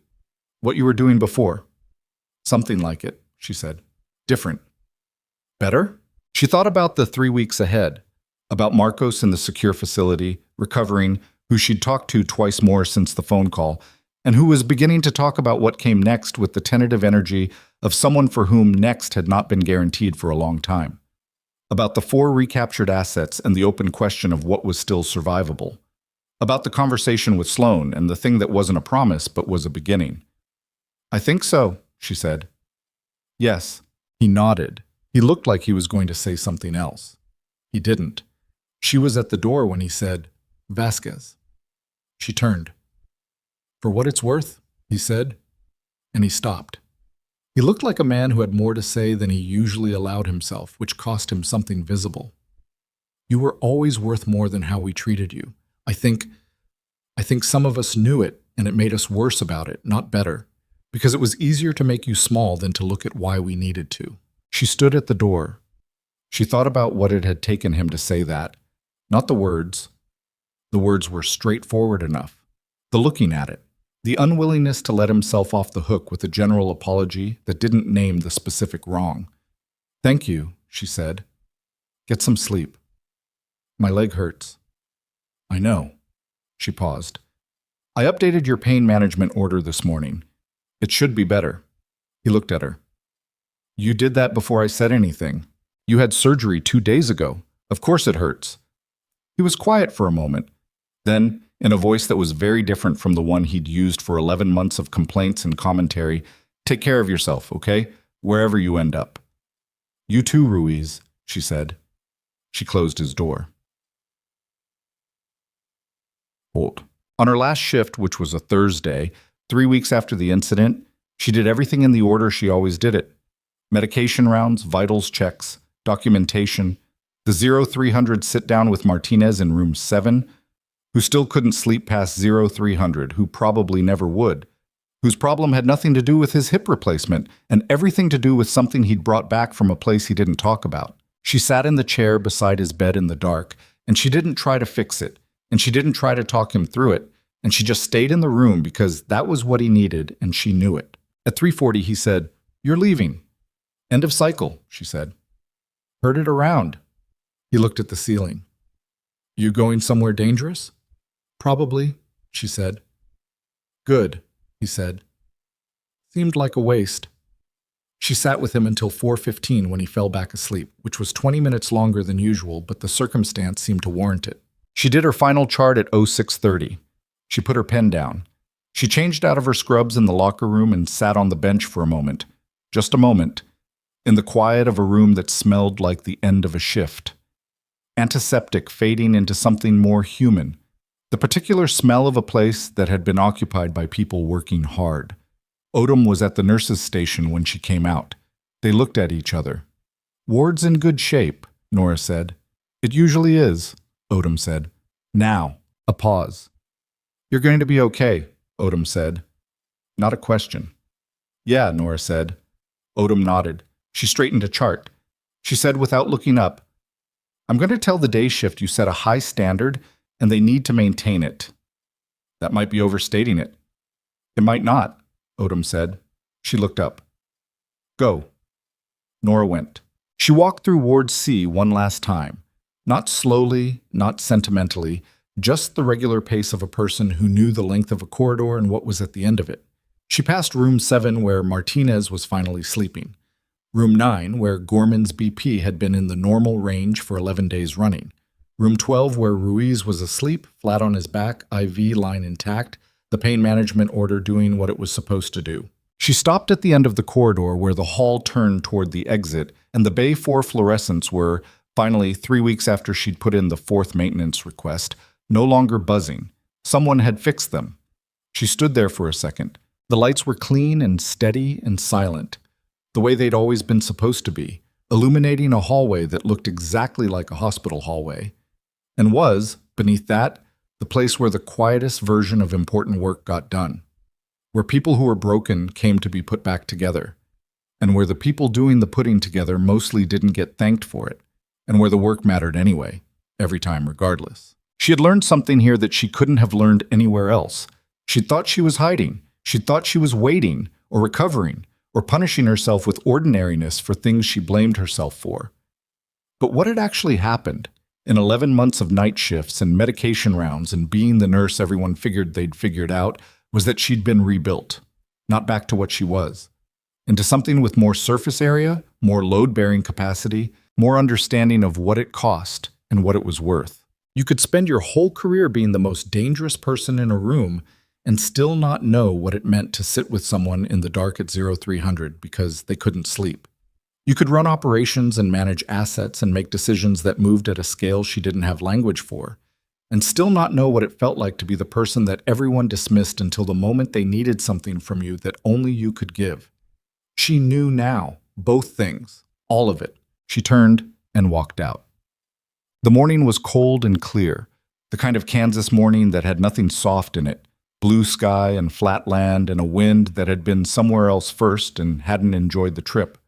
what you were doing before?" "Something like it," she said. "Different." "Better?" She thought about the 3 weeks ahead, about Marcos in the secure facility, recovering, who she'd talked to twice more since the phone call, and who was beginning to talk about what came next with the tentative energy of someone for whom next had not been guaranteed for a long time. About the 4 recaptured assets and the open question of what was still survivable. About the conversation with Sloan and the thing that wasn't a promise but was a beginning. "I think so," she said. "Yes." He nodded. He looked like he was going to say something else. He didn't. She was at the door when he said, "Vasquez." She turned. "For what it's worth," he said, and he stopped. He looked like a man who had more to say than he usually allowed himself, which cost him something visible. "You were always worth more than how we treated you. I think some of us knew it, and it made us worse about it, not better, because it was easier to make you small than to look at why we needed to." She stood at the door. She thought about what it had taken him to say that. Not the words. The words were straightforward enough. The looking at it. The unwillingness to let himself off the hook with a general apology that didn't name the specific wrong. "Thank you," she said. "Get some sleep. My leg hurts." "I know." She paused. "I updated your pain management order this morning. It should be better." He looked at her. "You did that before I said anything. You had surgery 2 days ago. Of course it hurts. He was quiet for a moment. Then, in a voice that was very different from the one he'd used for 11 months of complaints and commentary, "Take care of yourself, okay? Wherever you end up." "You too, Ruiz," she said. She closed his door. Hold. On her last shift, which was a Thursday, 3 weeks after the incident, she did everything in the order she always did it. Medication rounds, vitals checks, documentation, the 0300 sit-down with Martinez in room 7, who still couldn't sleep past 0300, who probably never would, whose problem had nothing to do with his hip replacement and everything to do with something he'd brought back from a place he didn't talk about. She sat in the chair beside his bed in the dark, and she didn't try to fix it, and she didn't try to talk him through it, and she just stayed in the room because that was what he needed, and she knew it. At 3:40, he said, "You're leaving." "End of cycle," she said. "Heard it around." He looked at the ceiling. "You going somewhere dangerous?" "Probably," she said. "Good," he said. Seemed like a waste. She sat with him until 4:15 when he fell back asleep, which was 20 minutes longer than usual, but the circumstance seemed to warrant it. She did her final chart at 06:30. She put her pen down. She changed out of her scrubs in the locker room and sat on the bench for a moment. Just a moment. In the quiet of a room that smelled like the end of a shift. Antiseptic fading into something more human. The particular smell of a place that had been occupied by people working hard. Odom was at the nurse's station when she came out. They looked at each other. "Ward's in good shape," Nora said. "It usually is," Odom said. "Now." A pause. "You're going to be okay," Odom said. Not a question. "Yeah," Nora said. Odom nodded. She straightened a chart. She said without looking up, "I'm going to tell the day shift you set a high standard and they need to maintain it." "That might be overstating it." "It might not," Odom said. She looked up. "Go." Nora went. She walked through Ward C one last time. Not slowly, not sentimentally, just the regular pace of a person who knew the length of a corridor and what was at the end of it. She passed room 7 where Martinez was finally sleeping. Room 9 where Gorman's BP had been in the normal range for 11 days running. Room 12 where Ruiz was asleep, flat on his back, IV line intact, the pain management order doing what it was supposed to do. She stopped at the end of the corridor where the hall turned toward the exit, and the Bay 4 fluorescents were, finally 3 weeks after she'd put in the 4th maintenance request, no longer buzzing. Someone had fixed them. She stood there for a second. The lights were clean and steady and silent, the way they'd always been supposed to be, illuminating a hallway that looked exactly like a hospital hallway, and was, beneath that, the place where the quietest version of important work got done, where people who were broken came to be put back together, and where the people doing the putting together mostly didn't get thanked for it, and where the work mattered anyway, every time regardless. She had learned something here that she couldn't have learned anywhere else. She'd thought she was hiding. She'd thought she was waiting, or recovering, or punishing herself with ordinariness for things she blamed herself for. But what had actually happened? In 11 months of night shifts and medication rounds and being the nurse everyone figured they'd figured out was that she'd been rebuilt, not back to what she was, into something with more surface area, more load-bearing capacity, more understanding of what it cost and what it was worth. You could spend your whole career being the most dangerous person in a room and still not know what it meant to sit with someone in the dark at 0300 because they couldn't sleep. You could run operations and manage assets and make decisions that moved at a scale she didn't have language for, and still not know what it felt like to be the person that everyone dismissed until the moment they needed something from you that only you could give. She knew now, both things, all of it. She turned and walked out. The morning was cold and clear, the kind of Kansas morning that had nothing soft in it, blue sky and flat land and a wind that had been somewhere else first and hadn't enjoyed the trip.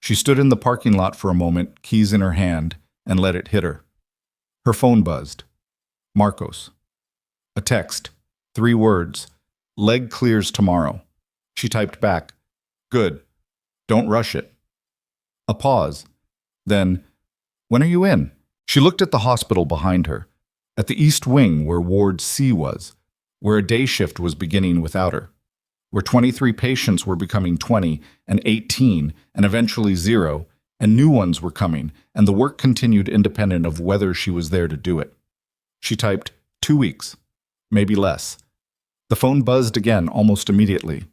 She stood in the parking lot for a moment, keys in her hand, and let it hit her. Her phone buzzed. Marcos. A text. 3 words. Leg clears tomorrow. She typed back. Good. Don't rush it. A pause. Then, when are you in? She looked at the hospital behind her, at the east wing where Ward C was, where a day shift was beginning without her, where 23 patients were becoming 20 and 18 and eventually 0, and new ones were coming, and the work continued independent of whether she was there to do it. She typed, 2 weeks, maybe less. The phone buzzed again almost immediately.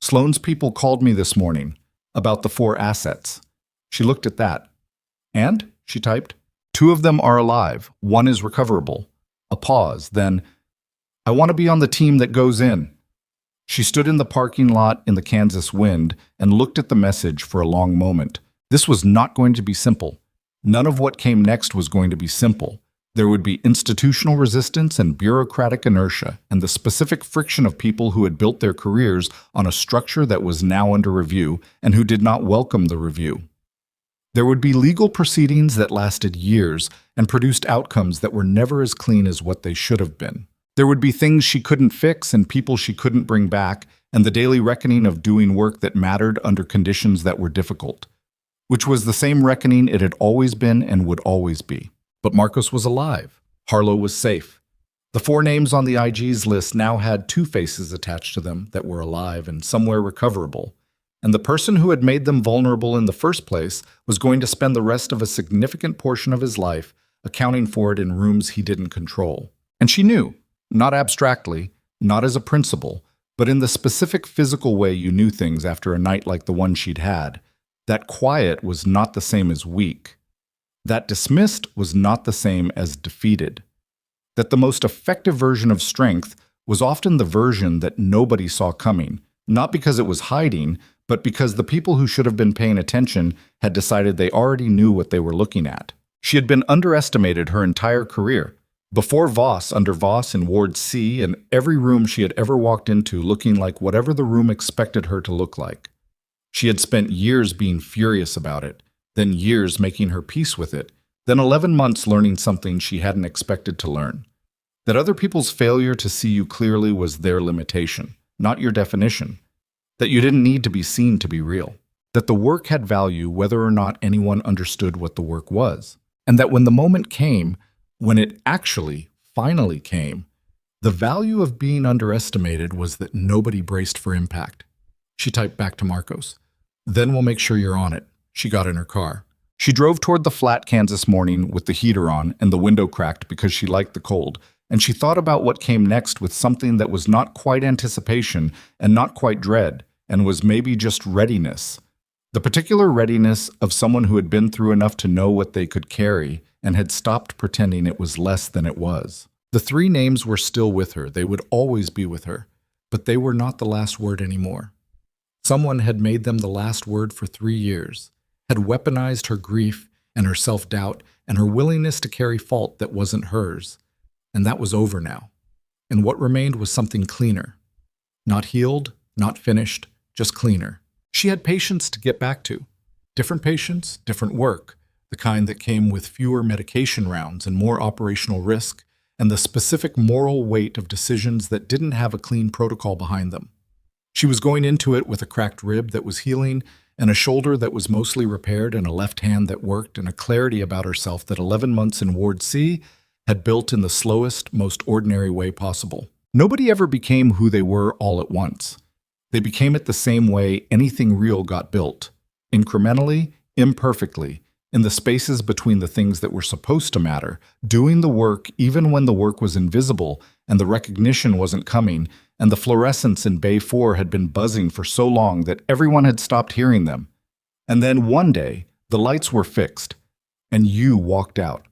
Sloane's people called me this morning about the 4 assets. She looked at that. And, she typed, 2 of them are alive, 1 is recoverable. A pause, then, I want to be on the team that goes in. She stood in the parking lot in the Kansas wind and looked at the message for a long moment. This was not going to be simple. None of what came next was going to be simple. There would be institutional resistance and bureaucratic inertia, and the specific friction of people who had built their careers on a structure that was now under review and who did not welcome the review. There would be legal proceedings that lasted years and produced outcomes that were never as clean as what they should have been. There would be things she couldn't fix and people she couldn't bring back, and the daily reckoning of doing work that mattered under conditions that were difficult, which was the same reckoning it had always been and would always be. But Marcos was alive. Harlow was safe. The 4 names on the IG's list now had 2 faces attached to them that were alive and somewhere recoverable. And the person who had made them vulnerable in the first place was going to spend the rest of a significant portion of his life accounting for it in rooms he didn't control. And she knew, not abstractly, not as a principle, but in the specific physical way you knew things after a night like the one she'd had, that quiet was not the same as weak. That dismissed was not the same as defeated. That the most effective version of strength was often the version that nobody saw coming, not because it was hiding, but because the people who should have been paying attention had decided they already knew what they were looking at. She had been underestimated her entire career. Before Voss, under Voss in Ward C, and every room she had ever walked into looking like whatever the room expected her to look like. She had spent years being furious about it, then years making her peace with it, then 11 months learning something she hadn't expected to learn. That other people's failure to see you clearly was their limitation, not your definition. That you didn't need to be seen to be real. That the work had value whether or not anyone understood what the work was. And that when the moment came, when it actually, finally came, the value of being underestimated was that nobody braced for impact. She typed back to Marcos. Then we'll make sure you're on it. She got in her car. She drove toward the flat Kansas morning with the heater on and the window cracked because she liked the cold, and she thought about what came next with something that was not quite anticipation and not quite dread, and was maybe just readiness. The particular readiness of someone who had been through enough to know what they could carry and had stopped pretending it was less than it was. The 3 names were still with her. They would always be with her, but they were not the last word anymore. Someone had made them the last word for 3 years. Had weaponized her grief and her self-doubt and her willingness to carry fault that wasn't hers. And that was over now. And what remained was something cleaner. Not healed, not finished, just cleaner. She had patience to get back to. Different patience, different work, the kind that came with fewer medication rounds and more operational risk, and the specific moral weight of decisions that didn't have a clean protocol behind them. She was going into it with a cracked rib that was healing, and a shoulder that was mostly repaired, and a left hand that worked, and a clarity about herself that 11 months in Ward C had built in the slowest, most ordinary way possible. Nobody ever became who they were all at once. They became it the same way anything real got built, incrementally, imperfectly, in the spaces between the things that were supposed to matter, doing the work even when the work was invisible and the recognition wasn't coming, and the fluorescents in Bay 4 had been buzzing for so long that everyone had stopped hearing them. And then one day, the lights were fixed, and you walked out.